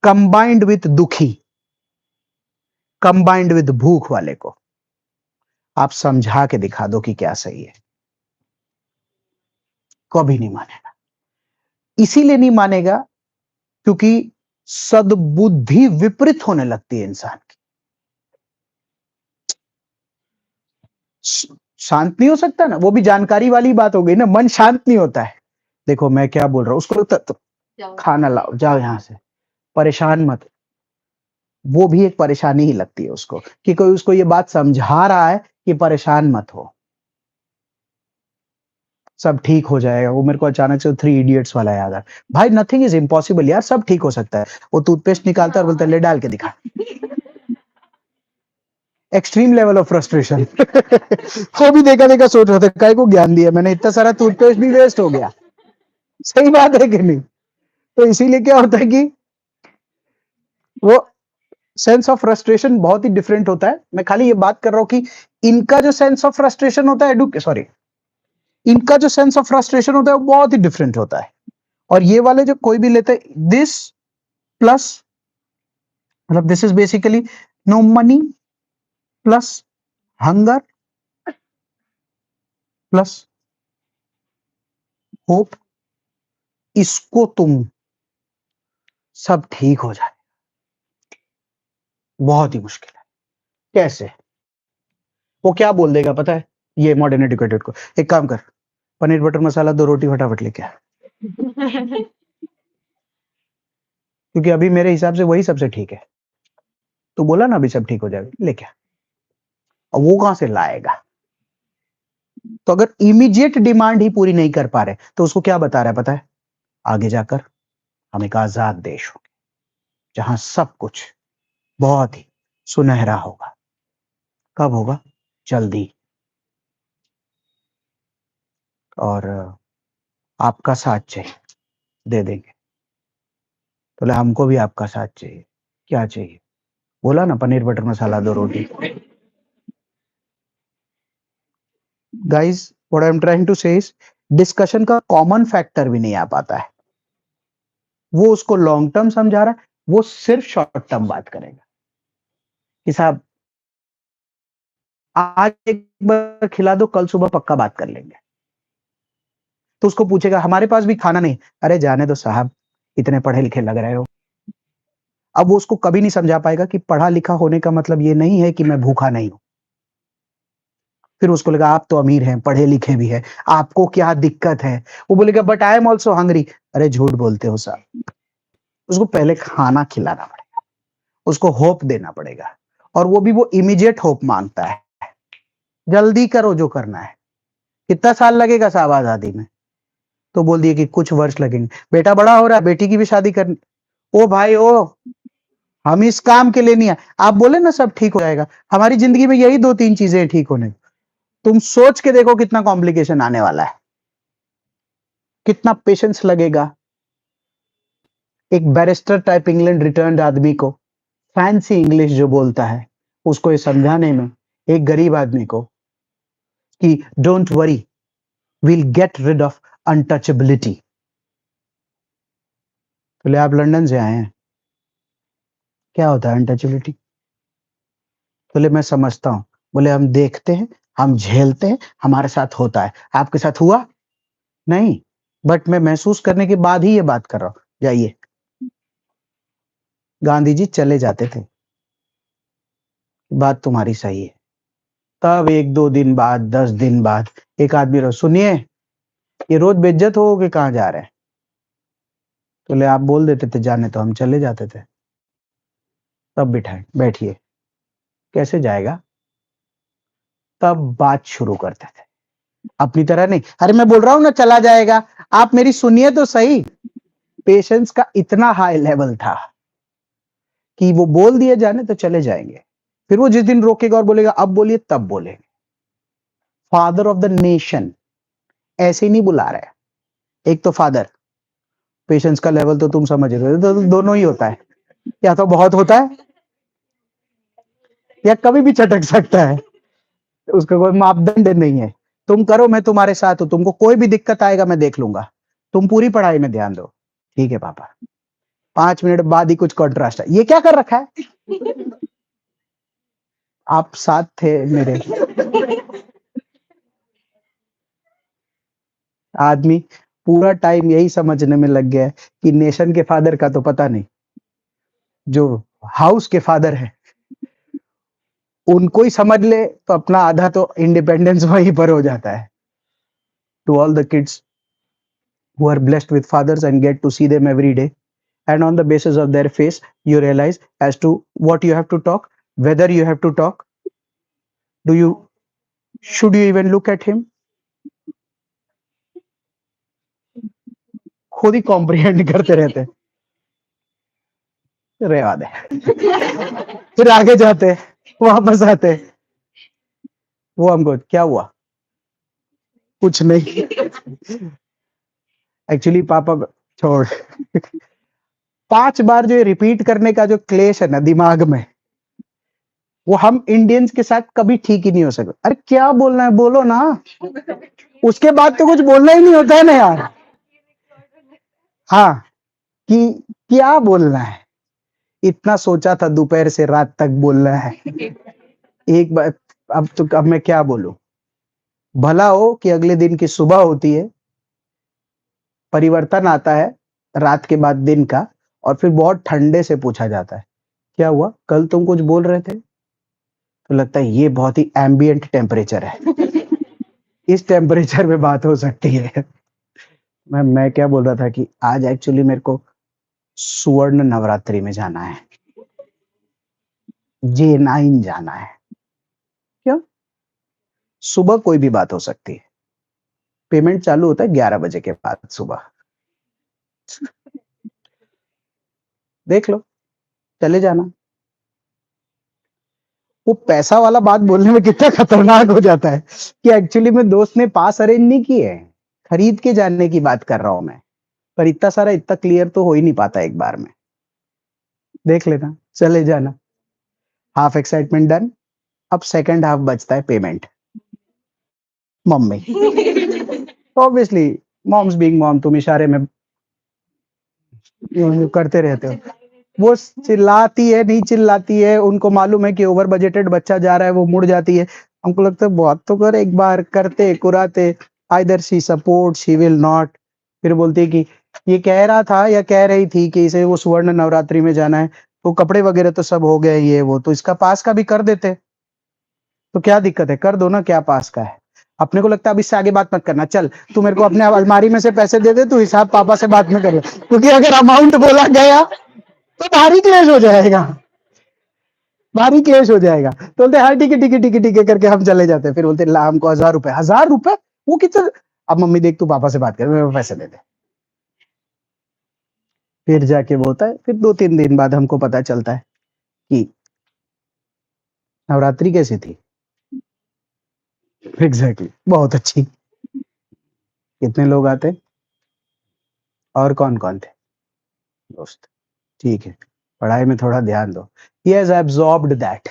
कंबाइंड विद दुखी, कंबाइंड विद भूख वाले को आप समझा के दिखा दो कि क्या सही है, कभी नहीं मानेगा। इसीलिए नहीं मानेगा क्योंकि सद्बुद्धि विपरीत होने लगती है इंसान की। शांत नहीं हो सकता ना, वो भी जानकारी वाली बात हो गई ना, मन शांत नहीं होता है। देखो मैं क्या बोल रहा हूं, उसको खाना लाओ, जाओ यहां से, परेशान मत, वो भी एक परेशानी ही लगती है उसको, कि कोई उसको ये बात समझा रहा है कि परेशान मत हो, सब ठीक हो जाएगा। वो मेरे को अचानक से 3 इडियट्स वाला याद आ, भाई नथिंग इज इम्पॉसिबल यार, सब ठीक हो सकता है। वो टूथपेस्ट निकालता है और बोलता है ले डाल के दिखा, एक्सट्रीम लेवल ऑफ फ्रस्ट्रेशन। वो भी देखा देखा सोच रहा था काय को ज्ञान दिया मैंने, इतना सारा टूथपेस्ट भी वेस्ट हो गया। सही बात है कि नहीं। तो इसीलिए क्या होता है कि वो सेंस ऑफ फ्रस्ट्रेशन बहुत ही डिफरेंट होता है। मैं खाली ये बात कर रहा हूं कि इनका जो सेंस ऑफ फ्रस्ट्रेशन होता है, सॉरी, इनका जो सेंस ऑफ फ्रस्ट्रेशन होता है वो बहुत ही डिफरेंट होता है। और ये वाले जो कोई भी लेते हैं, दिस प्लस, मतलब this is basically no money plus hunger plus hope, इसको तुम सब ठीक हो जाए, बहुत ही मुश्किल है। कैसे, वो क्या बोल देगा पता है, ये मॉडर्न एडुकेटेड को, एक काम कर, पनीर बटर मसाला 2 रोटी फटाफट लेके आ, क्योंकि अभी मेरे हिसाब से वही सबसे ठीक है। तू बोला ना अभी सब ठीक हो जाएगा, लेके आ। और वो कहां से लाएगा। तो अगर इमीडिएट डिमांड ही पूरी नहीं कर पा रहे तो उसको क्या बता रहा है पता है, आगे जाकर हम एक आजाद देश होंगे जहां सब कुछ बहुत ही सुनहरा होगा। कब होगा, जल्दी। और आपका साथ चाहिए, दे देंगे। बोले हमको भी आपका साथ चाहिए। क्या चाहिए? बोला ना पनीर बटर मसाला 2 रोटी। Guys what I am trying to say is discussion का कॉमन फैक्टर भी नहीं आ पाता है। वो उसको लॉन्ग टर्म समझा रहा है, वो सिर्फ शॉर्ट टर्म बात करेगा कि साहब आज एक बार खिला दो, कल सुबह पक्का बात कर लेंगे। तो उसको पूछेगा हमारे पास भी खाना नहीं, अरे जाने दो साहब, इतने पढ़े लिखे लग रहे हो। अब वो उसको कभी नहीं समझा पाएगा कि पढ़ा लिखा होने का मतलब ये नहीं है कि मैं भूखा नहीं हूं। फिर उसको लगा आप तो अमीर हैं, पढ़े लिखे भी हैं, आपको क्या दिक्कत है? वो बोलेगा but I am also hungry. अरे झूठ बोलते हो साहब। उसको पहले खाना खिलाना पड़ेगा, उसको होप देना पड़ेगा, और वो भी वो इमीडिएट होप मांगता है। जल्दी करो जो करना है। कितना साल लगेगा साहब आजादी में? तो बोल दिए कि कुछ वर्ष लगेंगे। बेटा बड़ा हो रहा है, बेटी की भी शादी करनी। ओ भाई ओ, हम इस काम के लिए नहीं है। आप बोले ना सब ठीक हो जाएगा, हमारी जिंदगी में यही 2-3 चीजें हैं ठीक होने। तुम सोच के देखो कितना कॉम्प्लिकेशन आने वाला है, कितना पेशेंस लगेगा। एक बैरिस्टर टाइप इंग्लैंड रिटर्न्ड आदमी को फैंसी इंग्लिश जो बोलता है, उसको ये समझाने में एक गरीब आदमी को कि don't worry, we'll get rid of untouchability। बोले आप लंदन से आए हैं, क्या होता है अनटचेबिलिटी? बोले मैं समझता हूं। बोले हम देखते हैं, हम झेलते हैं, हमारे साथ होता है। आपके साथ हुआ नहीं, बट मैं महसूस करने के बाद ही ये बात कर रहा हूं। जाइए। गांधी जी चले जाते थे, बात तुम्हारी सही है। तब 1-2 दिन बाद, 10 दिन बाद एक आदमी रो, सुनिए ये रोज बेइज्जत हो के कहाँ जा रहे हैं? बोले आप बोल देते थे जाने, तो हम चले जाते थे। तब बिठाए, बैठिए। कैसे जाएगा? तब बात शुरू करते थे, अपनी तरह नहीं। अरे मैं बोल रहा हूं ना चला जाएगा, आप मेरी सुनिए तो सही। पेशेंस का इतना हाई लेवल था कि वो बोल दिए जाने तो चले जाएंगे। फिर वो जिस दिन रोकेगा और बोलेगा अब बोलिए, तब बोलेंगे। फादर ऑफ द नेशन ऐसे ही नहीं बुला रहे। एक तो फादर, पेशेंस का लेवल तो तुम समझ रहे हो, तो दोनों ही होता है, या तो बहुत होता है या कभी भी चटक सकता है। उसका कोई मापदंड नहीं है। तुम करो, मैं तुम्हारे साथ हूं, तुमको कोई भी दिक्कत आएगा मैं देख लूंगा, तुम पूरी पढ़ाई में ध्यान दो। ठीक है पापा। 5 मिनट बाद ही कुछ कॉन्ट्रास्ट है, ये क्या कर रखा है? आप साथ थे मेरे। आदमी पूरा टाइम यही समझने में लग गया है कि नेशन के फादर का तो पता नहीं, जो हाउस के फादर है उनको ही समझ ले तो अपना आधा तो इंडिपेंडेंस वहीं पर हो जाता है। To all the kids who are blessed with fathers and get to see them every day, and on the basis of their face you realize as to what you have to talk, whether you have to talk, do you, should you even look at him? खुद ही comprehend करते रहते हैं। रेवा दे। फिर आगे जाते, वापस आते, वो हमको क्या हुआ? कुछ नहीं। एक्चुअली पापा छोड़। 5 बार जो रिपीट करने का जो क्लेश है ना दिमाग में, वो हम इंडियंस के साथ कभी ठीक ही नहीं हो सकता। अरे क्या बोलना है बोलो ना, उसके बाद तो कुछ बोलना ही नहीं होता है ना यार। हाँ, कि क्या बोलना है, इतना सोचा था दोपहर से रात तक बोलना है। एक बार अब मैं क्या बोलूं? भला हो कि अगले दिन की सुबह होती है, परिवर्तन आता है रात के बाद दिन का, और फिर बहुत ठंडे से पूछा जाता है क्या हुआ, कल तुम कुछ बोल रहे थे? तो लगता है ये बहुत ही एम्बिएंट टेम्परेचर है, इस टेम्परेचर में बात हो सकती है। मैं क्या बोल रहा था कि आज एक्चुअली मेरे को सुवर्ण नवरात्रि में जाना है, J9 जाना है। क्यों? सुबह कोई भी बात हो सकती है, पेमेंट चालू होता है 11 बजे के बाद सुबह। देख लो, चले जाना। वो पैसा वाला बात बोलने में कितना खतरनाक हो जाता है कि एक्चुअली में दोस्त ने पास अरेंज नहीं किए, खरीद के जाने की बात कर रहा हूं मैं। पर इतना सारा इतना क्लियर तो हो ही नहीं पाता एक बार में। देख लेना, चले जाना। Half excitement done. अब सेकंड हाफ बचता है payment. Mummy obviously, moms being mom, तुम इशारे में यूं करते रहते हो। वो चिल्लाती है, नहीं चिल्लाती है, उनको मालूम है कि ओवर बजटेड बच्चा जा रहा है, वो मुड़ जाती है। हमको लगता है बहुत तो कर, एक बार करते कुराते, either she support she will not. फिर बोलती है कि ये कह रहा था या कह रही थी कि इसे वो सुवर्ण नवरात्रि में जाना है, तो कपड़े वगैरह तो सब हो गए, ये वो तो इसका पास का भी कर देते। तो क्या दिक्कत है, कर दो ना, क्या पास का है। अपने को लगता है अब इससे आगे बात मत करना, चल तू मेरे को अपने अलमारी में से पैसे दे दे, तू हिसाब पापा से बाद में कर ले, क्योंकि अगर अमाउंट बोला गया तो भारी क्लेश हो जाएगा, भारी क्लेश हो जाएगा। तो बोलते हाँ ठीक है ठीक है ठीक है ठीक है करके हम चले जाते हैं। फिर बोलते ला हमको 1000 रुपए, 1000 रुपए वो कितना। अब मम्मी देख, तू पापा से बात कर, मेरे को पैसे दे दे। फिर जाके वो होता है, फिर 2-3 दिन बाद हमको पता चलता है कि नवरात्रि कैसी थी। एग्जैक्टली, बहुत अच्छी। कितने लोग आते और कौन कौन थे दोस्त। ठीक है, पढ़ाई में थोड़ा ध्यान दो। He has absorbed that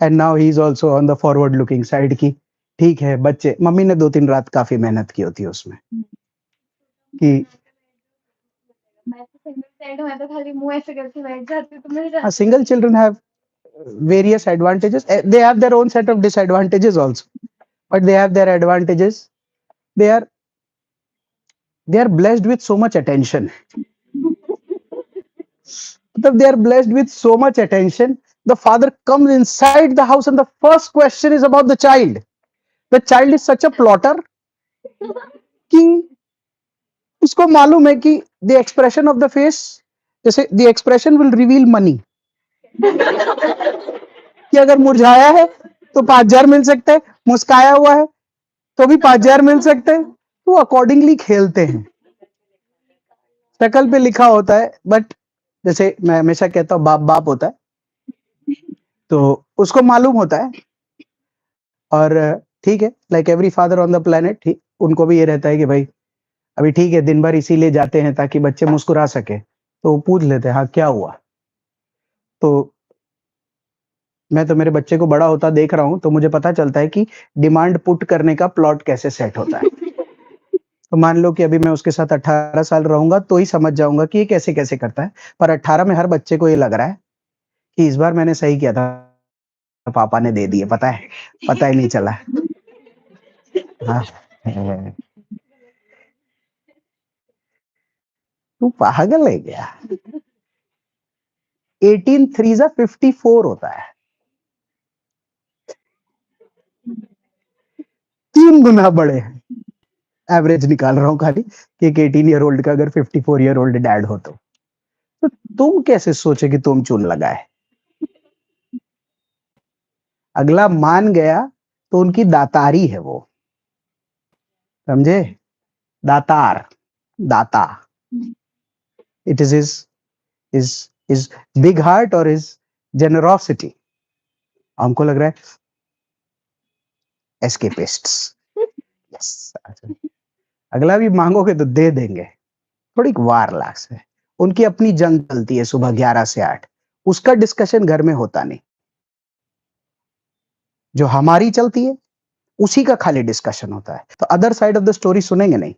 and now he is also on the forward looking side की। ठीक है, बच्चे, मम्मी ने 2-3 रात काफी मेहनत की होती है उसमें कि मैं तो सिंगल साइड हूँ, मैं तो खाली मुंह ऐसे करके बैठ जाती हूँ, तो मिल जाती है। single children have various advantages. They have their own set of disadvantages also, but they have their advantages. They are they are blessed with so much attention. They are blessed with so much attention. The father comes inside the house and the first question is about the child. The child is such a plotter कि उसको मालूम है कि the expression of the face, जैसे the expression will reveal money. कि अगर मुरझाया है तो 5000 मिल सकते हैं, मुस्काया हुआ है तो भी 5000 मिल सकते हैं। तो अकॉर्डिंगली खेलते हैं, शक्ल पे लिखा होता है। बट जैसे मैं हमेशा कहता हूँ, बाप बाप होता है, तो उसको मालूम होता है। और ठीक है, like every father on the planet, ठीक उनको भी ये रहता है कि भाई अभी ठीक है, दिन भर इसीलिए जाते हैं ताकि बच्चे मुस्कुरा सके। तो पूछ लेते हैं हाँ क्या हुआ। तो मैं तो मेरे बच्चे को बड़ा होता देख रहा हूँ, तो मुझे पता चलता है कि डिमांड पुट करने का प्लॉट कैसे सेट होता है। तो मान लो कि अभी मैं उसके साथ 18 साल रहूंगा तो ही समझ जाऊंगा कि ये कैसे कैसे करता है। पर 18 में हर बच्चे को ये लग रहा है कि इस बार मैंने सही किया था, पापा ने दे दिए, पता है, पता ही नहीं चला। हाँ, तू पागल है क्या। 18 3 54 होता है, 3 गुना बड़े हैं। एवरेज निकाल रहा हूं खाली कि एक 18 ईयर ओल्ड का अगर 54 ईयर ओल्ड डैड हो तो तुम कैसे सोचे कि तुम चून लगाए। अगला मान गया तो उनकी दातारी है वो, समझे, दातार, दाता। It is his big heart और his generosity। हमको लग रहा है escapists। yes। अगला भी मांगोगे तो दे देंगे, थोड़ी वार लाख है। उनकी अपनी जंग चलती है सुबह 11 से 8, उसका डिस्कशन घर में होता नहीं। जो हमारी चलती है उसी का खाली डिस्कशन होता है। तो other side of the story सुनेंगे नहीं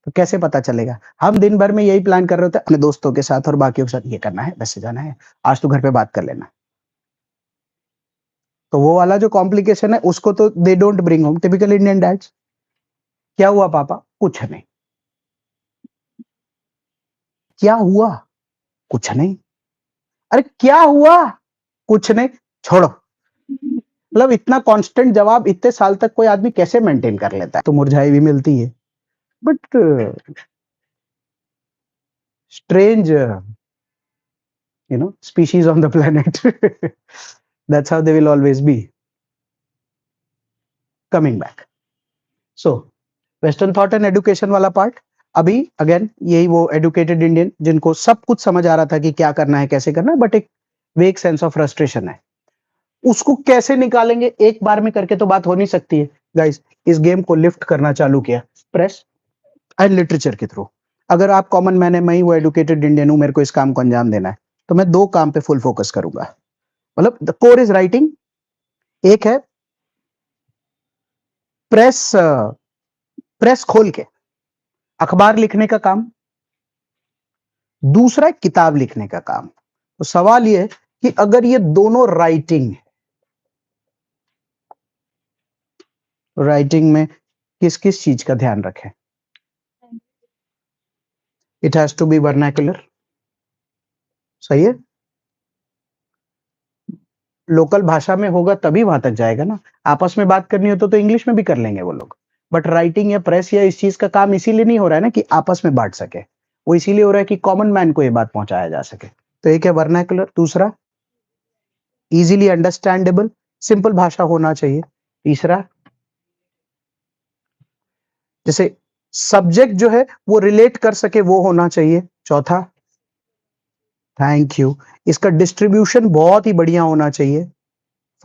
तो कैसे पता चलेगा। हम दिन भर में यही प्लान कर रहे होते हैं अपने दोस्तों के साथ और बाकियों के साथ, ये करना है, वैसे जाना है, आज तो घर पे बात कर लेना। तो वो वाला जो कॉम्प्लिकेशन है उसको तो they don't bring home. Typical Indian dads, क्या हुआ पापा, कुछ नहीं। क्या हुआ, कुछ नहीं। अरे क्या हुआ, कुछ नहीं, छोड़ो। मतलब इतना कांस्टेंट जवाब इतने साल तक कोई आदमी कैसे मेंटेन कर लेता है। तो मुरझाई भी मिलती है, but strange species on the planet। That's how they will always be। Coming back, so western thought and education वाला पार्ट, अभी अगेन यही वो एडुकेटेड इंडियन जिनको सब कुछ समझ आ रहा था कि क्या करना है कैसे करना है, बट एक वेक सेंस ऑफ फ्रस्ट्रेशन है। उसको कैसे निकालेंगे, एक बार में करके तो बात हो नहीं सकती है गाइस। इस गेम को लिफ्ट करना चालू किया प्रेस एंड लिटरेचर के थ्रू। अगर आप कॉमन मैन है, मैं ही वो एडुकेटेड इंडियन हूं, मेरे को इस काम को अंजाम देना है, तो मैं 2 काम पे फुल फोकस करूंगा। मतलब द कोर इज राइटिंग, एक है प्रेस खोल के अखबार लिखने का काम, दूसरा है किताब लिखने का काम। तो सवाल यह है कि अगर ये दोनों राइटिंग में किस किस चीज का ध्यान रखें? It has to be vernacular, सही है। लोकल भाषा में होगा तभी वहां तक जाएगा ना। आपस में बात करनी हो तो इंग्लिश में भी कर लेंगे वो लोग, बट राइटिंग या प्रेस या इस चीज का काम इसीलिए नहीं हो रहा है ना कि आपस में बांट सके, वो इसीलिए हो रहा है कि कॉमन मैन को ये बात पहुंचाया जा सके। तो एक है वर्नाकुलर, दूसरा इजीली अंडरस्टैंडेबल, सिंपल भाषा होना चाहिए, तीसरा जैसे सब्जेक्ट जो है वो रिलेट कर सके वो होना चाहिए, चौथा थैंक यू, इसका डिस्ट्रीब्यूशन बहुत ही बढ़िया होना चाहिए,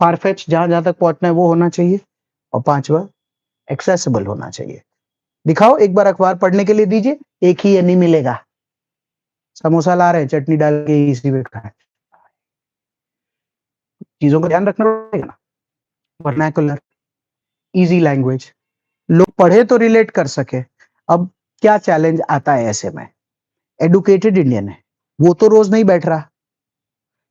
फारफेच जहां जहां तक पहुंचना है वो होना चाहिए, और पांचवा एक्सेसिबल होना चाहिए। दिखाओ एक बार अखबार पढ़ने के लिए दीजिए, एक ही नहीं मिलेगा, समोसा ला रहे हैं चटनी डाल के इसी में खाएं। चीजों का ध्यान रखना पड़ेगा ना। वर्नाकुलर, इजी लैंग्वेज, लोग पढ़े तो रिलेट कर सके। अब क्या चैलेंज आता है ऐसे में? एडुकेटेड इंडियन है, वो तो रोज नहीं बैठ रहा,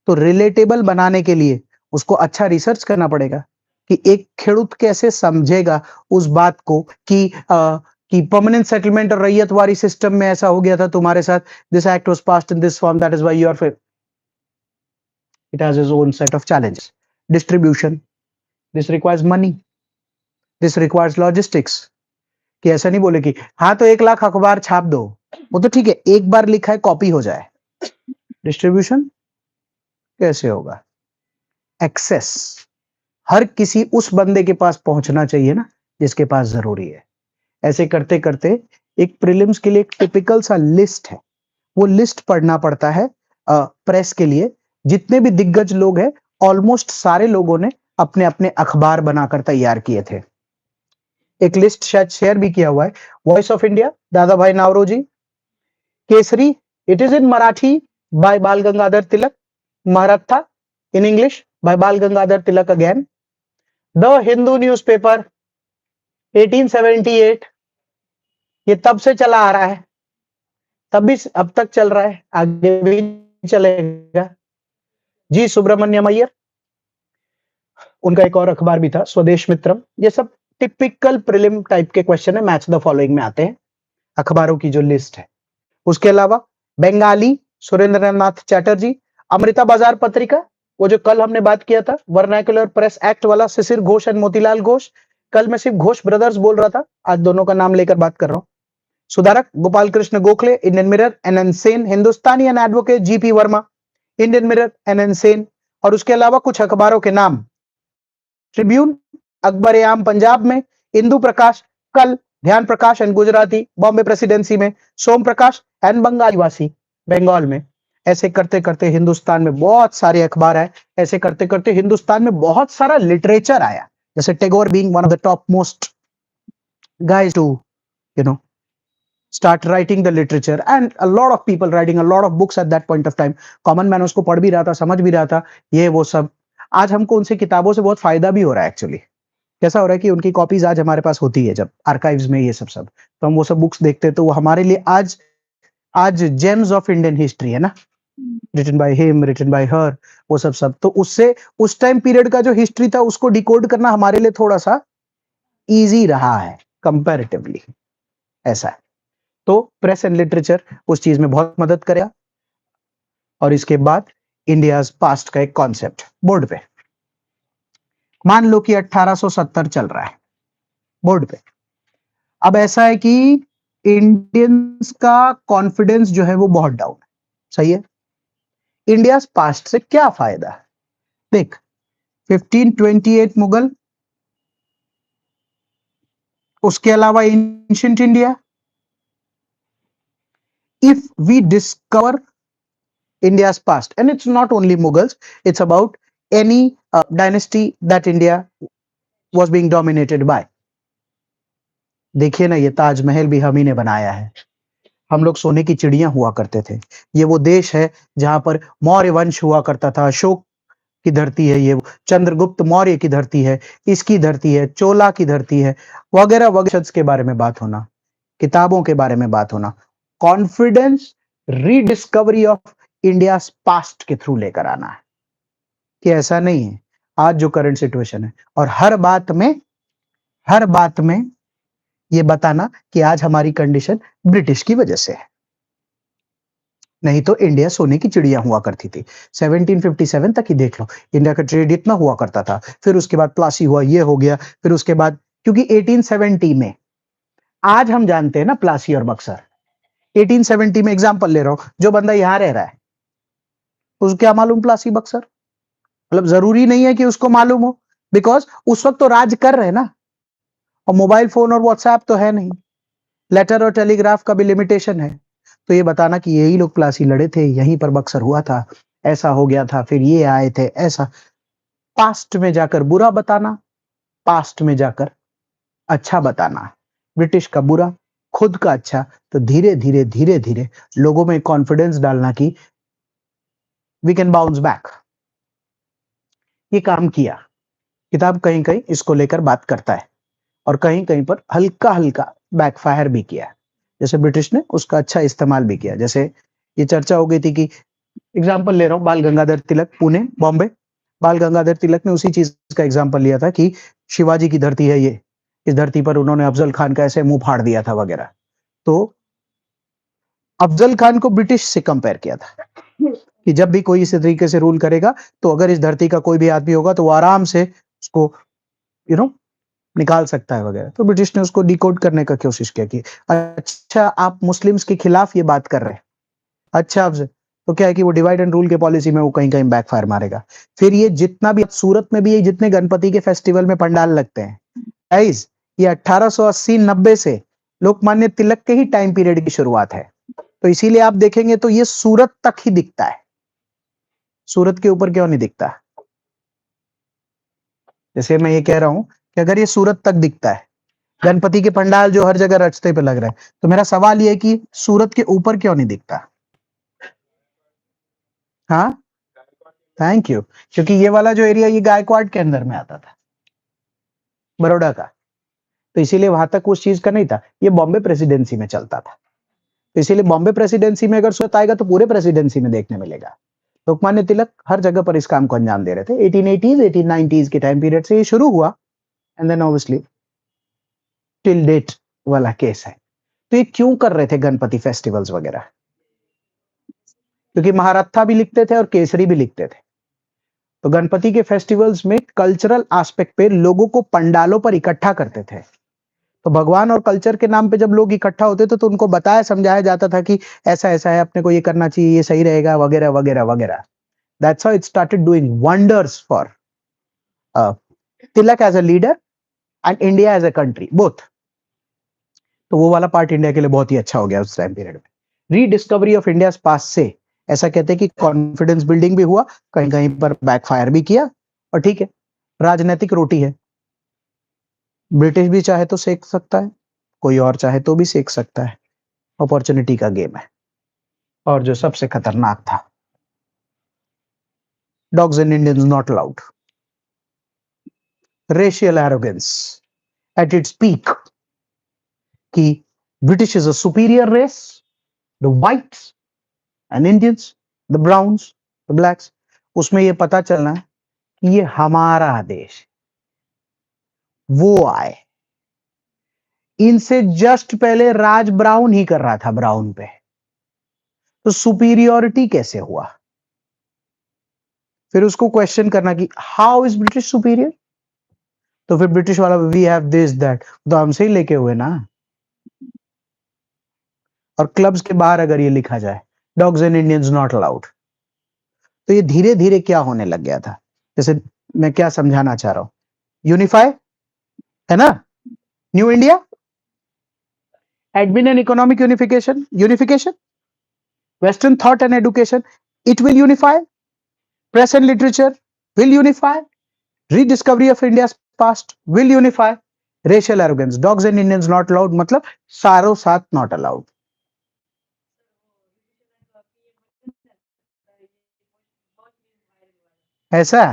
तो रिलेटेबल बनाने के लिए उसको अच्छा रिसर्च करना पड़ेगा कि एक खेडूत कैसे समझेगा उस बात को कि परमानेंट सेटलमेंट और रैयतवारी सिस्टम में ऐसा हो गया था तुम्हारे साथ, this act was passed in this form, that is why you are fail. It has its own set of challenges. Distribution, this requires money, this requires logistics, कि ऐसा नहीं बोले कि हाँ तो 1 लाख अखबार छाप दो, वो तो ठीक है एक बार लिखा है कॉपी हो जाए, डिस्ट्रीब्यूशन कैसे होगा? एक्सेस, हर किसी उस बंदे के पास पहुंचना चाहिए ना जिसके पास जरूरी है। ऐसे करते करते एक प्रीलिम्स के लिए एक टिपिकल सा लिस्ट है, वो लिस्ट पढ़ना पड़ता है प्रेस के लिए। जितने भी दिग्गज लोग हैं ऑलमोस्ट सारे लोगों ने अपने अपने अखबार बनाकर तैयार किए थे। एक लिस्ट शायद शेयर भी किया हुआ है। Voice of India, Dadabhai Naoroji. Kesari, it is in Marathi by Bal Gangadhar Tilak. Maratha in English by Bal Gangadhar Tilak again. The Hindu newspaper 1878, ये तब से चला आ रहा है, तब भी अब तक चल रहा है, आगे भी चलेगा। जी सुब्रमण्यम अय्यर, उनका एक और अखबार भी था स्वदेश मित्रम। ये सब टिपिकल प्रीलिम टाइप के क्वेश्चन है, मैच द फॉलोइंग में आते हैं, अखबारों की जो लिस्ट है। उसके अलावा बंगाली सुरेंद्र नाथ चैटर्जी, अमृता बाजार पत्रिका, वो जो कल हमने बात किया था वर्नाकुलर प्रेस एक्ट वाला, शिशिर घोष एंड मोतीलाल घोष। कल मैं सिर्फ घोष ब्रदर्स बोल रहा था, आज दोनों का नाम लेकर बात कर रहा हूं। सुधारक Gopal Krishna Gokhale, Indian Mirror, N Sen. Hindustani and advocate GP Verma, Indian Mirror, N Sen. और उसके अलावा कुछ अखबारों के नाम, ट्रिब्यून, अकबर आम पंजाब में, इंदु प्रकाश, कल, ध्यान प्रकाश एंड गुजराती बॉम्बे प्रेसिडेंसी में, सोम प्रकाश एंड बंगाली वासी बंगाल में। ऐसे करते करते हिंदुस्तान में बहुत सारे अखबार आए, ऐसे करते करते हिंदुस्तान में बहुत सारा लिटरेचर आया, जैसे Tagore being one of the top most guys to start writing the literature, and a lot of people writing a lot of books at that point of time. Common man उसको पढ़ भी रहा था, समझ भी रहा था, ये वो सब। आज हमको उनसे किताबों से बहुत फायदा भी हो रहा है एक्चुअली। कैसा हो रहा है कि उनकी कॉपीज आज हमारे पास होती है, जब आर्काइव्स में ये सब तो हम वो सब बुक्स देखते हैं, तो वो हमारे लिए आज जेम्स ऑफ इंडियन हिस्ट्री है ना, written by him, written by her, वो सब। तो उससे उस टाइम पीरियड का जो हिस्ट्री था उसको डिकोड करना हमारे लिए थोड़ा सा इजी रहा है कंपैरेटिवली, ऐसा है। तो प्रेस एंड लिटरेचर उस चीज में बहुत मदद करेगा। और इसके बाद इंडियाज पास्ट का एक कॉन्सेप्ट बोर्ड पे, मान लो कि 1870 चल रहा है बोर्ड पे। अब ऐसा है कि इंडियंस का कॉन्फिडेंस जो है वो बहुत डाउन है, सही है। इंडियाज पास्ट से क्या फायदा है? देख, 1528 मुगल, उसके अलावा ancient India. If we discover India's past, and it's not only Mughals, it's about any dynasty that India was being dominated by. देखिए ना, ये ताजमहल भी हम ही ने बनाया है, हम लोग सोने की चिड़िया हुआ करते थे। ये वो देश है जहां पर मौर्य वंश हुआ करता था, अशोक की धरती है, ये चंद्रगुप्त मौर्य की धरती है, इसकी धरती है, चोला की धरती है, वगैरह वगैरह के बारे में बात होना, किताबों के बारे में बात होना, confidence rediscovery of India past के थ्रू लेकर आना है कि ऐसा नहीं है आज जो करंट सिचुएशन है, और हर बात में ये बताना कि आज हमारी कंडीशन ब्रिटिश की वजह से है, नहीं तो इंडिया सोने की चिड़िया हुआ करती थी। 1757 तक ही देख लो, इंडिया का ट्रेड इतना हुआ करता था, फिर उसके बाद प्लासी हुआ, ये हो गया, फिर उसके बाद क्योंकि 1870 में, आज हम जानते हैं ना प्लासी और बक्सर, 1870 में एग्जांपल ले रहा हूं, जो बंदा यहां रह रहा है उसको क्या मालूम प्लासी बक्सर, मतलब जरूरी नहीं है कि उसको मालूम हो, बिकॉज उस वक्त तो राज कर रहे ना, और मोबाइल फोन और व्हाट्सएप तो है नहीं, लेटर और टेलीग्राफ का भी लिमिटेशन है, तो ये बताना कि यही लोग प्लासी लड़े थे, यहीं पर बक्सर हुआ था, ऐसा हो गया था, फिर ये आए थे, ऐसा पास्ट में जाकर बुरा बताना, पास्ट में जाकर अच्छा बताना, ब्रिटिश का बुरा, खुद का अच्छा, तो धीरे धीरे लोगों में कॉन्फिडेंस डालना कि वी कैन बाउंस बैक। ये काम किया, किताब कहीं कहीं इसको लेकर बात करता है, और कहीं कहीं पर हल्का हल्का बैकफायर भी किया, जैसे ब्रिटिश ने उसका अच्छा इस्तेमाल भी किया। जैसे ये चर्चा हो गई थी कि एग्जाम्पल ले रहा हूं, बाल गंगाधर तिलक, पुणे, बॉम्बे, बाल गंगाधर तिलक ने उसी चीज का एग्जाम्पल लिया था कि शिवाजी की धरती है ये, इस धरती पर उन्होंने अफजल खान का ऐसे मुंह फाड़ दिया था वगैरह, तो अफजल खान को ब्रिटिश से कंपेयर किया था कि जब भी कोई इस तरीके से रूल करेगा तो अगर इस धरती का कोई भी आदमी होगा तो वो आराम से उसको निकाल सकता है वगैरह, तो ब्रिटिश ने उसको डिकोड करने का कोशिश किया कि अच्छा आप मुस्लिम्स के खिलाफ ये बात कर रहे हैं, अच्छा अफजल, तो क्या है कि वो डिवाइड एंड रूल के पॉलिसी में वो कहीं कहीं बैकफायर मारेगा। फिर ये जितना भी सूरत में भी ये जितने गणपति के फेस्टिवल में पंडाल लगते हैं, गाइस ये 1880-90 से लोकमान्य तिलक के ही टाइम पीरियड की शुरुआत है, तो इसीलिए आप देखेंगे तो ये सूरत तक ही दिखता है, सूरत के ऊपर क्यों नहीं दिखता। जैसे मैं ये कह रहा हूं कि अगर ये सूरत तक दिखता है, गणपति के पंडाल जो हर जगह रस्ते पे लग रहे हैं, तो मेरा सवाल ये है कि सूरत के ऊपर क्यों नहीं दिखता। हाँ, थैंक यू, क्योंकि ये वाला जो एरिया ये गायकवाड़ के अंदर में आता था, बड़ौदा का, तो इसीलिए वहां तक उस चीज का नहीं था, ये बॉम्बे प्रेसिडेंसी में चलता था, तो इसीलिए बॉम्बे प्रेसिडेंसी में अगर सूरत आएगा तो पूरे प्रेसिडेंसी में देखने मिलेगा। लोकमान्य तिलक हर जगह पर इस काम को अंजाम दे रहे थे। 1880s 1890s के टाइम पीरियड से ये शुरू हुआ, and then obviously till date वाला केस है। तो ये क्यों कर रहे थे गणपति फेस्टिवल्स वगैरह, क्योंकि महारत्था भी लिखते थे और केसरी भी लिखते थे, तो गणपति के फेस्टिवल्स में कल्चरल एस्पेक्ट पे लोगों को पंडालों पर इकट्ठा करते थे, तो भगवान और कल्चर के नाम पे जब लोग इकट्ठा होते थे तो उनको बताया समझाया जाता था कि ऐसा ऐसा है, अपने को ये करना चाहिए, ये सही रहेगा, वगैरह वगैरह वगैरह। That's how it started doing wonders for Tilak as a leader and India as a country both. तो वो वाला पार्ट इंडिया के लिए बहुत ही अच्छा हो गया उस टाइम पीरियड में। रीडिस्कवरी ऑफ इंडिया पास्ट से ऐसा कहते हैं कि कॉन्फिडेंस बिल्डिंग भी हुआ, कहीं कहीं पर बैकफायर भी किया, और ठीक है, राजनीतिक रोटी है, ब्रिटिश भी चाहे तो सेक सकता है, कोई और चाहे तो भी सेक सकता है, अपॉर्चुनिटी का गेम है। और जो सबसे खतरनाक था, dogs and Indians not allowed, racial arrogance at its peak, कि British is a superior race, the whites and Indians, the browns, the blacks, उसमें ये पता चलना है कि ये हमारा देश, वो आए, इनसे जस्ट पहले राज ब्राउन ही कर रहा था ब्राउन पे, तो सुपीरियोरिटी कैसे हुआ। फिर उसको क्वेश्चन करना कि हाउ इज ब्रिटिश सुपीरियर, तो फिर ब्रिटिश वाला वी हैव दिस दैट, तो हमसे ही लेके हुए ना। और क्लब्स के बाहर अगर ये लिखा जाए dogs and Indians not allowed, तो ये धीरे धीरे क्या होने लग गया था। जैसे मैं क्या समझाना चाह रहा हूं, यूनिफाई है ना, new India, admin and economic unification, western thought and education, it will unify, press and literature will unify, rediscovery of India's past will unify, racial arrogance, dogs and Indians not allowed, मतलब सारों साथ not allowed। ऐसा?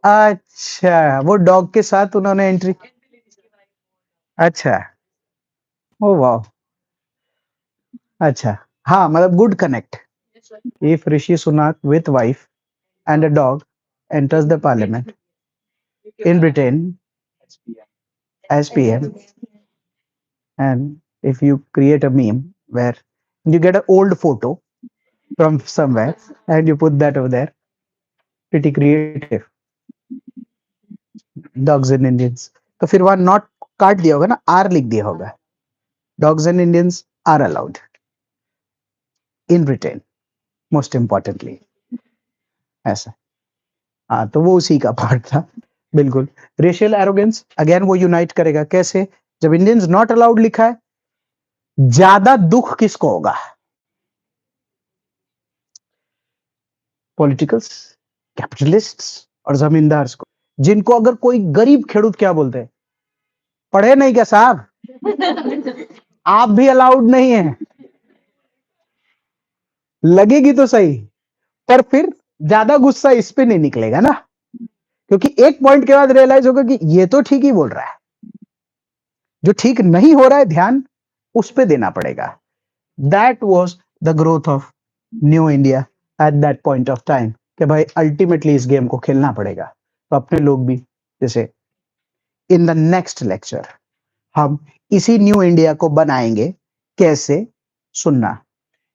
अच्छा, वो dog के साथ उन्होंने entry. अच्छा, ओ वाह, अच्छा, हाँ मतलब good connect. If Rishi Sunak with wife and a dog enters the parliament in Britain as PM, and if you create a meme where you get an old photo from somewhere and you put that over there, pretty creative. Dogs and Indians, तो फिर वहां not काट दिया होगा ना, are लिख दिया होगा। Dogs and Indians are allowed in Britain, most importantly. ऐसा, हाँ तो वो उसी का पार्ट था, बिल्कुल। रेशियल एरोगेंस अगेन वो यूनाइट करेगा कैसे, जब इंडियंस नॉट अलाउड लिखा है, ज्यादा दुख किसको होगा? पॉलिटिकल्स, कैपिटलिस्ट्स और जमींदार को, जिनको अगर कोई गरीब खेडूत क्या बोलते हैं, पढ़े नहीं क्या साहब, आप भी अलाउड नहीं है। लगेगी तो सही, पर फिर ज्यादा गुस्सा इस पे नहीं निकलेगा ना, क्योंकि एक पॉइंट के बाद रियलाइज होगा कि ये तो ठीक ही बोल रहा है, जो ठीक नहीं हो रहा है ध्यान उस पे देना पड़ेगा। That was the growth of new India at that point of time, कि भाई अल्टीमेटली इस गेम को खेलना पड़ेगा। तो अपने लोग भी, जैसे इन द नेक्स्ट लेक्चर हम इसी न्यू इंडिया को बनाएंगे कैसे, सुनना।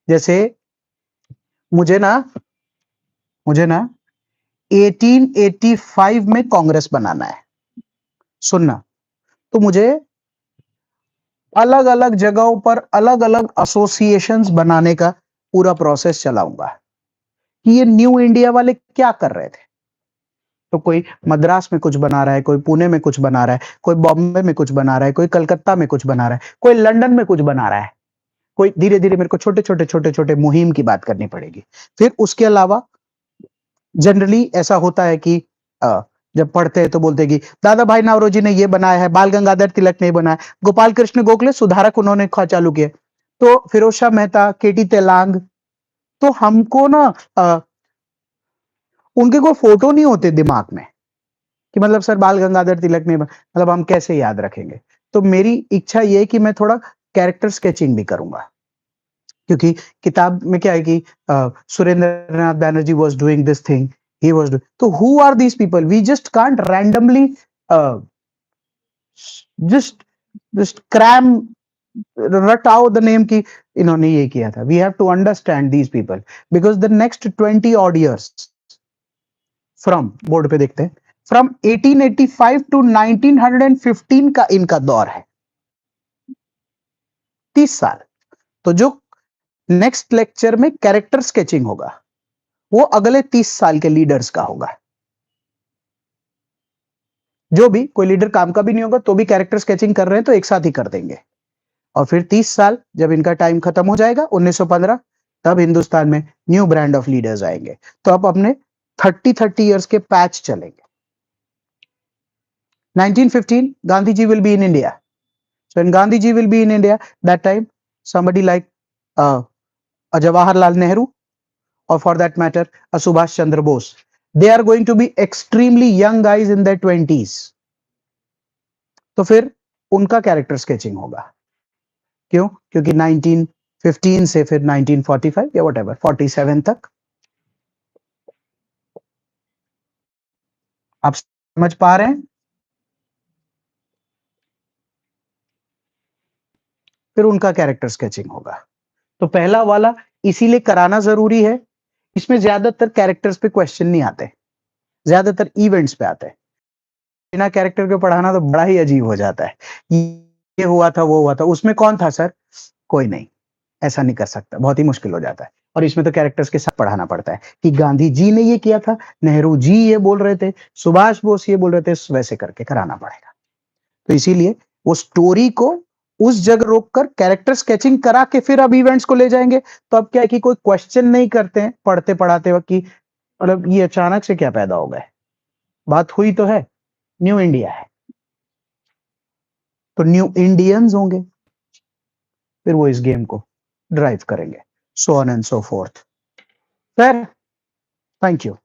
जैसे मुझे ना 1885 में कांग्रेस बनाना है, सुनना। तो मुझे अलग अलग जगहों पर अलग अलग एसोसिएशंस बनाने का पूरा प्रोसेस चलाऊंगा कि ये न्यू इंडिया वाले क्या कर रहे थे। तो कोई मद्रास में कुछ बना रहा है, कोई पुणे में कुछ बना रहा है, कोई बॉम्बे में कुछ बना रहा है, कोई कलकत्ता में कुछ बना रहा है, कोई लंदन में कुछ बना रहा है, कोई धीरे धीरे मेरे को छोटे छोटे मुहिम की बात करनी पड़ेगी। फिर उसके अलावा जनरली ऐसा होता है कि जब पढ़ते हैं तो बोलते हैं कि दादा भाई नवरोजी ने ये बनाया है, बाल गंगाधर तिलक ने बनाया, गोपाल कृष्ण गोखले सुधारक उन्होंने चालू किए, तो फिरोज शाह मेहता, केटी तेलांग। तो हमको ना उनके कोई फोटो नहीं होते दिमाग में कि मतलब सर बाल गंगाधर तिलक ने, मतलब हम कैसे याद रखेंगे। तो मेरी इच्छा ये है कि मैं थोड़ा कैरेक्टर स्केचिंग भी करूंगा, क्योंकि किताब में क्या है कि Surendranath Banerjee was doing this thing, he was, तो who are these people, we just can't randomly just just cram रटाओ द नेम की इन्होंने ये किया था। We have to understand these people because the next 20 odd years from, board पे देखते हैं, फ्रॉम 1885 टू 1915 का इनका दौर है, 30 साल। तो जो नेक्स्ट लेक्चर में कैरेक्टर स्केचिंग होगा वो अगले 30 साल के लीडर्स का होगा। जो भी कोई लीडर काम का भी नहीं होगा तो भी कैरेक्टर स्केचिंग कर रहे हैं तो एक साथ ही कर देंगे। और फिर 30 साल जब इनका टाइम खत्म हो जाएगा 1915, तब हिंदुस्तान में न्यू ब्रांड ऑफ लीडर्स आएंगे। तो अब अपने 30 इयर्स के पैच चलेंगे। 1915 Gandhi ji will be in India. So when Gandhi ji will be in India, that time somebody like a Jawaharlal Nehru, or for that matter a Subhash Chandra Bose, they are going to be extremely young guys in their 20s. तो फिर उनका character sketching होगा। क्यों? क्योंकि 1915 से फिर 1945 या whatever 47 तक, आप समझ पा रहे हैं? फिर उनका कैरेक्टर स्केचिंग होगा। तो पहला वाला इसीलिए कराना जरूरी है, इसमें ज्यादातर कैरेक्टर्स पे क्वेश्चन नहीं आते, ज्यादातर इवेंट्स पे आते हैं। बिना कैरेक्टर के पढ़ाना तो बड़ा ही अजीब हो जाता है, ये हुआ था वो हुआ था, उसमें कौन था सर, कोई नहीं, ऐसा नहीं कर सकता, बहुत ही मुश्किल हो जाता है। और इसमें तो कैरेक्टर्स के साथ पढ़ाना पड़ता है कि गांधी जी ने ये किया था, नेहरू जी ये बोल रहे थे, सुभाष बोस ये बोल रहे थे, वैसे करके कराना पड़ेगा। तो इसीलिए वो स्टोरी को उस जगह रोककर कैरेक्टर स्केचिंग करा के फिर अब इवेंट्स को ले जाएंगे। तो अब क्या है कि कोई क्वेश्चन नहीं करते हैं पढ़ते पढ़ाते वक्त कि मतलब ये अचानक से क्या पैदा हो गए, बात हुई तो है, न्यू इंडिया है तो न्यू इंडियंस होंगे, फिर वो इस गेम को ड्राइव करेंगे। so on and so forth. Fair? Thank you.